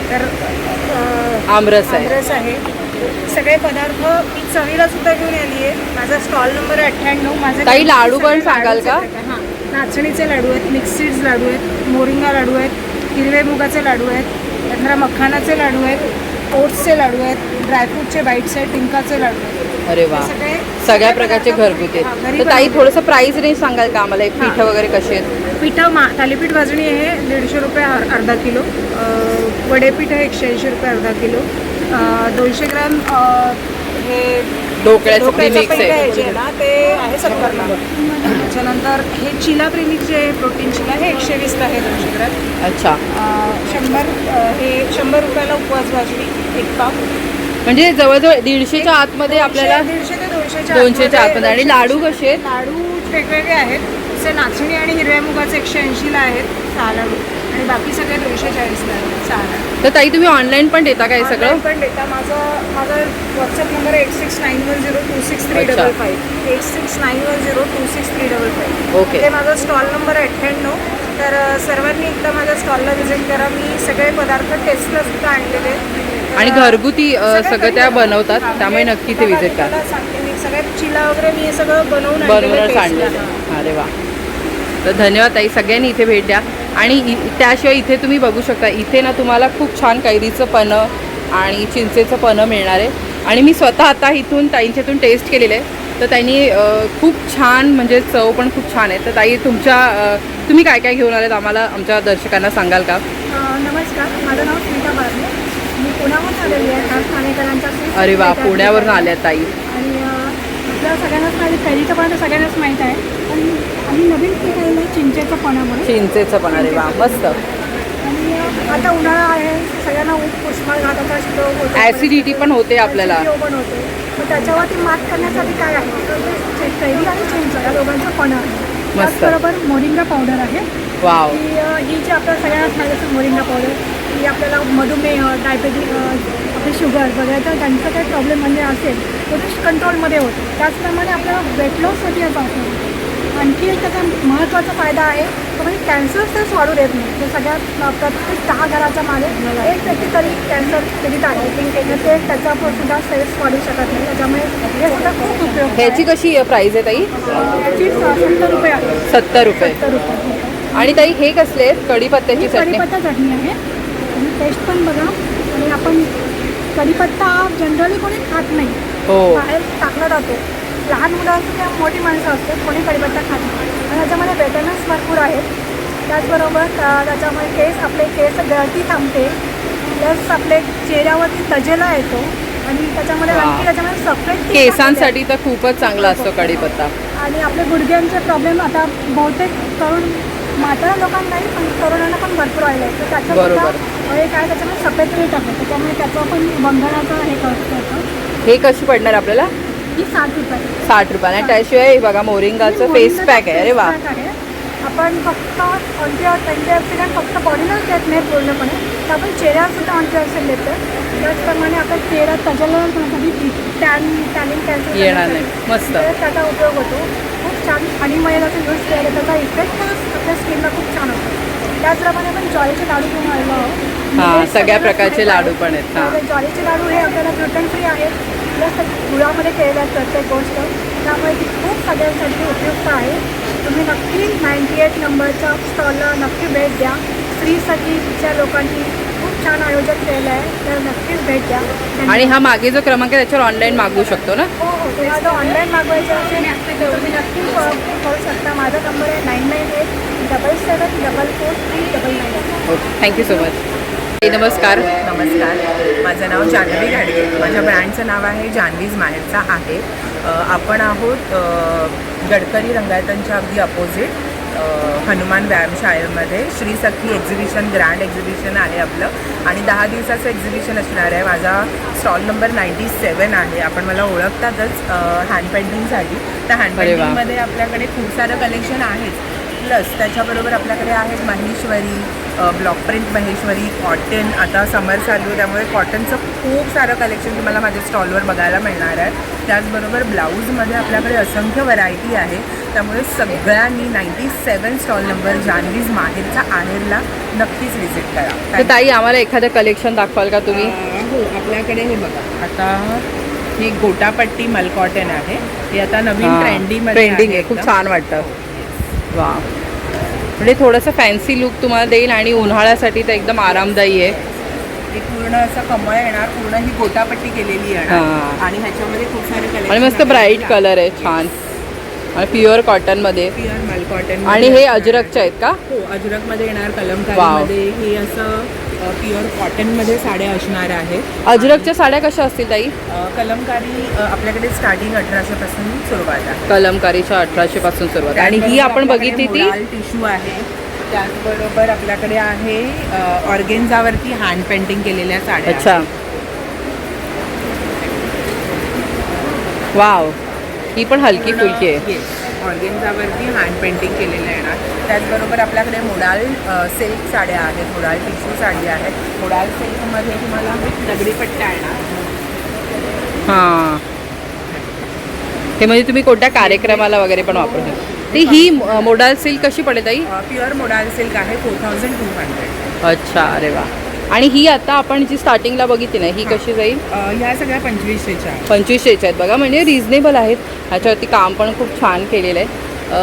[SPEAKER 4] तर
[SPEAKER 2] आमरस आहे.
[SPEAKER 4] आमरस आहे. सगळे पदार्थ मी चवीला सुद्धा घेऊन आली आहे. माझा स्टॉल नंबर 98. माझे
[SPEAKER 2] ताई, लाडू पण सांगाल का?
[SPEAKER 4] हां, नाचणीचे लाडू आहेत, मिक्स सीड्स लाडू आहेत, मोरिंगा लाडू आहेत, हिरवे मुगाचे लाडू आहेत, नंतर मखानाचे लाडू आहेत, ओट्सचे लाडू आहेत, ड्रायफ्रूटचे बाईट्स आहेत, टिंकाचे लाडू आहेत.
[SPEAKER 2] अरे वा.
[SPEAKER 4] सगळे
[SPEAKER 2] सगळ्या प्रकारचे घरगुती
[SPEAKER 4] हां,
[SPEAKER 2] आहेत.
[SPEAKER 4] घरी
[SPEAKER 2] तर ताई
[SPEAKER 4] बनवतो.
[SPEAKER 2] थोडंसं प्राइस रेंज सांगाल का आम्हाला? पीठ वगैरे कसे आहेत?
[SPEAKER 4] पिठं थालीपीठ भाजणी आहे 150 रुपये अर्धा किलो. वडेपीठ आहे 180 रुपये अर्धा किलो. 200 ग्रॅम हे
[SPEAKER 2] ढोकळ्याचं
[SPEAKER 4] ढोकळ्याचं
[SPEAKER 2] प्रीमिक्स
[SPEAKER 4] पीठ
[SPEAKER 2] आहे.
[SPEAKER 4] जे आहे ना, ते आहे 70ला. त्याच्यानंतर हे चिला प्रीमिक्स जे आहे, प्रोटीन चिला, हे 120ला आहे 200 ग्रॅम.
[SPEAKER 2] अच्छा.
[SPEAKER 4] 100 रुपयाला उपवास भाजणी 1 पाव.
[SPEAKER 2] म्हणजे जवळजवळ 150च्या आतमध्ये आपल्याला
[SPEAKER 4] 150 ते
[SPEAKER 2] 200च्या आतमध्ये. आणि लाडू कसे आहेत?
[SPEAKER 4] लाडू वेगवेगळे आहेत. जसे नाचणी आणि हिरव्या मुगाचे 180ला आहेत 6 लाडू, आणि बाकी सगळे 240ला आहेत 6 लाडू.
[SPEAKER 2] तर ताई तुम्ही ऑनलाईन पण देता का हे सगळं?
[SPEAKER 4] Online पण देता. माझा व्हॉट्सअप नंबर आहे 8691026355. 8691026355.
[SPEAKER 2] ओके.
[SPEAKER 4] ते माझा स्टॉल नंबर आहे 98. तर सर्वांनी एकदा माझ्या स्टॉलला व्हिजिट करा. मी सगळे पदार्थ टेस्टला सुद्धा आणलेले आहेत.
[SPEAKER 2] आणि घरगुती सगळं त्या बनवतात, त्यामुळे नक्की ते व्हिजिट करा.
[SPEAKER 4] तुम्हाला सांगते मी, सगळे चिला वगैरे मी हे सगळं बनवूनच
[SPEAKER 2] बनवूनच आणलेलं. अरे वा. तर धन्यवाद ताई, सगळ्यांनी इथे भेट द्या. आणि त्याशिवाय इथे तुम्ही बघू शकता, इथे ना तुम्हाला खूप छान कैरीचं पन्ह आणि चिंचेचं पन्ह मिळणार आहे. आणि मी स्वतः आता इथून ताईंच्यातून टेस्ट केलेलं आहे. तर त्यांनी खूप छान, म्हणजे चव पण खूप छान आहे. तर ताई तुम्ही काय काय घेऊन आलेत आम्हाला, आमच्या दर्शकांना सांगाल का?
[SPEAKER 4] नमस्कार, माझं नाव स्मिता बारणे. मी पुण्याहून आलेली आहे, खास ठाणेकरांच्या.
[SPEAKER 2] अरे वा, पुण्यावरून आल्या ताई.
[SPEAKER 4] आणि आपल्या सगळ्यांनाच माझी कैरीचं पण सगळ्यांनाच माहीत आहे, पण आम्ही नवीन केलेलं आहे चिंचेचं पणा म्हणून.
[SPEAKER 2] चिंचेचं पण. अरे वा, मस्त.
[SPEAKER 4] आणि आता उन्हाळा आहे, सगळ्यांना उष्माघाताचा स्ट्रोक होतो,
[SPEAKER 2] ॲसिडिटी पण होते आपल्याला.
[SPEAKER 4] acidity पण होते. मग त्याच्यावरती मात करण्यासाठी काय आहे, तर कैरी आणि चिंच या दोघांचं पणा आहे. त्याचबरोबर मोरिंगा पावडर आहे.
[SPEAKER 2] वाव.
[SPEAKER 4] ही जी आपल्याला सगळ्यांनाच माहिती असते, मोरिंगा पावडर ही आपल्याला मधुमेह, डायबेटिक, आपली शुगर वगैरे, तर त्यांचा काही प्रॉब्लेम म्हणजे असेल तर ते कंट्रोलमध्ये होतं. त्याचप्रमाणे आपल्याला वेट लॉससाठी याचा वापर. आणखी एक त्याचा महत्त्वाचा फायदा आहे तो म्हणजे कॅन्सर सेल्स वाढू देत नाही. ते सगळ्यात प्रत्येक 10 घराच्या मागे एक व्यक्ती तरी कॅन्सर पीडित आहे, ते त्याच्यावर सुद्धा सेल्स वाढू शकत नाही. त्याच्यामुळे हे सुद्धा खूप उपयोग.
[SPEAKER 2] ह्याची कशी प्राइस आहे ताई?
[SPEAKER 4] याची 70 रुपये आहे.
[SPEAKER 2] 70 रुपये.
[SPEAKER 4] 70 रुपये.
[SPEAKER 2] आणि ताई हे कसले आहेत? कढीपत्त्याची चटणी.
[SPEAKER 4] कढीपत्ता चटणी आहे. आणि टेस्ट पण बघा. आणि आपण कढीपत्ता जनरली कोणी खात नाही,
[SPEAKER 2] हो.
[SPEAKER 4] बाहेर टाकला जातो. लहान मुलं असतात किंवा मोठी माणसं असतात, कोणी कढीपत्ता खात नाही. आणि त्याच्यामध्ये व्हिटॅमिन्स भरपूर आहेत. त्याचबरोबर त्याच्यामुळे आपले केस गळती थांबते, प्लस आपले चेहऱ्यावरती तजेला येतो. आणि त्याच्यामध्ये आणखी त्याच्यामध्ये सफेद
[SPEAKER 2] केसांसाठी तर खूपच चांगला असतो कढीपत्ता.
[SPEAKER 4] आणि आपले गुडघ्यांचे प्रॉब्लेम आता बहुतेक तरुण म्हाताऱ्या लोकांनाही, पण तरुणांना पण भरपूर आले आहे. तर त्याच्यासुद्धा हे काय, त्याच्यामध्ये सफेद मीठ आहे, त्याच्यामुळे त्याचं पण बंधनाचं हे करतो.
[SPEAKER 2] हे कशी पडणार आपल्याला?
[SPEAKER 4] ही 60 रुपये.
[SPEAKER 2] 60 रुपये. आणि त्याशिवाय हे बघा मोरिंगाचं फेस पॅक आहे. अरे वा.
[SPEAKER 4] आपण फक्त अँटीऑक्सिडंट फक्त बॉडीलाच देत नाही पूर्णपणे, तर आपण चेहऱ्यावर सुद्धा अँटीऑक्सिडंट देतो. त्याचप्रमाणे आपल्या चेहरा तजलसाठी टॅनिंग कॅन्सर
[SPEAKER 2] येणार नाही. मस्त.
[SPEAKER 4] त्याचा उपयोग होतो. खूप छान. आणि महिन्याचा यूज केला त्याचा इफेक्ट आपल्या स्किनला खूप छान होतो. त्याचप्रमाणे आपण ज्वारीचे लाडू घेऊन आलो आहोत.
[SPEAKER 2] हां, सगळ्या प्रकारचे लाडू पण आहेत. हां,
[SPEAKER 4] ज्वारीचे लाडू हे आपल्याला ग्लुटेन फ्री आहेत, प्लस गुळामध्ये केलेलं आहे प्रत्येक गोष्ट, त्यामुळे ती खूप सगळ्यांसाठी उपयुक्त आहे. तुम्ही नक्की 98 नंबरच्या स्टॉलला नक्की भेट द्या. स्त्रीसखीच्या लोकांनी खूप छान आयोजन केलं आहे, तर नक्कीच भेट द्या.
[SPEAKER 2] आणि हा मागे जो क्रमांक आहे त्याच्यावर ऑनलाईन मागवू शकतो ना?
[SPEAKER 4] हो हो, तुम्हाला ऑनलाईन मागवायचं असेल तर तुम्ही नक्की करू शकता. माझा नंबर आहे 998 974439.
[SPEAKER 2] Okay, thank you so much. नमस्कार.
[SPEAKER 9] नमस्कार, माझं नाव जान्हवी घाडगे. माझ्या ब्रँडचं नाव आहे जान्हवीज माहेरचा आहे. आपण आहोत गडकरी रंगायतांच्या अगदी opposite Hanuman व्यायामशाळेमध्ये Shri Sakhi exhibition, grand exhibition आहे आपलं आणि 10 दिवसाचं एक्झिबिशन असणार आहे. माझा स्टॉल नंबर 97 आहे. आपण मला ओळखतातच हँड पेंटिंगसाठी. तर हँड पेंटिंगमध्ये आपल्याकडे खूप सारं कलेक्शन आहेच. प्लस त्याच्याबरोबर आपल्याकडे आहेत Maheshwari, block print Maheshwari, cotton. आता समर चालू आहे त्यामुळे कॉटनचं खूप सारं कलेक्शन तुम्हाला माझ्या स्टॉलवर बघायला मिळणार आहे. त्याचबरोबर ब्लाऊजमध्ये आपल्याकडे असंख्य व्हरायटी आहे. त्यामुळे सगळ्यांनी 97 स्टॉल नंबर जान्हवीज माहेरचा आहेरला नक्कीच व्हिजिट करा.
[SPEAKER 2] तर ताई आम्हाला एखादं कलेक्शन दाखवाल का तुम्ही?
[SPEAKER 9] हो, आपल्याकडे हे बघा, आता ही गोटापट्टी मल कॉटन आहे. हे आता नवीन
[SPEAKER 2] ट्रेंडिंग आहे, खूप छान वाटतं. वा, म्हणजे थोडंसं फॅन्सी लुक तुम्हाला देईल आणि उन्हाळ्यासाठी तर एकदम आरामदायी आहे.
[SPEAKER 9] हे पूर्ण असं कमळ येणार, पूर्ण ही गोटापट्टी केलेली येणार आणि ह्याच्यामध्ये खूप सारे कलर
[SPEAKER 2] आणि मस्त ब्राईट कलर आहे, छान आणि प्युअर कॉटनमध्ये.
[SPEAKER 9] प्युअर मल कॉटन.
[SPEAKER 2] आणि हे अजरकचे आहेत का?
[SPEAKER 9] हो, अजरकमध्ये येणार, कलमकारीमध्ये. हे असं प्युअर कॉटनमध्ये साड्या असणार आहेत.
[SPEAKER 2] अजरकच्या साड्या कशा असतील ताई?
[SPEAKER 9] कलमकारी आपल्याकडे स्टार्टिंग 1800 पासून सुरुवात आहे.
[SPEAKER 2] कलमकारीच्या 1800 पासून सुरुवात. आणि ही आपण बघितली ती
[SPEAKER 9] टिश्यू आहे. त्याचबरोबर आपल्याकडे आहे ऑर्गेन्झावरती हँड पेंटिंग केलेल्या साड्या.
[SPEAKER 2] अच्छा, वाव, ही पण हलकी फुलकी आहे.
[SPEAKER 9] ऑर्गेन्झावरती हँड पेंटिंग केलेलं येणार. त्याचबरोबर आपल्याकडे मोडाल सिल्क साड्या आहेत, मोडाल टिश्यू साडी आहे. मोडाल सिल्कमध्ये तुम्हाला दगडी पट्ट्या येणार.
[SPEAKER 2] हां, हे म्हणजे तुम्ही कोणत्या कार्यक्रमाला वगैरे पण वापरू शकता. ती ही मोडाल सिल्क कशी पडेल ताई?
[SPEAKER 9] प्युअर मोडाल सिल्क आहे, 4200.
[SPEAKER 2] अच्छा, अरे वा. आणि ही आता आपण जी स्टार्टिंगला बघितली ना, ही कशी जाईल?
[SPEAKER 9] ह्या सगळ्या 2500च्या आहेत.
[SPEAKER 2] 2500च्या आहेत बघा, म्हणजे रिझनेबल आहेत. ह्याच्यावरती काम पण खूप छान केलेलं आहे.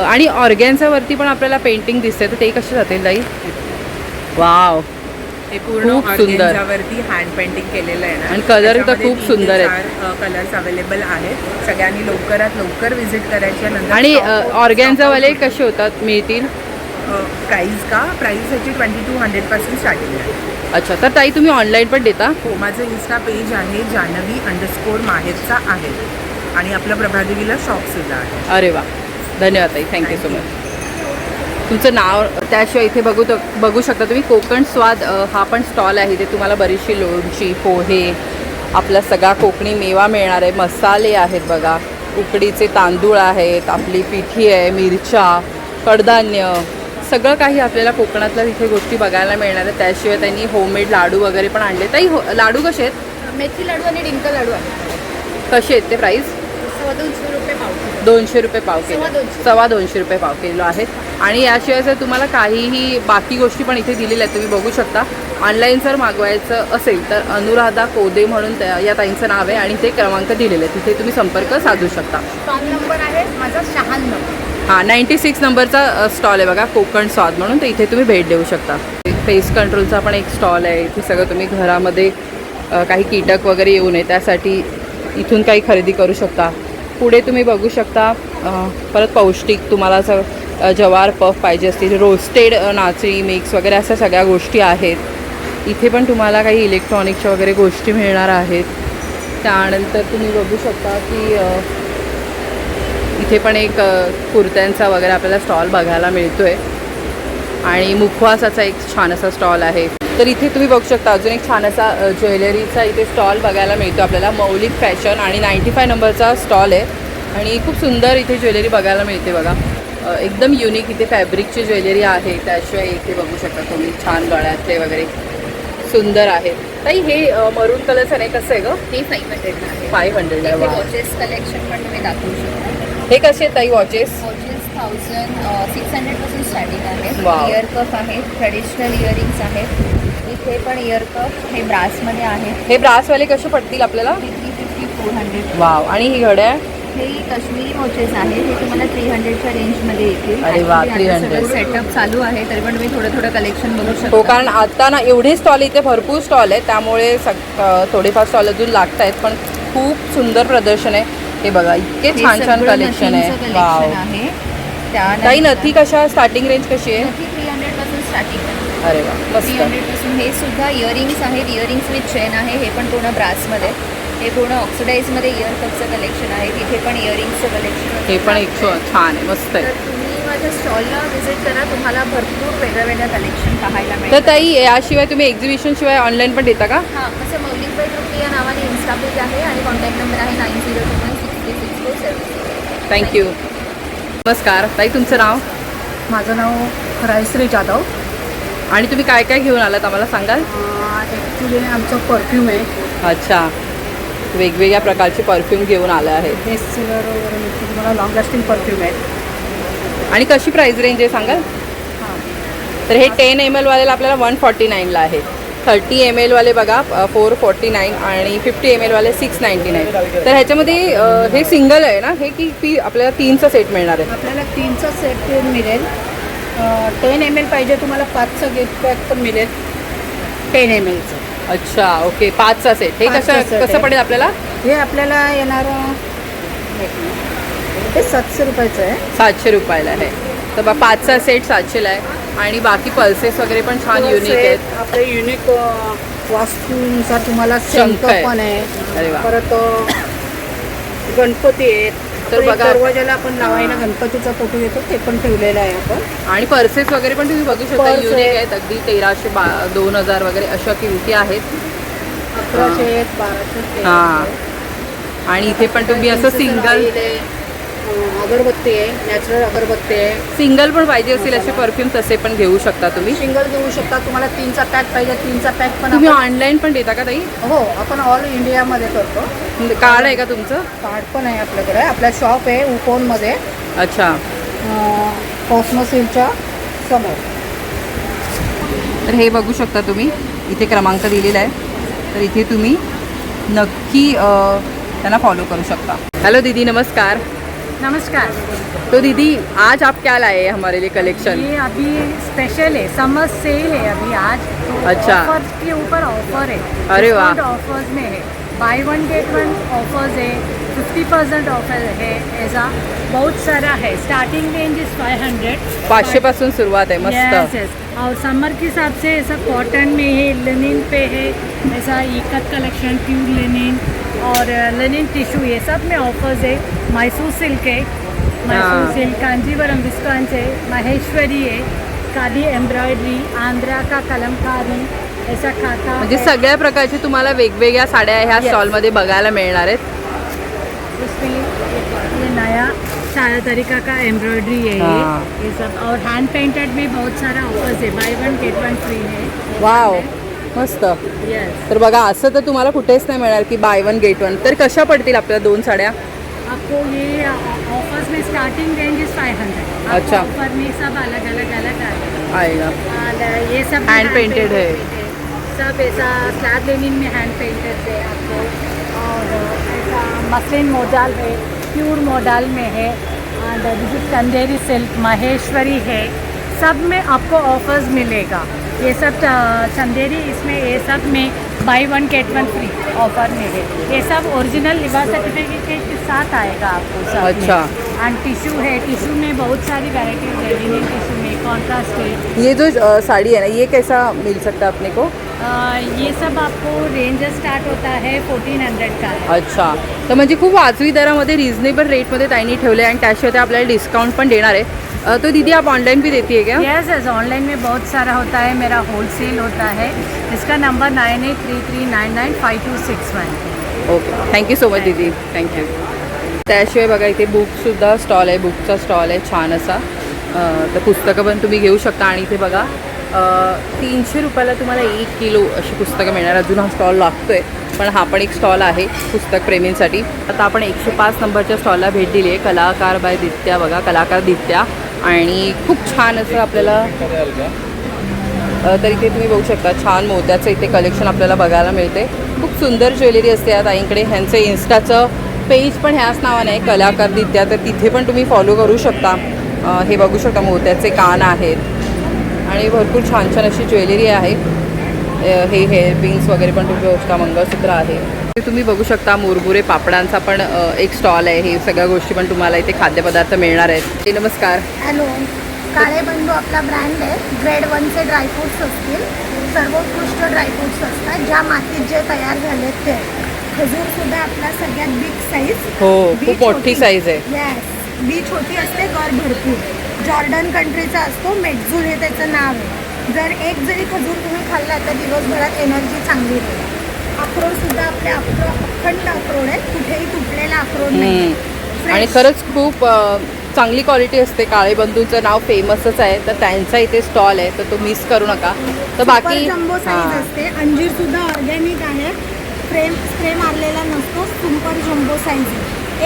[SPEAKER 2] आणि ऑर्गॅन्झावरती पण आपल्याला पेंटिंग दिसते, तर ते कसे जातील ताई? वाव,
[SPEAKER 9] हे पूर्ण
[SPEAKER 2] खूप सुंदर.
[SPEAKER 9] ऑर्गेन्झावरती हँड पेंटिंग केलेलं आहे ना.
[SPEAKER 2] आणि कलर तर खूप सुंदर आहेत.
[SPEAKER 9] कलर्स अवेलेबल आहेत. सगळ्यांनी लवकरात लवकर व्हिजिट करायच्या. नंतर
[SPEAKER 2] आणि ऑर्गॅन्झावाले कसे होतात, मिळतील?
[SPEAKER 9] प्राईस का? प्राईस ह्याची 2200 पासून स्टार्टिंग आहे.
[SPEAKER 2] अच्छा, तर ताई तुम्ही ऑनलाईन पण देता?
[SPEAKER 9] हो, माझं इन्स्टा पेज आहे जान्हवी_माहेरचा आहे आणि आपलं प्रभादेवीला शॉपसुद्धा आहे.
[SPEAKER 2] अरे वा, धन्यवाद ताई, थँक्यू सो मच. तुमचं नाव, त्याशिवाय इथे बघू शकता तुम्ही कोकण स्वाद हा पण स्टॉल आहे. इथे तुम्हाला बरीचशी लोणची, पोहे, आपला सगळा कोकणी मेवा मिळणार आहे. मसाले आहेत बघा, उकडीचे तांदूळ आहेत, आपली पिठी आहे, मिरच्या, कडधान्य, सगळं काही आपल्याला कोकणातल्या तिथे गोष्टी बघायला मिळणार आहेत. त्याशिवाय त्यांनी होममेड लाडू वगैरे पण आणले. ताई लाडू कसे आहेत?
[SPEAKER 7] मेथी लाडू आणि डिंक लाडू आहे.
[SPEAKER 2] कसे आहेत ते प्राईस?
[SPEAKER 7] 200 रुपये पाव किलो.
[SPEAKER 2] 200 रुपये पाव किलो, 250 रुपये पाव किलो आहेत. आणि याशिवाय जर तुम्हाला काहीही बाकी गोष्टी पण इथे दिलेल्या आहेत, तुम्ही बघू शकता. ऑनलाईन जर मागवायचं असेल तर अनुराधा कोदे म्हणून या ताईंचं नाव आहे आणि ते क्रमांक दिलेले आहेत, तिथे तुम्ही संपर्क साधू शकता.
[SPEAKER 7] स्टॉल नंबर आहे माझा 96.
[SPEAKER 2] हां, 96 नंबरचा स्टॉल आहे बघा, कोकण स्वाद म्हणून. तर इथे तुम्ही भेट देऊ शकता. पेस्ट कंट्रोलचा पण एक स्टॉल आहे. इथे सगळं तुम्ही घरामध्ये काही कीटक वगैरे येऊ नये त्यासाठी इथून काही खरेदी करू शकता. पुढे तुम्ही बघू शकता परत पौष्टिक तुम्हाला जवार पफ पाहिजे असतील, रोस्टेड नाचणी मिक्स वगैरे अशा सगळ्या गोष्टी आहेत. इथे पण तुम्हाला काही इलेक्ट्रॉनिक्सच्या वगैरे गोष्टी मिळणार आहेत. त्यानंतर तुम्ही बघू शकता की इथे पण एक कुर्त्यांचा वगैरे आपल्याला स्टॉल बघायला मिळतो आहे. आणि मुखवासाचा एक छान असा स्टॉल आहे. तर इथे तुम्ही बघू शकता अजून एक छान असा ज्वेलरीचा इथे स्टॉल बघायला मिळतो आपल्याला. मौलिक फॅशन आणि 95 नंबरचा स्टॉल आहे आणि खूप सुंदर इथे ज्वेलरी बघायला मिळते बघा. एकदम युनिक इथे फॅब्रिकची ज्वेलरी आहे. त्याशिवाय इथे बघू शकता तुम्ही छान गळ्यातले वगैरे सुंदर आहेत. ताई हे मरून कलरचं नाही, कसं आहे गं?
[SPEAKER 7] हे 500 आहे.
[SPEAKER 2] 500 आहे.
[SPEAKER 7] वॉचेस कलेक्शन पण तुम्ही दाखवू शकता.
[SPEAKER 2] हे कसे आहेत ताई वॉचेस?
[SPEAKER 7] 1600 पासून स्टार्टिंग आहे.
[SPEAKER 2] Wow.
[SPEAKER 7] इयर कफ आहेत, ट्रेडिशनल इयरिंग्स आहेत. इथे पण इयर कफ हे ब्रासमध्ये आहेत.
[SPEAKER 2] हे ब्रासवाले कसे पडतील आपल्याला?
[SPEAKER 7] 350-400.
[SPEAKER 2] वाव. आणि ही घड्याळ?
[SPEAKER 7] हे काश्मीरी वॉचेस आहेत. हे तुम्हाला 300च्या रेंजमध्ये येतील.
[SPEAKER 2] अरे वा, 300.
[SPEAKER 7] सेटअप चालू आहे तरी पण तुम्ही थोडं कलेक्शन बघू शकता.
[SPEAKER 2] हो, कारण आता ना एवढे स्टॉल इथे भरपूर स्टॉल आहे त्यामुळे थोडेफार स्टॉल अजून लागत आहेत. पण खूप सुंदर प्रदर्शन आहे. हे बघा, इतके छान छान कलेक्शन आहे. वाव. ताई नथी कशा स्टार्टिंग रेंज कशी आहे?
[SPEAKER 9] 300पासून स्टार्टिंग आहे.
[SPEAKER 2] अरे वा मस्त.
[SPEAKER 9] 300पासून हे सुद्धा इयरिंग्स आहेत. इयरिंग्स विथ चेन आहे. हे पण पूर्ण ब्रासमध्ये. हे पूर्ण ऑक्सिडाईजमध्ये इयर कपचं कलेक्शन आहे. तिथे पण इयरिंग्सचं कलेक्शन
[SPEAKER 2] हे पण एक छान आहे, मस्त
[SPEAKER 9] तर
[SPEAKER 2] आहे.
[SPEAKER 9] तुम्ही माझ्या स्टॉलला व्हिजिट करा. तुम्हाला भरपूर वेगळं वेगळं कलेक्शन पाहायला
[SPEAKER 2] तर
[SPEAKER 9] मिळेल.
[SPEAKER 2] ताई याशिवाय तुम्ही एक्झिबिशन शिवाय ऑनलाईन पण देता का?
[SPEAKER 9] हां, असं मौलिकबाई ट्रुपी या नावाने इन्स्टा पेज आहे आणि कॉन्टॅक्ट नंबर आहे 9021636470.
[SPEAKER 2] थँक्यू. नमस्कार ताई, तुमचं नाव
[SPEAKER 5] माझं नाव रायश्री जाधव.
[SPEAKER 2] आणि तुम्ही काय काय घेऊन आलात आम्हाला सांगाल?
[SPEAKER 5] ॲक्च्युली आमचं परफ्यूम आहे.
[SPEAKER 2] अच्छा, वेगवेगळ्या प्रकारचे परफ्यूम घेऊन आले आहेत.
[SPEAKER 5] बेस्ट सेलर वगैरे तुम्हाला लॉंग लास्टिंग परफ्यूम आहे.
[SPEAKER 2] आणि कशी प्राइस रेंज आहे सांगाल? तर हे 10 ml वालेला आपल्याला 149ला आहे. 30 ml वाले बघा 449 आणि 50 ml वाले 699. तर ह्याच्यामध्ये हे सिंगल आहे ना, हे की आपल्याला 3चा सेट मिळणार आहे?
[SPEAKER 5] आपल्याला 3चा सेट मिळेल. 10 ml पाहिजे तुम्हाला 5चा गिफ्ट पॅक पण मिळेल 10 mlचं.
[SPEAKER 2] अच्छा, ओके, 5चा सेट. हे
[SPEAKER 5] 5चा set
[SPEAKER 2] कसं
[SPEAKER 5] आहे.
[SPEAKER 2] पडेल आपल्याला?
[SPEAKER 5] हे आपल्याला येणार हे 700 रुपयाचं आहे.
[SPEAKER 2] 700 रुपयाला आहे. तर 5चा सेट 700ला आहे. आणि बाकी पल्सेस वगैरे पण छान युनिक आहेत.
[SPEAKER 5] आपले युनिक वास्तूनुसार तुम्हाला
[SPEAKER 2] शंख
[SPEAKER 5] शंख
[SPEAKER 2] आहे.
[SPEAKER 5] पण आहे.
[SPEAKER 2] अरे वा.
[SPEAKER 5] परत गणपती आहेत.
[SPEAKER 2] तर
[SPEAKER 5] तर
[SPEAKER 2] बघा.
[SPEAKER 5] दरवाजाला आपण लावायला गणपतीचा फोटो येतो ते पण ठेवलेला आहे आपण.
[SPEAKER 2] आणि पर्सेस वगैरे पण तुम्ही बघू शकता,
[SPEAKER 5] पर्स
[SPEAKER 2] युनिक
[SPEAKER 5] आहे.
[SPEAKER 2] आहेत. अगदी 1300 2000 वगैरे अशा किमती आहेत.
[SPEAKER 5] 1100 आहेत, 1200
[SPEAKER 2] हां. आणि इथे पण तुम्ही असं सिंगल
[SPEAKER 5] अगरबत्ती आहे, नॅचरल अगरबत्ती आहे.
[SPEAKER 2] सिंगल पण पाहिजे असतील असे परफ्यूम तसे पण घेऊ शकता तुम्ही.
[SPEAKER 5] सिंगल घेऊ शकता. तुम्हाला 3चा पॅक पाहिजे 3चा पॅक पण
[SPEAKER 2] तुम्ही
[SPEAKER 5] आपण-
[SPEAKER 2] ऑनलाईन पण देता का ताई?
[SPEAKER 5] हो, आपण ऑल इंडियामध्ये करतो.
[SPEAKER 2] कार्ड आहे का तुमचं?
[SPEAKER 5] कार्ड पण आहे आपल्याकडे. आपला शॉप आहे उकोनमध्ये,
[SPEAKER 2] अच्छा.
[SPEAKER 5] कॉस्मोसिलच्या समोर.
[SPEAKER 2] तर हे बघू शकता तुम्ही, इथे क्रमांक दिलेला आहे. तर इथे तुम्ही नक्की त्यांना फॉलो करू शकता. हेलो दीदी, नमस्कार.
[SPEAKER 5] नमस्कार.
[SPEAKER 2] तो दीदी आज आप क्या लाए हैं हमारे लिए कलेक्शन?
[SPEAKER 5] ये अभी स्पेशल है, समर सेल है अभी आज. तो
[SPEAKER 2] अच्छा.
[SPEAKER 5] ऑफर्स के ऊपर ऑफर है.
[SPEAKER 2] अरे वाह.
[SPEAKER 5] डिस्काउंट ऑफर्स में है. बाय 1 गेट 1 ऑफर्स है. 50% ऑफर है. ऐसा बहुत सारा है. Starting range is 500.
[SPEAKER 2] 500 पासून सुरुवात आहे.
[SPEAKER 5] Yes,
[SPEAKER 2] मस्त.
[SPEAKER 5] yes. और समर के हिसाब से ऐसा कॉटन में है, लिनिन पे है, ऐसा इकत कलेक्शन, प्योर लिनिन और लिनिन टिश्यू, ये सब में ऑफर्स है. मैसूर सिल्क है, मैसूर सिल्क, कांजीवरम विस्कांच है, महेश्वरी है, काली एम्ब्रॉयडरी, आंध्रा का कलमकारी, ऐसा खाता
[SPEAKER 2] म्हणजे
[SPEAKER 5] है.
[SPEAKER 2] सगळ्या प्रकारचे तुम्हाला वेगवेगळ्या साड्या ह्या
[SPEAKER 5] Yes.
[SPEAKER 2] स्टॉलमध्ये बघायला मिळणार आहेत.
[SPEAKER 5] उसमें ये नया सारा तरीका का एम्ब्रॉयडरी है
[SPEAKER 2] हाँ.
[SPEAKER 5] ये सब. और हैंड पेंटेड में बहुत सारा ऑफर्स है. बाय 1 गेट 1 फ्री है.
[SPEAKER 2] वाव, मस्त.
[SPEAKER 5] यस.
[SPEAKER 2] तर बघा, असं तर तुम्हाला कुठेच नाही मिळणार की बाय 1 गेट 1. तर कशा पडतील आपल्या 2 साड्या?
[SPEAKER 5] आपको ये ऑफर्स में स्टार्टिंग रेंज इज 500.
[SPEAKER 2] अच्छा.
[SPEAKER 5] ऑफर में सब अलग अलग अलग आएगा.
[SPEAKER 2] आएगा.
[SPEAKER 5] और ये सब
[SPEAKER 2] Hand painted है.
[SPEAKER 5] सब ऐसा स्लैब लेनिन में हैंड पेंटेड है आपको. और ऐसा मसलिन मोडाल है, प्योर मोडाल में है. और दिस इज चंदेरी सिल्क, महेश्वरी है. सब में आपको ऑफर्स मिलेगा. ये सब चंदेरी, इसमें ये सब में बाय 1 गेट 1 फ्री ऑफर में है. ये सब ओरिजिनल लिबास सर्टिफिकेट के साथ आएगा आपको सब.
[SPEAKER 2] अच्छा.
[SPEAKER 5] एंड टिश्यू है, टिश्यू में बहुत सारी वैरायटीज है. लिनिन टिश्यू में कॉन्ट्रास्ट है.
[SPEAKER 2] ये जो साड़ी है ना, ये कैसा मिल सकता है अपने को?
[SPEAKER 5] ये सब आपको रेंज स्टार्ट होता है 1400 का है.
[SPEAKER 2] अच्छा. तर म्हणजे खूप वाजवी दरामध्ये रिजनेबल रेटमध्ये ताईंनी ठेवले आणि त्याशिवाय ते आपल्याला डिस्काउंट पण देणार आहे. तो दीदी आप ऑनलाइन भी देती है क्या?
[SPEAKER 5] यस यस, ऑनलाइन में बहुत सारा होता है. मेरा होलसेल होता है. इसका number 9833995261.
[SPEAKER 2] Okay, thank you so much दीदी, थँक्यू. त्याशिवाय बघा इथे बुकसुद्धा स्टॉल आहे, बुकचा स्टॉल आहे छान असा. तर पुस्तकं पण तुम्ही घेऊ शकता. आणि इथे बघा 300 रुपयाला तुम्हाला 1 किलो अशी पुस्तकं मिळणार. अजून हा स्टॉल लागतो आहे, पण हा पण एक स्टॉल आहे पुस्तक प्रेमींसाठी. आता आपण 105 नंबरच्या स्टॉलला भेट दिली आहे. कलाकार बाय दित्या बघा, कलाकार दित्या. आणि खूप छान असं आपल्याला तर इथे तुम्ही बघू शकता छान मोत्याचं इथे कलेक्शन आपल्याला बघायला मिळते. खूप सुंदर ज्वेलरी असते या ताईंकडे. ह्यांचं इन्स्टाचं पेज पण ह्याच नावाने आहे, कलाकार दित्या. तर तिथे पण तुम्ही फॉलो करू शकता. हे बघू शकता मोत्याचे कान आहेत आणि भरपूर छान छान अशी ज्वेलरी आहे. हे हेअर पिन्स वगैरे पण तुम्ही बघू शकता, मंगळसूत्र आहे. तुम्ही बघू शकता मुरमुरे पापडांचा पण एक स्टॉल आहे. हे सगळ्या गोष्टी पण तुम्हाला इथे खाद्यपदार्थ मिळणार आहेत. नमस्कार.
[SPEAKER 4] हॅलो, काळे बंधू आपला ब्रँड आहे. ग्रेड 1चे ड्रायफ्रूट्स असतील, सर्वोत्कृष्ट ड्रायफ्रूट्स असतात, ज्या मातीत जे तयार झालेत ते. खजूरसुद्धा आपला सगळ्यात बिग साईज.
[SPEAKER 2] हो, खूप मोठी साईज आहे.
[SPEAKER 4] येस, बी छोटी असते, गर भरपूर. जॉर्डन कंट्रीचा असतो, मेटझूर हे त्याचं नाव आहे. जर एक जरी खजूर तुम्ही खाल्ला तर दिवसभरात एनर्जी चांगली राहील. अक्रोडसुद्धा आपले अखंड अक्रोड आहे, कुठेही तुटलेला अक्रोड नाही.
[SPEAKER 2] आणि खरंच खूप चांगली क्वालिटी असते. काळे बंधूंचं नाव फेमसच आहे, तर त्यांचा इथे स्टॉल आहे, तर तो मिस करू नका. तर बाकी
[SPEAKER 4] जम्बो साईज असते. अंजीर सुद्धा ऑर्गॅनिक आहे, स्प्रे मारलेला नसतो. सुपर जम्बो साईज आहे.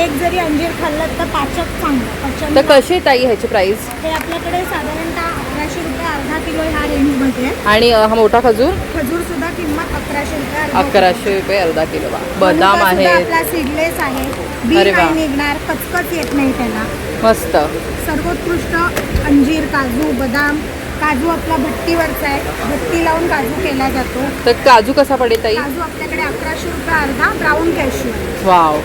[SPEAKER 4] एक जरी अंजीर खाल्लं तर पाचक चांगलं.
[SPEAKER 2] तर कशी आहे ताई ह्याची प्राइस?
[SPEAKER 4] हे आपल्याकडे साधारणतः 1100 रुपये अर्धा किलो ह्या रेंजमध्ये आहे.
[SPEAKER 2] आणि हा मोठा खजूर?
[SPEAKER 4] खजूर सुद्धा किंमत 1100 रुपये
[SPEAKER 2] 1100 रुपये अर्धा किलो. बदाम आहे,
[SPEAKER 4] आपला सीडलेस आहे, बी
[SPEAKER 2] अरे वा.
[SPEAKER 4] नाही निघणार, कचकच येत नाही त्याला.
[SPEAKER 2] मस्त.
[SPEAKER 4] सर्वोत्कृष्ट अंजीर, काजू, बदाम. काजू आपला भट्टीवरचा आहे, भट्टी लावून काजू केला जातो.
[SPEAKER 2] तर काजू कसा पडेल ताई?
[SPEAKER 4] काजू आपल्याकडे 1100 रुपये अर्धा, ब्राऊन कॅश्यू.
[SPEAKER 2] वाव,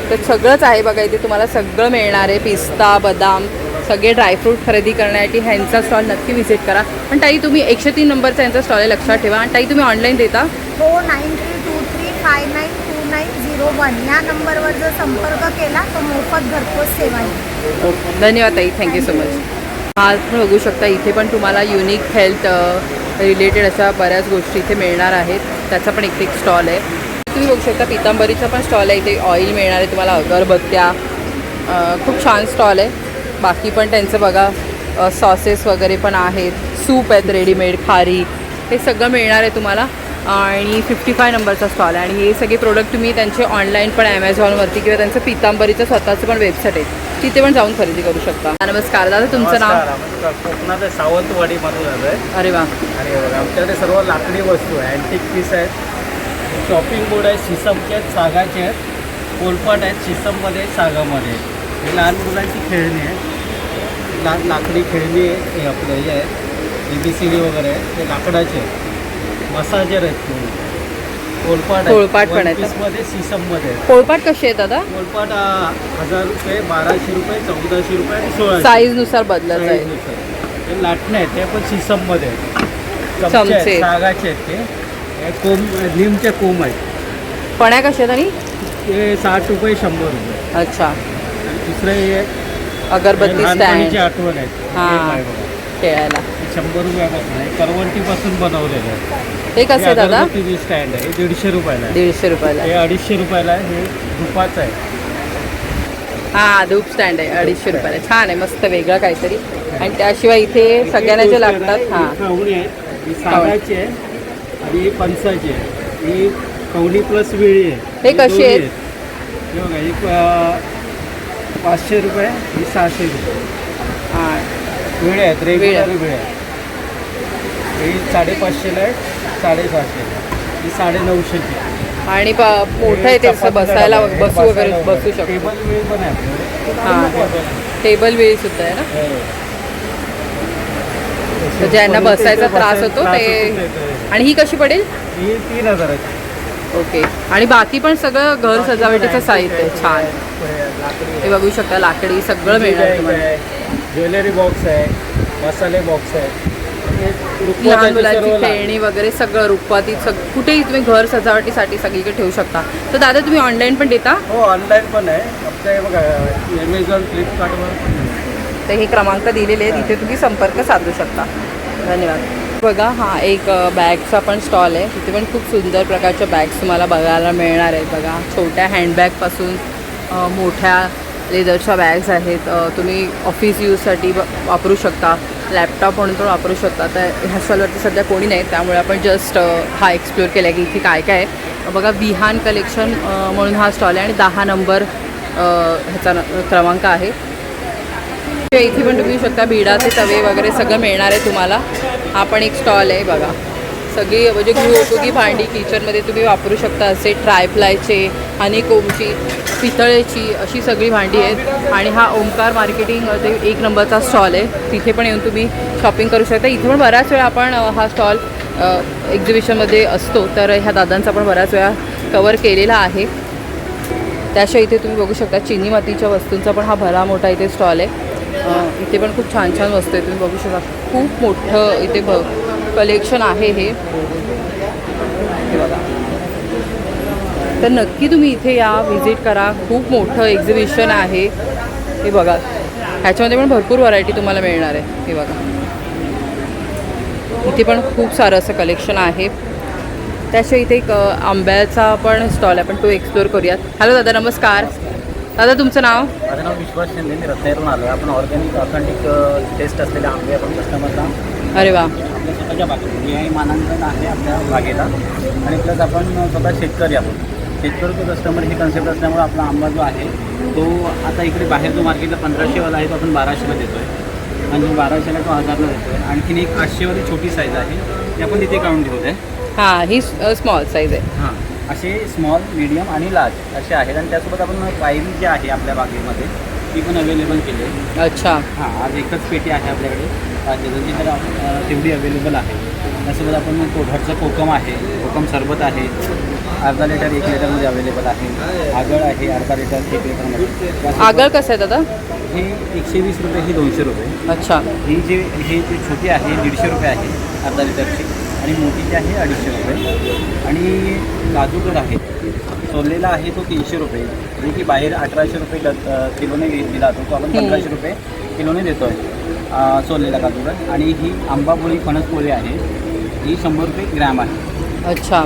[SPEAKER 2] तर सगळंच आहे बघा इथे तुम्हाला सगळं मिळणार आहे. पिस्ता, बदाम, सगळे ड्रायफ्रूट खरेदी करण्यासाठी ह्यांचा स्टॉल नक्की व्हिजिट करा. पण ताई तुम्ही 103 नंबरचा यांचा स्टॉल आहे, लक्षात ठेवा. आणि ताई तुम्ही ऑनलाईन देता?
[SPEAKER 4] हो, 9323592901 या नंबरवर जर संपर्क केला तर मोफत घरपोच सेवा आहे.
[SPEAKER 2] ओके, धन्यवाद ताई, थँक्यू सो मच. आज पण बघू शकता इथे पण तुम्हाला युनिक हेल्थ रिलेटेड अशा बऱ्याच गोष्टी इथे मिळणार आहेत. त्याचा पण एक स्टॉल आहे. तुम्ही बघू शकता पितांबरीचा पण स्टॉल आहे. इथे ऑइल मिळणार आहे तुम्हाला, अगरबत्त्या. खूप छान स्टॉल आहे. बाकी पण त्यांचं बघा सॉसेस वगैरे पण आहेत, सूप आहेत रेडीमेड, खारी, हे सगळं मिळणार आहे तुम्हाला. आणि 55 नंबरचा स्टॉल आहे. आणि हे सगळे प्रोडक्ट तुम्ही त्यांचे ऑनलाईन पण ॲमेझॉनवरती किंवा त्यांचं पितांबरीचं स्वतःचं पण वेबसाईट आहे, तिथे पण जाऊन खरेदी करू शकता. नमस्कार दादा, तुमचं नाव?
[SPEAKER 10] कोकणात सावंतवाडीमधून आलो आहे.
[SPEAKER 2] अरे वा.
[SPEAKER 10] आणि आमच्याकडे सर्व लाकडी वस्तू आहे, अँटिक पीस आहेत, शॉपिंग बोर्ड आहे, शिसमचे आहेत, सागाचे आहेत, पोलपाट आहेत, शिसममध्ये, सागामध्ये. हे लहान मुलांची खेळणी आहे, लाकडी खेळणी आहे. हे आपलं हे आहे ABCD वगैरे आहे, ते लाकडाचे आहेत. मसाजर आहेत, पोलपाट
[SPEAKER 2] पण आहेत.
[SPEAKER 10] पीसमध्ये, शिसममध्ये.
[SPEAKER 2] पोळपाट कसे आहेत दादा?
[SPEAKER 10] पोलपाट 1000 रुपये, 1200 रुपये, 1400 रुपये आणि 1600.
[SPEAKER 2] साईजनुसार बदलत जाईल.
[SPEAKER 10] हे लाटणे आहेत, ते पण शिसममध्ये आहेत.
[SPEAKER 2] चमचे
[SPEAKER 10] सागाचे आहेत, ते कोंब, निमचे कोंब आहेत.
[SPEAKER 2] पण्या कशा आहेत? आणि
[SPEAKER 10] ते 60 रुपये, 100 रुपये.
[SPEAKER 2] अच्छा.
[SPEAKER 10] आणि दुसरे हे
[SPEAKER 2] अगरबत्ती
[SPEAKER 10] लहानपणीची
[SPEAKER 2] स्टँड
[SPEAKER 10] आठवण आहेत.
[SPEAKER 2] हां, खेळायला.
[SPEAKER 10] 100 रुपयापासून आहे, करवंटीपासून बनवलेलं आहे.
[SPEAKER 2] हे कसं आहे दादा?
[SPEAKER 10] अगरबत्तीची स्टँड आहे, हे 150 रुपयाला आहे.
[SPEAKER 2] 150 रुपयाला.
[SPEAKER 10] हे 250 रुपयाला आहे. हे धुपाचं आहे.
[SPEAKER 2] हां, धूप स्टँड आहे, 250 रुपयाला. छान आहे, मस्त वेगळं काहीतरी. आणि त्याशिवाय इथे सगळ्यांना जे लागतात. हां,
[SPEAKER 10] कवणी आहे, ही सागाची आहे आणि ही पंचाची आहे. ही कवणी प्लस विळी आहे.
[SPEAKER 2] हे कशी
[SPEAKER 10] दोन्ही
[SPEAKER 2] आहेत?
[SPEAKER 10] हे बघा, ही 500 रुपये, ही 600 रुपये.
[SPEAKER 2] हां,
[SPEAKER 10] विळे आहेत, रेग्युलर विळे आहेत. ही 550ला आहे, 650ला. ही 950ची.
[SPEAKER 2] आणि मोठं आहे ते असं बसायला, बसू वगैरे बसू शकतो.
[SPEAKER 10] टेबल वेळ पण आहे आपल्याकडे.
[SPEAKER 2] हां, टेबल वेळी सुद्धा आहे ना. तर ज्यांना बसायचा त्रास होतो ते. आणि ही कशी पडेल?
[SPEAKER 10] ही 3000ची.
[SPEAKER 2] ओके. आणि बाकी पण सगळं घर सजावटीचं साहित्य छान. हे बघू शकता, लाकडी सगळं मिळणार तुम्हाला.
[SPEAKER 10] ज्वेलरी बॉक्स आहे, मसाले बॉक्स आहे,
[SPEAKER 2] लहान मुलांची खेळणी वगैरे सगळं रुखपाती कुठेही तुम्ही घर सजावटीसाठी सगळीकडे ठेवू शकता. तर दादा तुम्ही ऑनलाईन पण देता?
[SPEAKER 10] हो, ऑनलाईन पण आहे. आपल्या बघा ॲमेझॉन, फ्लिपकार्टवर पण.
[SPEAKER 2] तर हे क्रमांक दिलेले आहेत, इथे तुम्ही संपर्क साधू शकता. धन्यवाद. बघा, हा एक बॅगचा पण स्टॉल आहे. तिथे पण खूप सुंदर प्रकारच्या बॅग्स तुम्हाला बघायला मिळणार आहेत. बघा, छोट्या हँडबॅगपासून मोठ्या लेदरच्या बॅग्स आहेत. तुम्ही ऑफिस यूजसाठी वापरू शकता, लॅपटॉप म्हणून पण वापरू शकता. तर ह्या स्टॉलवरती सध्या कोणी नाही, त्यामुळे आपण जस्ट हा एक्सप्लोअर केला की इथे काय काय आहे. बघा, विहान कलेक्शन म्हणून हा स्टॉल आहे आणि 10 नंबर ह्याचा क्रमांक आहे. इथे पण तुम्ही शकता बिडाचे तवे वगैरे सगळं मिळणार आहे तुम्हाला. हा पण एक स्टॉल आहे बघा. सगळी म्हणजे गृहोपयोगी भांडी किचनमध्ये तुम्ही वापरू शकता असे ट्रायप्लायचे, हनीकोमची, पितळेची अशी सगळी भांडी आहेत. आणि हा ओंकार मार्केटिंग ते 1 नंबरचा स्टॉल आहे. तिथे पण येऊन तुम्ही शॉपिंग करू शकता. इथे पण बऱ्याच वेळा आपण हा स्टॉल एक्झिबिशनमध्ये असतो, तर ह्या दादांचा पण बऱ्याच वेळा कवर केलेला आहे. त्याशिवाय इथे तुम्ही बघू शकता चिनी मातीच्या वस्तूंचा पण हा भला मोठा इथे स्टॉल आहे. इथे पण खूप छान छान वस्तू आहे, तुम्ही बघू शकता. खूप मोठं इथे कलेक्शन आहे हे बघा. तर नक्की तुम्ही इथे या, व्हिजिट करा. खूप मोठं एक्झिबिशन आहे हे बघा. ह्याच्यामध्ये पण भरपूर व्हरायटी तुम्हाला मिळणार आहे हे बघा. इथे पण खूप सारं असं कलेक्शन आहे. त्याशिवाय इथे एक आंब्याचा पण स्टॉल आहे, पण तो एक्सप्लोअर करूयात. हॅलो दादा, नमस्कार. दादा तुमचं नाव?
[SPEAKER 10] माझं नाव विश्वास शिंदे, मी रत्नागिरीवरून आलो आहे. आपण ऑर्गॅनिक ऑथेंटिक टेस्ट असलेले आंबे आपण कस्टमरला
[SPEAKER 2] अरे वा.
[SPEAKER 10] आपल्या स्वतःच्या बागेत हे मानांकन आहे आपल्या बागेला. आणि प्लस आपण स्वतः शेतकरी आहोत. शेतकरी तो कस्टमर ही कन्सेप्ट असल्यामुळे आपला आंबा जो आहे तो आता इकडे बाहेर जो मार्केटला 1500वाला आहे तो आपण 1200ला देतो आहे. आणि 1200ला तो 1000ला देतो आहे. आणखीन एक 800वाली छोटी साईज आहे ती आपण तिथे काढून ठेवत आहे.
[SPEAKER 2] हां, ही स्मॉल साईज आहे.
[SPEAKER 10] हां, असे स्मॉल, मीडियम आणि लार्ज असे आहेत. आणि त्यासोबत आपण पायरी जी आहे आपल्या बागेमध्ये ती पण अवेलेबल केली आहे.
[SPEAKER 2] अच्छा.
[SPEAKER 10] हां, आज एकच पेटी आहे आपल्याकडे 5 डझनची, तर तेवढी अवेलेबल आहे. त्यासोबत आपण घरचं कोकम आहे, कोकम सरबत आहे, अर्धा लिटर 1 लिटरमध्ये अवेलेबल आहे. आगळ आहे अर्धा लिटर 1 लिटरमध्ये.
[SPEAKER 2] आगळ कसं आहे दादा?
[SPEAKER 10] हे 120 रुपये, ही 200 रुपये.
[SPEAKER 2] अच्छा.
[SPEAKER 10] ही जी छोटी आहे 150 रुपये आहे अर्धा लिटरची. आणि मोठी जी आहे 250 रुपये. आणि काजूगर आहे सोललेला आहे तो 300 रुपये, जे की बाहेर 1800 रुपये किलोने दिला जातो, तो आपण 1500 रुपये किलोने देतो आहे सोललेला काजूगर. आणि ही आंबापोळी फणसपोळी आहे, ही 100 रुपये ग्रॅम आहे.
[SPEAKER 2] अच्छा.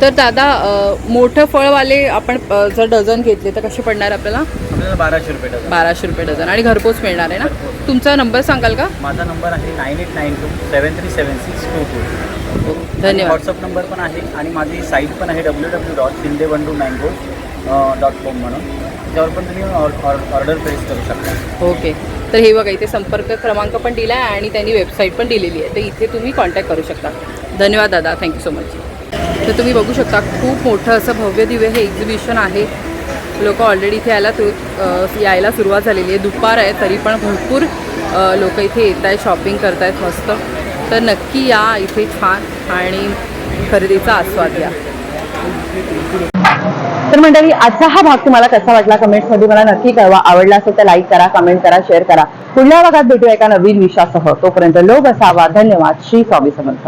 [SPEAKER 2] तर दादा मोठं फळवाले आपण जर डझन घेतले तर कसे पडणार आपल्याला?
[SPEAKER 10] आपल्याला 1200 रुपये डझन.
[SPEAKER 2] 1200 रुपये डझन. आणि घरपोच मिळणार आहे ना? तुमचा नंबर सांगाल का?
[SPEAKER 10] माझा नंबर आहे 9892737622.
[SPEAKER 2] धन्यवाद.
[SPEAKER 10] व्हॉट्सअप नंबर पण आहे आणि माझी साईट पण आहे www.shinde12mango.com म्हणून. त्याच्यावर पण तुम्ही ऑर्डर प्लेस करू शकता.
[SPEAKER 2] ओके. तर हे बघा, इथे संपर्क क्रमांक पण दिला आहे आणि त्यांनी वेबसाईट पण दिलेली आहे, तर इथे तुम्ही कॉन्टॅक्ट करू शकता. धन्यवाद दादा, थँक्यू सो मच. तर तुम्ही बघू शकता खूप मोठं असं भव्य दिव्य हे एक्झिबिशन आहे. लोक ऑलरेडी इथे यायला सुरुवात झालेली आहे. दुपार आहे तरी पण भरपूर लोक इथे येत आहेत, शॉपिंग करत आहेत मस्त. तर नक्की या इथे छान आणि खरेदीचा आस्वाद घ्या.
[SPEAKER 1] तर मंडळी, आजचा हा भाग तुम्हाला कसा वाटला कमेंट्समध्ये मला नक्की कळवा. आवडला असेल तर लाईक करा, कमेंट करा, शेअर करा. पुढल्या भागात भेटूया एका नवीन विषयासह. तोपर्यंत लोक असावा. धन्यवाद. श्री स्वामी समर्थ.